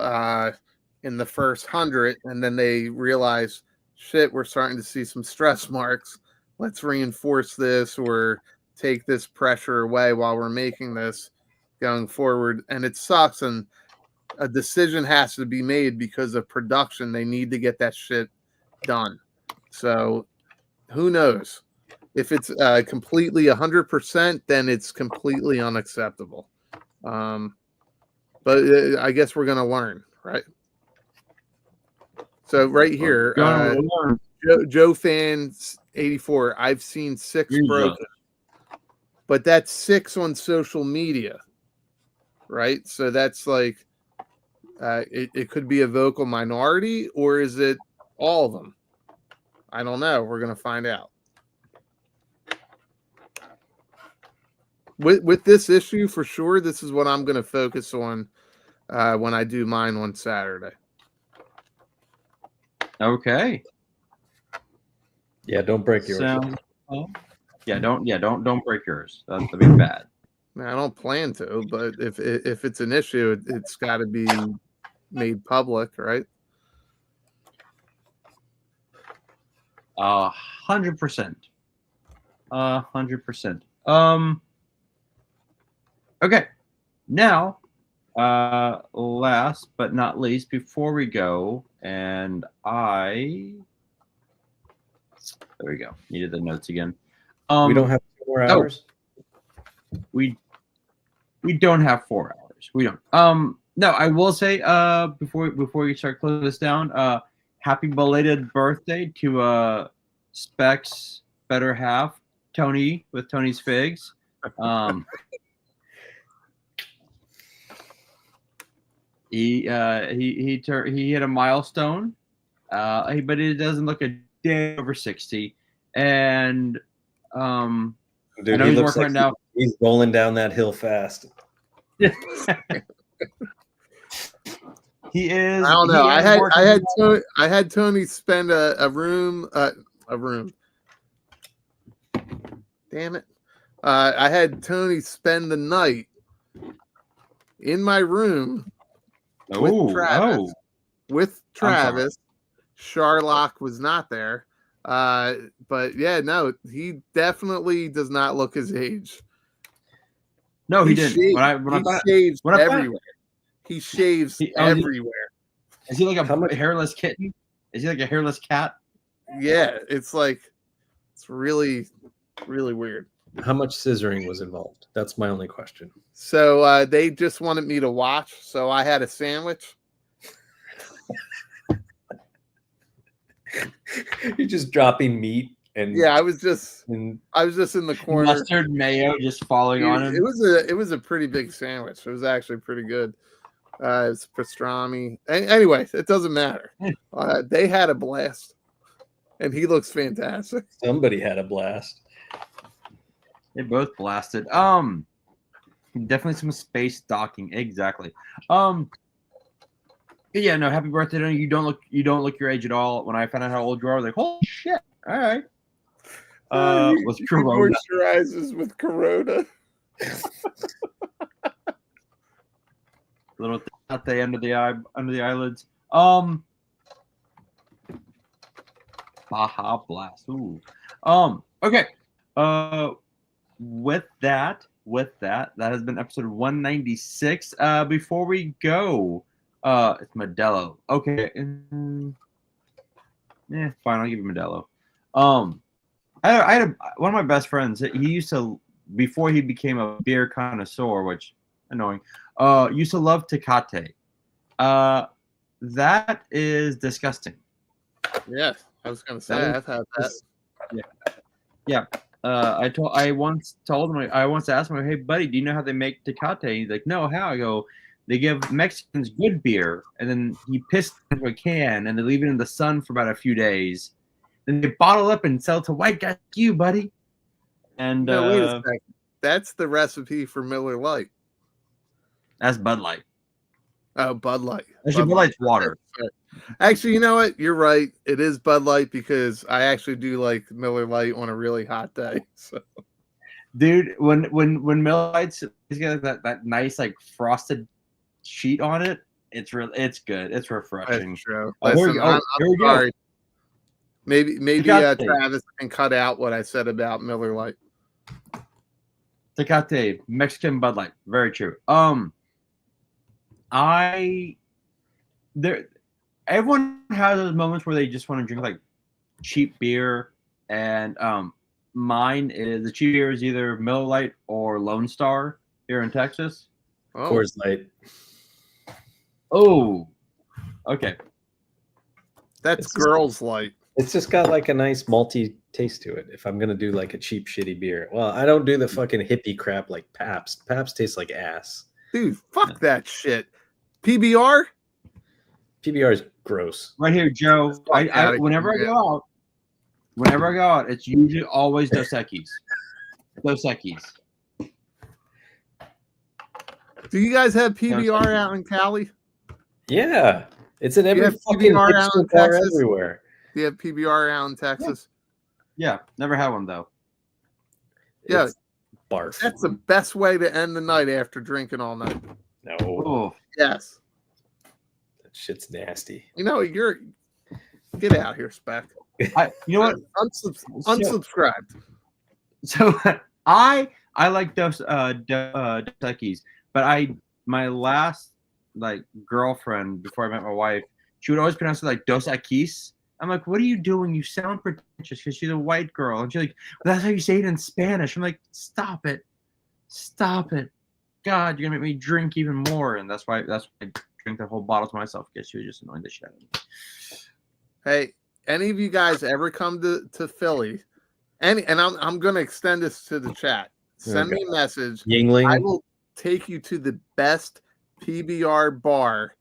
in the first 100, and then they realized, shit, we're starting to see some stress marks. Let's reinforce this or take this pressure away while we're making this going forward. And it sucks, and a decision has to be made because of production. They need to get that shit done. So who knows? If it's completely 100%, then it's completely unacceptable. But I guess we're going to learn, right? So right here, Joe Fans 84, I've seen 6 broken, but that's 6 on social media, right? So that's like It could be a vocal minority, or is it all of them? I don't know. We're going to find out. With this issue, for sure, this is what I'm going to focus on when I do mine on Saturday. Okay. Yeah, don't break yours. Don't break yours. That'd be bad. I don't plan to, but if it's an issue, it's got to be made public, right? 100%. 100%. Okay. Now, last but not least, before we go, and there we go. Needed the notes again. We don't have 2 more hours. We don't have 4 hours. We don't. No, I will say before we start closing this down, happy belated birthday to Specs' better half, Tony with Tony's Figs. He hit a milestone, but it doesn't look a day over 60. And Dude, I know he he's looks working like right now. he's rolling down that hill fast. He is. I don't know. I had Tony spend a room. Damn it! I had Tony spend the night in my room with Travis. With Travis, Sharlock was not there. But yeah, no, he definitely does not look his age. No, he didn't. He shaves everywhere. He shaves everywhere. Is he like a hairless kitten? Is he like a hairless cat? Yeah, it's really, really weird. How much scissoring was involved? That's my only question. So they just wanted me to watch, so I had a sandwich. You're just dropping meat and yeah, I was just in the corner. Mustard mayo just falling on him. It was a pretty big sandwich. It was actually pretty good. It's pastrami. Anyway, it doesn't matter. They had a blast, and he looks fantastic. Somebody had a blast. They both blasted. Definitely some space docking. Exactly. Yeah, no. Happy birthday, Tony. You don't look your age at all. When I found out how old you are, I was like, holy shit! All right. With Corona. Moisturizes with Corona. Little at the end of the eye, under the eyelids. Baja Blast. Ooh. Okay. With that has been episode 196. Before we go, it's Modelo. Okay. Yeah, fine. I'll give you Modelo. I had one of my best friends. He used to, before he became a beer connoisseur, which annoying, used to love Tecate. That is disgusting. Yes, I was gonna say I've had that. Yeah. I once asked him, hey buddy, do you know how they make Tecate? He's like, no, how? I go, they give Mexicans good beer, and then he pissed into a can, and they leave it in the sun for about a few days. Then they bottle up and sell it to white guys like you, buddy. And no, wait a second. That's the recipe for Miller Lite. That's Bud Light. Oh, Bud Light. Actually, Bud Light's water. Actually, you know what? You're right. It is Bud Light because I actually do like Miller Lite on a really hot day. So, dude, when Miller Lite's got that nice like frosted sheet on it, it's good. It's refreshing. That's true. Listen, I'm sorry. Maybe Tecate. Travis can cut out what I said about Miller Lite. Tecate, Mexican Bud Light. Very true. Everyone has those moments where they just want to drink like cheap beer, and mine is the cheap beer is either Miller Lite or Lone Star here in Texas. Coors Light. Oh, okay. That's Girls Light. It's just got like a nice malty taste to it. If I'm gonna do like a cheap shitty beer, well, I don't do the fucking hippie crap like Pabst. Pabst tastes like ass. Dude, fuck that shit. PBR, PBR is gross. Right here, Joe. Whenever I go out, it's usually always Dos Equis. Dos Equis. Do you guys have PBR out in Cali? Yeah, it's in every fucking PBR out in bar Texas? everywhere. Do you have PBR out in Texas? Yeah, never had one though. Yeah. It's barf. That's the best way to end the night after drinking all night. No, Oh, Yes. that shit's nasty. You know, get out here, Spec. you know what? Unsubscribed. So I like Dos Equis, but my last like girlfriend before I met my wife, she would always pronounce it like Dos Equis. I'm like, what are you doing? You sound pretentious because she's a white girl. And she's like, well, that's how you say it in Spanish. I'm like, stop it. God, you're gonna make me drink even more. And that's why I drink the whole bottle to myself because she was just annoying the shit out of me. Hey, any of you guys ever come to Philly? And I'm gonna extend this to the chat. Send me a message. Yingling. I will take you to the best PBR bar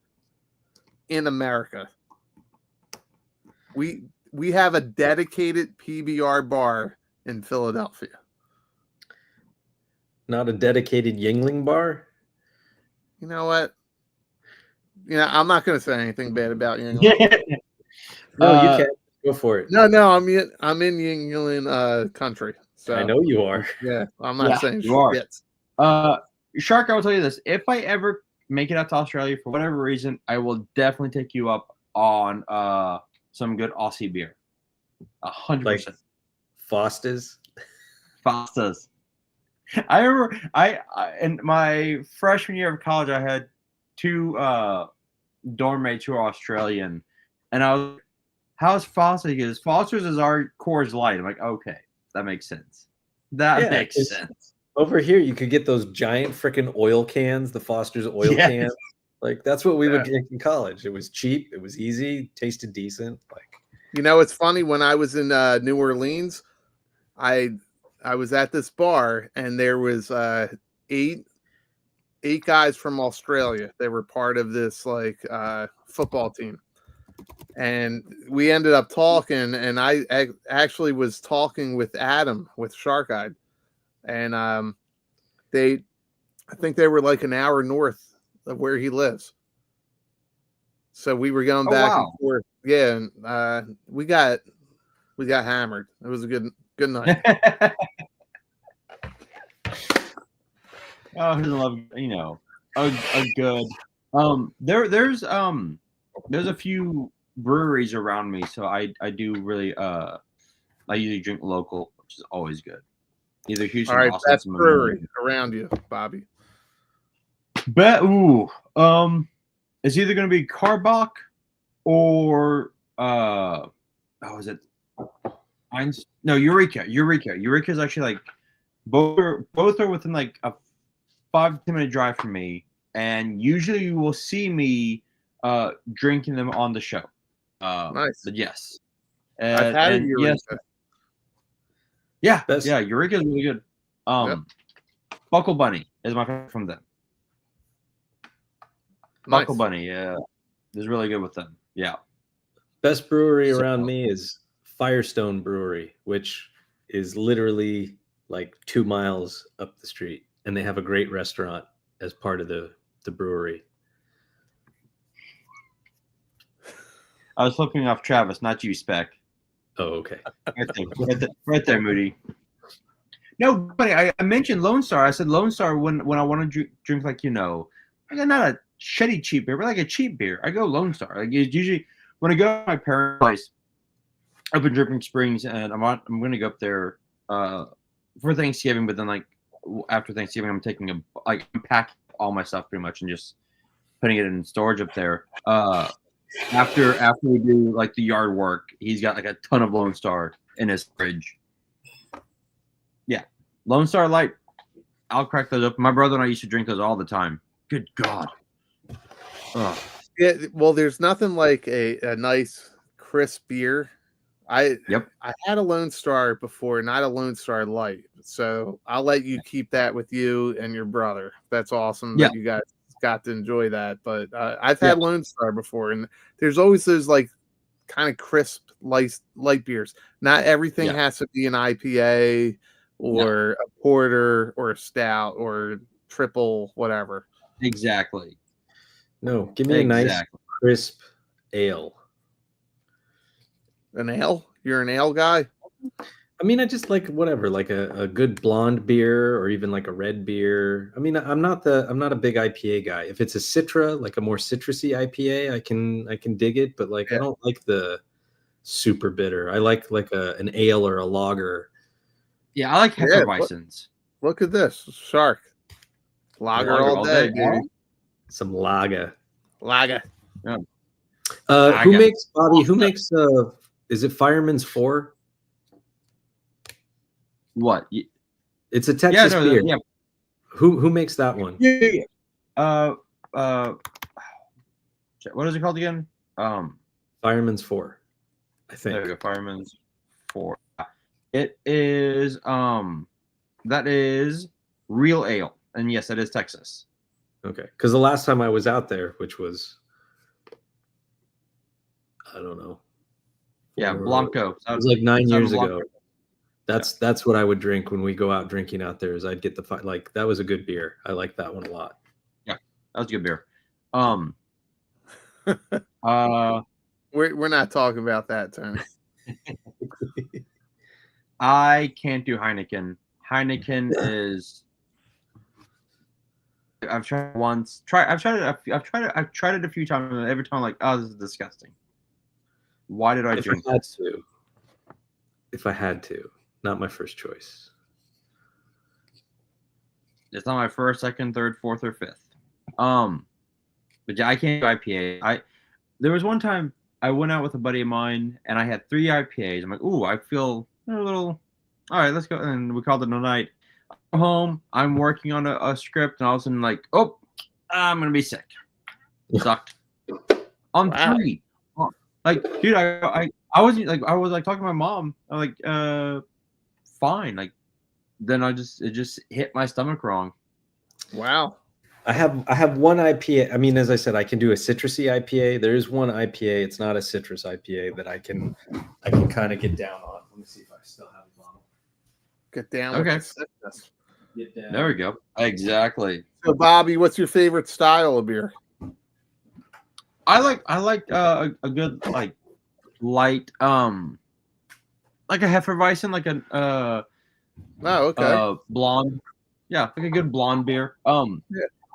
in America. We have a dedicated PBR bar in Philadelphia. Not a dedicated Yingling bar? You know what? I'm not going to say anything bad about Yingling. No, you can't. Go for it. No, I'm in Yingling country. So I know you are. Yeah, I'm not saying you are. Yet. Shark, I will tell you this. If I ever make it out to Australia for whatever reason, I will definitely take you up on some good Aussie beer. 100%. Like Foster's? Foster's. I remember in my freshman year of college, I had two dorm mates who are Australian, and I was like, how's Foster's? He goes, Foster's is our Coors Light. I'm like, okay, that makes sense. That makes sense. Over here, you could get those giant freaking oil cans, the Foster's oil cans. Like, that's what we would drink in college. It was cheap. It was easy. Tasted decent. Like, it's funny. When I was in New Orleans, I was at this bar, and there was eight guys from Australia. They were part of this football team, and we ended up talking. And I actually was talking with Adam with Shark Eyed, and I think they were like an hour north of where he lives. So we were going back and forth. Yeah, and we got hammered. It was a good night. Oh, who love a good. There's a few breweries around me, so I do really I usually drink local, which is always good. Either Houston, all right, Austin, best brewery around you, Bobby. It's either going to be Karbach or is it Eureka. Eureka is actually like both are within like a 5 to 10 minute drive from me, and usually you will see me drinking them on the show. Nice. But yes, I've had a Eureka. Yes. Eureka is really good. Buckle Bunny is my favorite from them. Nice. Buckle Bunny, yeah, is really good with them. Yeah. Best brewery around me is Firestone Brewery, which is literally like 2 miles up the street, and they have a great restaurant as part of the brewery. I was flipping off Travis, not you, Spec. Oh, okay. Right there, Moody. No, buddy, I mentioned Lone Star. I said Lone Star when I want to drink like like not a shitty cheap beer, but like a cheap beer. I go Lone Star. Like it's usually when I go to my parents' place up in Dripping Springs, and I'm going to go up there for Thanksgiving. But then like after Thanksgiving, I'm packing all my stuff pretty much and just putting it in storage up there. After we do like the yard work, he's got like a ton of Lone Star in his fridge. Yeah, Lone Star Light. I'll crack those up. My brother and I used to drink those all the time. Good God. Oh. Yeah, well, there's nothing like a nice crisp beer. I had a Lone Star before, not a Lone Star Light. So I'll let you keep that with you and your brother. That's awesome that you guys got to enjoy that. But I've had Lone Star before, and there's always those like kind of crisp light beers. Not everything has to be an IPA or a porter or a stout or triple whatever. Exactly. No, give me a nice crisp ale. An ale? You're an ale guy? I mean, I just like whatever, like a good blonde beer or even like a red beer. I mean, I'm not a big IPA guy. If it's a Citra, like a more citrusy IPA, I can dig it, but like I don't like the super bitter. I like an ale or a lager. Yeah, I like Hefeweizens. Look at this. Shark. Lager all day, dude. Some lager. Lager. Yeah. Who makes Bobby? Who makes is it Fireman's 4? What? It's a Texas beer. Yeah. Who makes that one? Yeah. What is it called again? Fireman's 4, I think. There we go. Fireman's 4. It is that is real ale, and yes, it is Texas. Okay, because the last time I was out there, which was I don't know. Blanco. It was like 9 years ago. That's what I would drink when we go out drinking out there. Is I'd get that was a good beer. I like that one a lot. Yeah, that was a good beer. We're not talking about that, Tony. I can't do Heineken. Heineken is. I've tried it once. I've tried it a few times, and every time I'm like, oh, this is disgusting. Why did I drink this? If I had to, not my first choice. It's not my first, second, third, fourth, or fifth. But yeah, I can't do IPA. There was one time I went out with a buddy of mine, and I had 3 IPAs. I'm like, ooh, I feel a little. All right, let's go. And we called it a night. I'm home. I'm working on a script, and all of a sudden, like, oh, I'm gonna be sick. Sucked. On 3. Like, dude, I wasn't like I was like talking to my mom. I'm like, fine. Like, then it just hit my stomach wrong. Wow. I have one IPA. I mean, as I said, I can do a citrusy IPA. There is one IPA. It's not a citrus IPA that I can kind of get down on. Let me see if I still have a bottle. Get down. Okay. With the citrus. Get down. There we go. Exactly. So, Bobby, what's your favorite style of beer? I like a good like light like a Hefeweizen, like a blonde. Yeah, like a good blonde beer.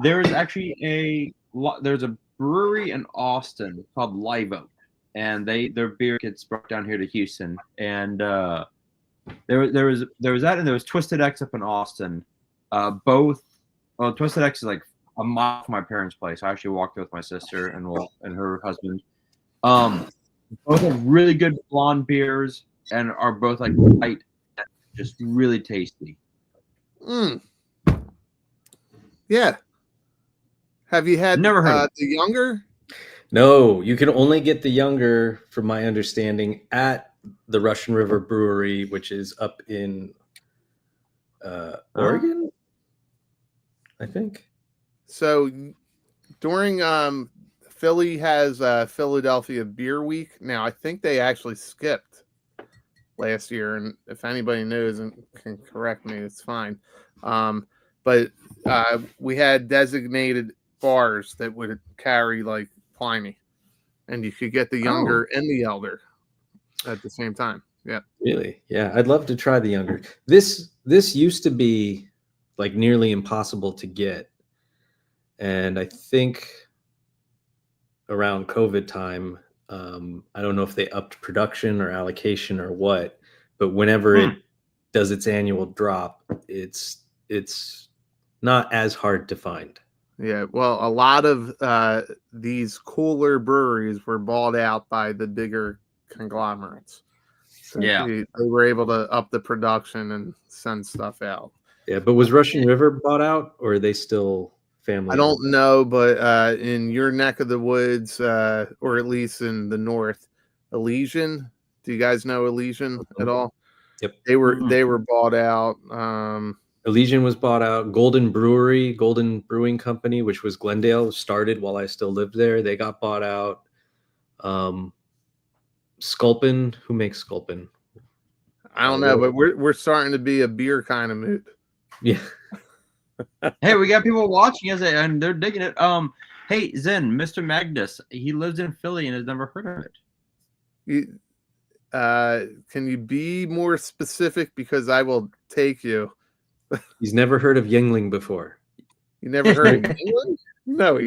There is actually there's a brewery in Austin called Live Oak, and their beer gets brought down here to Houston, and there was that, and there was Twisted X up in Austin. Twisted X is like a mile from my parents' place. I actually walked there with my sister and her husband. Both are really good blonde beers and are both like light, just really tasty. Yeah. Have you had Never heard the younger? No, you can only get the younger, from my understanding, at the Russian River Brewery, which is up in Oregon, I think. So during Philly has Philadelphia Beer Week. Now, I think they actually skipped last year, and if anybody knows and can correct me, it's fine. But we had designated bars that would carry like Pliny, and you could get the younger and the elder at the same time. Yeah. Really? Yeah. I'd love to try the younger. This used to be like nearly impossible to get. And I think around COVID time, I don't know if they upped production or allocation or what, but whenever it does its annual drop, it's not as hard to find. Yeah, well, a lot of these cooler breweries were bought out by the bigger conglomerates. So they were able to up the production and send stuff out. Yeah, but was Russian River bought out, or are they still family? I don't know, but in your neck of the woods, or at least in the north, Elysian. Do you guys know Elysian at all? Yep. They were bought out. Elysian was bought out. Golden Brewing Company, which was Glendale, started while I still lived there. They got bought out. Sculpin, who makes Sculpin? I don't know, but we're starting to be a beer kind of mood. Yeah. Hey, we got people watching us, and they're digging it. Hey, Zen, Mr. Magnus, he lives in Philly and has never heard of it. Can you be more specific? Because I will take you. He's never heard of Yuengling before. You never heard of England? No.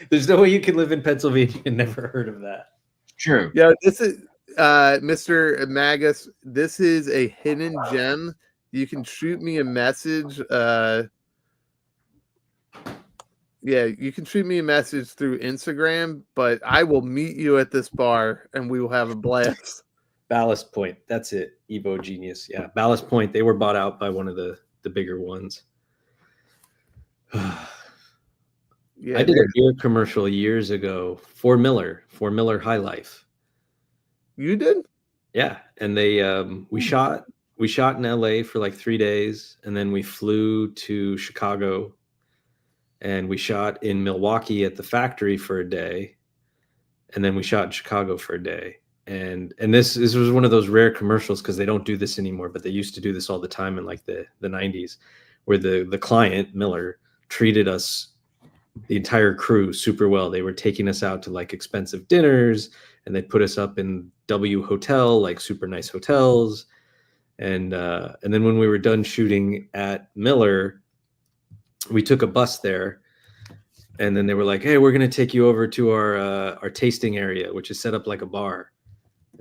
There's no way you can live in Pennsylvania and never heard of that. True. Yeah, this is Mr. Magus. This is a hidden gem. You can shoot me a message. Yeah, you can shoot me a message through Instagram, but I will meet you at this bar and we will have a blast. Ballast Point. That's it. Evo Genius. Yeah. Ballast Point. They were bought out by one of the bigger ones. Yeah, I did a beer commercial years ago for Miller High Life. You did? Yeah. And they we shot in LA for like 3 days, and then we flew to Chicago, and we shot in Milwaukee at the factory for a day, and then we shot in Chicago for a day. And this was one of those rare commercials, because they don't do this anymore, but they used to do this all the time in like the 90s, where the client, Miller, treated us, the entire crew, super well. They were taking us out to like expensive dinners, and they put us up in W Hotel, like super nice hotels. And then when we were done shooting at Miller, we took a bus there, and then they were like, "Hey, we're going to take you over to our tasting area, which is set up like a bar.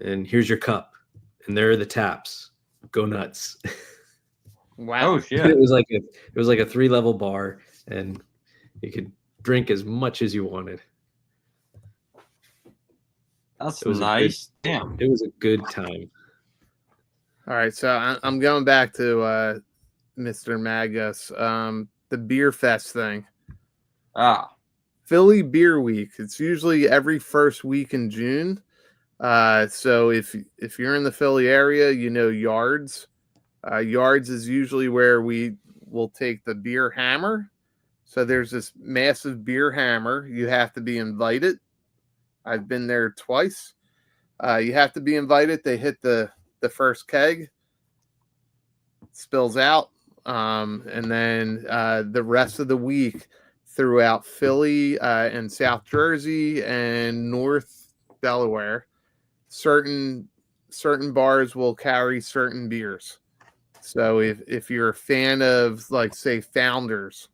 And here's your cup, and there are the taps. Go nuts." Wow. Oh shit. It was like a 3-level bar, and you could drink as much as you wanted. That's nice. Damn. It was a good time. All right, so I'm going back to Mr. Magus. The beer fest thing. Philly Beer Week. It's usually every first week in June. So if you're in the Philly area, you know Yards. Yards is usually where we will take the beer hammer. So there's this massive beer hammer. You have to be invited. I've been there twice. You have to be invited. They hit the first keg, spills out, and then the rest of the week throughout Philly and South Jersey and North Delaware, certain bars will carry certain beers. So if you're a fan of, like, say, Founders,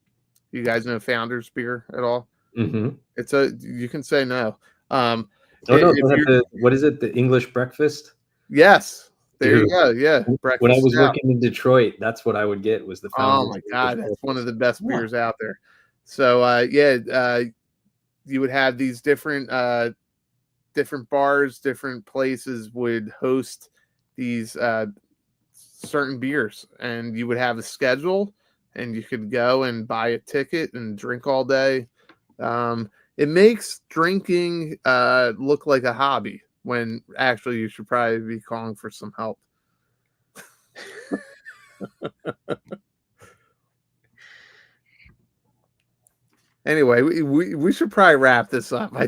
you guys know Founders beer at all? Mm-hmm. You can say no. What is it? The English breakfast? Yes. There Dude, you go. Yeah. Breakfast when I was stout. working in Detroit, that's what I would get, was the Founders. Oh my God, that's one of the best beers out there. So you would have these different bars, different places would host these certain beers, and you would have a schedule, and you could go and buy a ticket and drink all day. It makes drinking look like a hobby, when actually you should probably be calling for some help. Anyway, we should probably wrap this up. I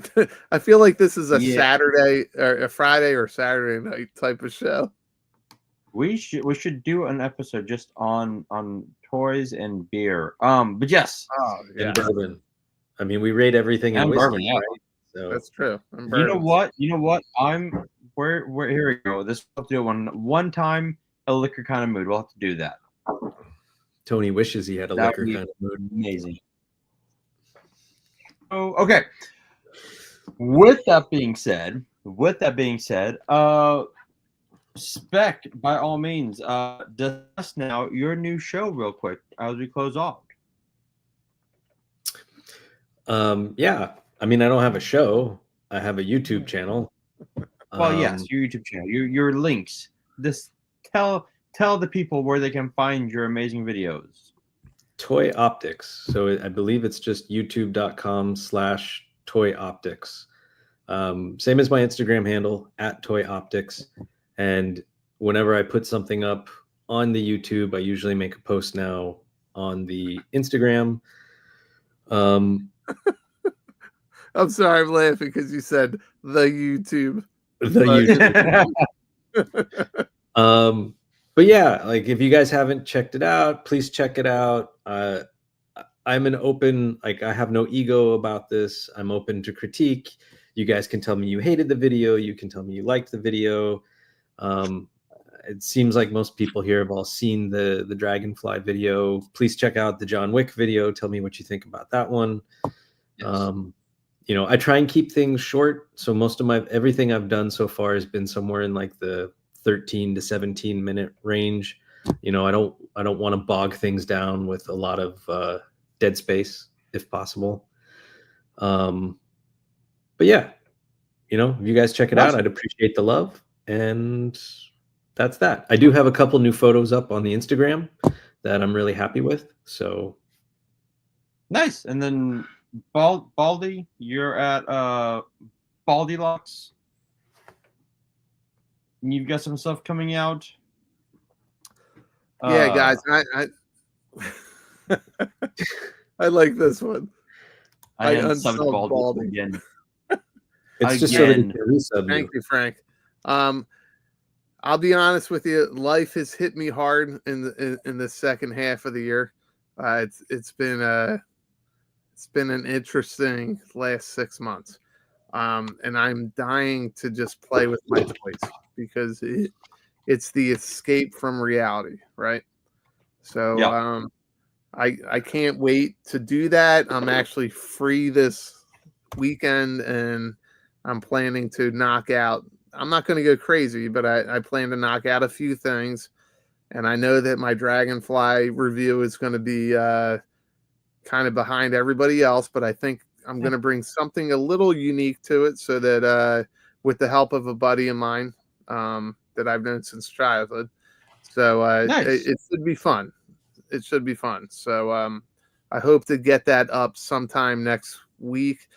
feel like this is a Saturday or a Friday or Saturday night type of show. We should do an episode just on toys and beer. But yes. Oh, yeah. And bourbon. I mean, we rate everything in whiskey, bourbon, yeah. right? So That's true. You know what? We're here we go. This we'll do one time, a liquor kind of mood. We'll have to do that. Tony wishes he had a liquor kind of mood. Amazing. Oh, okay. With that being said, Spec, by all means, discuss now your new show real quick as we close off. Yeah. I mean, I don't have a show. I have a YouTube channel. Well, yes, your YouTube channel, your links. Just tell the people where they can find your amazing videos. Toy Optics. So I believe it's just youtube.com/Toy Optics. Same as my Instagram handle, @Toy Optics. And whenever I put something up on the YouTube, I usually make a post now on the Instagram. I'm sorry, I'm laughing because you said the YouTube. The YouTube. But yeah, like if you guys haven't checked it out, please check it out. I'm an open, like I have no ego about this. I'm open to critique. You guys can tell me you hated the video. You can tell me you liked the video. It seems like most people here have all seen the Dragonfly video. Please check out the John Wick video. Tell me what you think about that one. Yes. You know, I try and keep things short. So most of everything I've done so far has been somewhere in like the 13 to 17 minute range. You know, I don't want to bog things down with a lot of dead space if possible. But yeah, you know, if you guys check it out, I'd appreciate the love. And that's that. I do have a couple new photos up on the Instagram that I'm really happy with. So nice. And then Baldy, you're at Baldy Locks. You've got some stuff coming out. Yeah, guys, I like this one. I unsubbed Baldy again. It's just so that you can resub. Thank you, Frank. I'll be honest with you. Life has hit me hard in the second half of the year. It's been an interesting last 6 months, and I'm dying to just play with my toys because it's the escape from reality, right? So yeah. I can't wait to do that. I'm actually free this weekend, and I'm planning to knock out. I'm not going to go crazy, but I plan to knock out a few things. And I know that my Dragonfly review is going to be kind of behind everybody else, but I think I'm going to bring something a little unique to it so that with the help of a buddy of mine that I've known since childhood. So nice. It should be fun. It should be fun. So I hope to get that up sometime next week.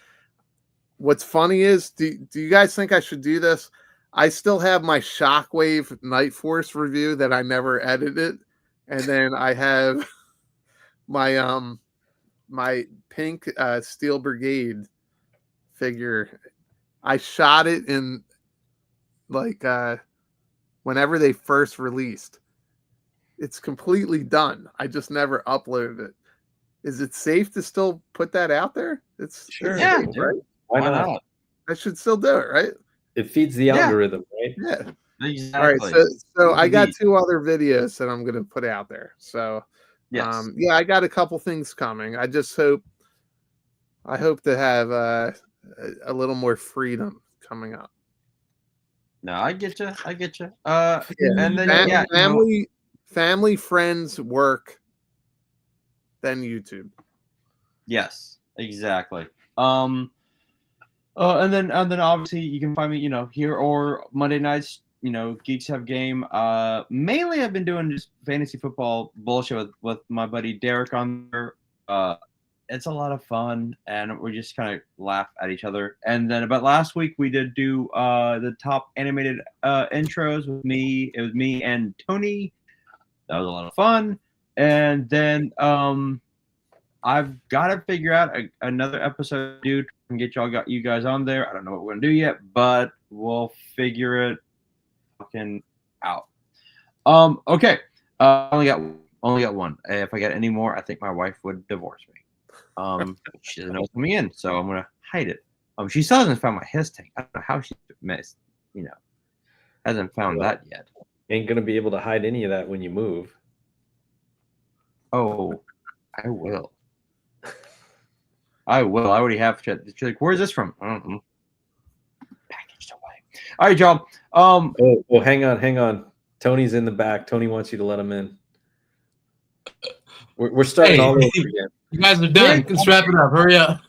What's funny is, do you guys think I should do this? I still have my Shockwave Night Force review that I never edited, and then I have my my pink Steel Brigade figure. I shot it in like whenever they first released. It's completely done. I just never uploaded it. Is it safe to still put that out there? It's sure, safe, right? Why not? I should still do it, right? It feeds the algorithm, right? Yeah. Exactly. All right. So I got 2 other videos that I'm going to put out there. So yes. Yeah, I got a couple things coming. I hope to have a little more freedom coming up. No, I get you. Yeah. And then family, friends, work, then YouTube. Yes, exactly. And then obviously you can find me, you know, here or Monday nights, you know, Geeks Have Game. Mainly I've been doing just fantasy football bullshit with my buddy Derek on there. It's a lot of fun, and we just kind of laugh at each other. And then about last week we did do the top animated intros with me. It was me and Tony. That was a lot of fun. And then I've got to figure out another episode to do and get you guys on there. I don't know what we're gonna do yet, but we'll figure it fucking out. Okay. Only got one. If I get any more, I think my wife would divorce me. She doesn't know what's coming in, so I'm gonna hide it. She still hasn't found my his tank. I don't know how she missed. You know, hasn't found that yet. Ain't gonna be able to hide any of that when you move. Oh, I will. I already have. She's like, "Where's this from?" I don't know. Packaged away. All right, y'all. Oh, hang on. Tony's in the back. Tony wants you to let him in. We're starting all over again. You guys are done. Let's wrap it up. Hurry up.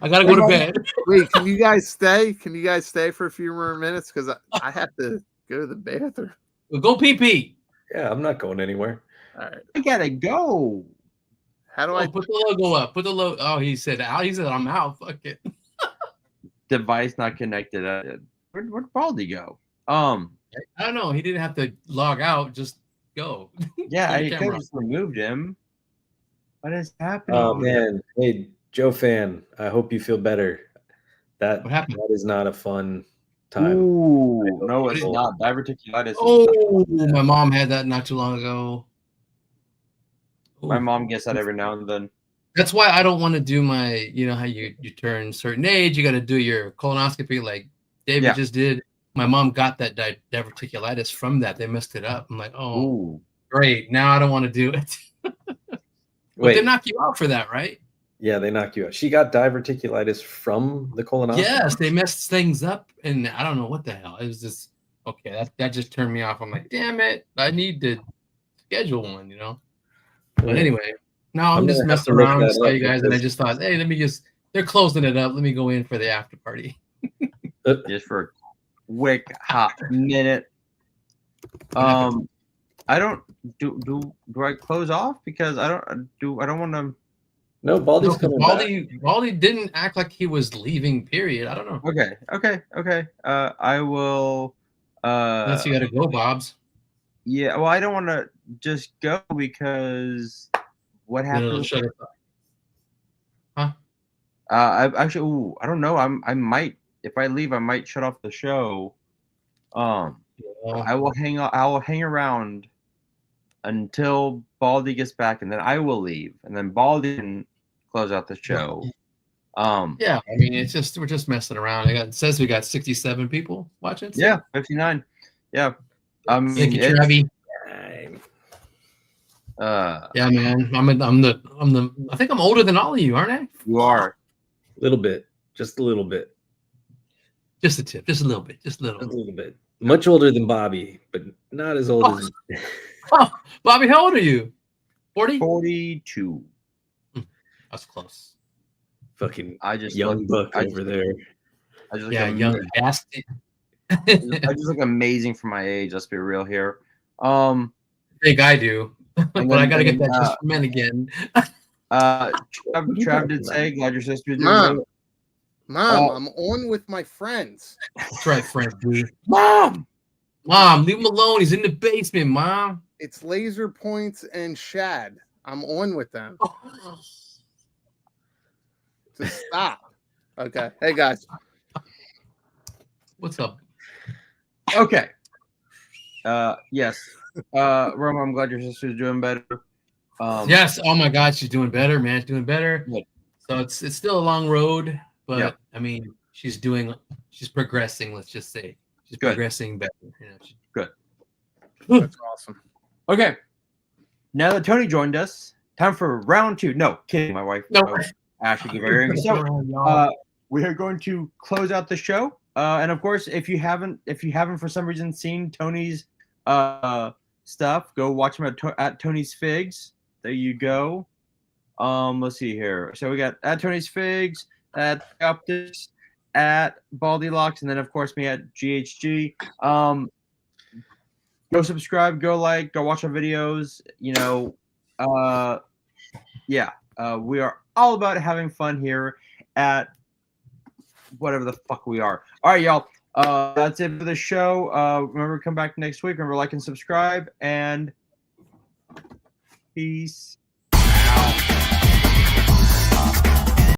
I gotta go to bed. Wait, can you guys stay? Can you guys stay for a few more minutes? Because I have to go to the bathroom. Well, go pee. Yeah, I'm not going anywhere. All right. I gotta go. How do I put the logo up? Put the logo. Oh, he said I'm out. Fuck it. Device not connected. Where'd Baldy go? I don't know. He didn't have to log out. Just go. Yeah, I could have just removed him. What is happening? Oh man, hey Joe fan, I hope you feel better. What happened? That is not a fun time. Ooh, no, it's not. Diverticulitis. Oh, my mom had that not too long ago. My Ooh. mom gets that every now and then. That's why I don't want to do my, you know, how you turn a certain age, you got to do your colonoscopy like David just did. My mom got that diverticulitis from that. They messed it up. I'm like, oh, Ooh. great. Now I don't want to do it. But they knock you out for that, right? Yeah, they knock you out. She got diverticulitis from the colonoscopy? Yes, they messed things up, and I don't know what the hell. It was just, okay, that just turned me off. I'm like, damn it, I need to schedule one, you know? But anyway, now I'm just messing around, saw you guys, and I just thought, hey, they're closing it up. Let me go in for the after party. Just for a quick hot minute. I don't do I close off because I don't want to. No, Baldy's coming back. Baldy didn't act like he was leaving. Period. I don't know. Okay. I will. Unless you got to go, Bob's. Yeah. Well, I don't want to just go because what happens? Huh? I actually. I don't know. I might. If I leave, I might shut off the show. I will hang out. I will hang around until Baldy gets back, and then I will leave, and then Baldy can close out the show. Yeah, I mean, we're just messing around. It says we got 67 people watching. So. Yeah, 59. Yeah. Thank you, Travi. Yeah, man. I think I'm older than all of you, aren't I? You are. A little bit. Just a little bit. Just a tip. Just a little bit. Just a little bit. Much older than Bobby, but not as old as Oh, Bobby, how old are you? 40? 42. That's close. Fucking young buck over there. I just young bastard. I just look amazing for my age. Let's be real here. I think I do, but I gotta get that just for men again. Trav did say, glad your sister did. Mom, I'm on with my friends. That's right, friends, dude. Mom, leave him alone. He's in the basement, Mom. It's Laser Points and Shad. I'm on with them. Just stop. Okay. Hey, guys. What's up? Okay. Yes. Roma, I'm glad your sister's doing better. Yes. Oh my God, she's doing better, man. She's doing better. Good. So it's still a long road, but I mean, she's progressing. Let's just say she's progressing better. You know, good. That's awesome. Okay. Now that Tony joined us, time for round 2. No, kidding. My wife. No. Ashley, so we are going to close out the show. And of course, if you haven't for some reason seen Tony's stuff, go watch him at Tony's Figs. There you go. Let's see here. So we got at Tony's Figs, at Optus, at Baldy Locks, and then of course me at GHG. Go subscribe, go like, go watch our videos. You know, we are all about having fun here at whatever the fuck we are. All right, y'all. That's it for the show. Remember, come back next week. Remember, like and subscribe, and peace out.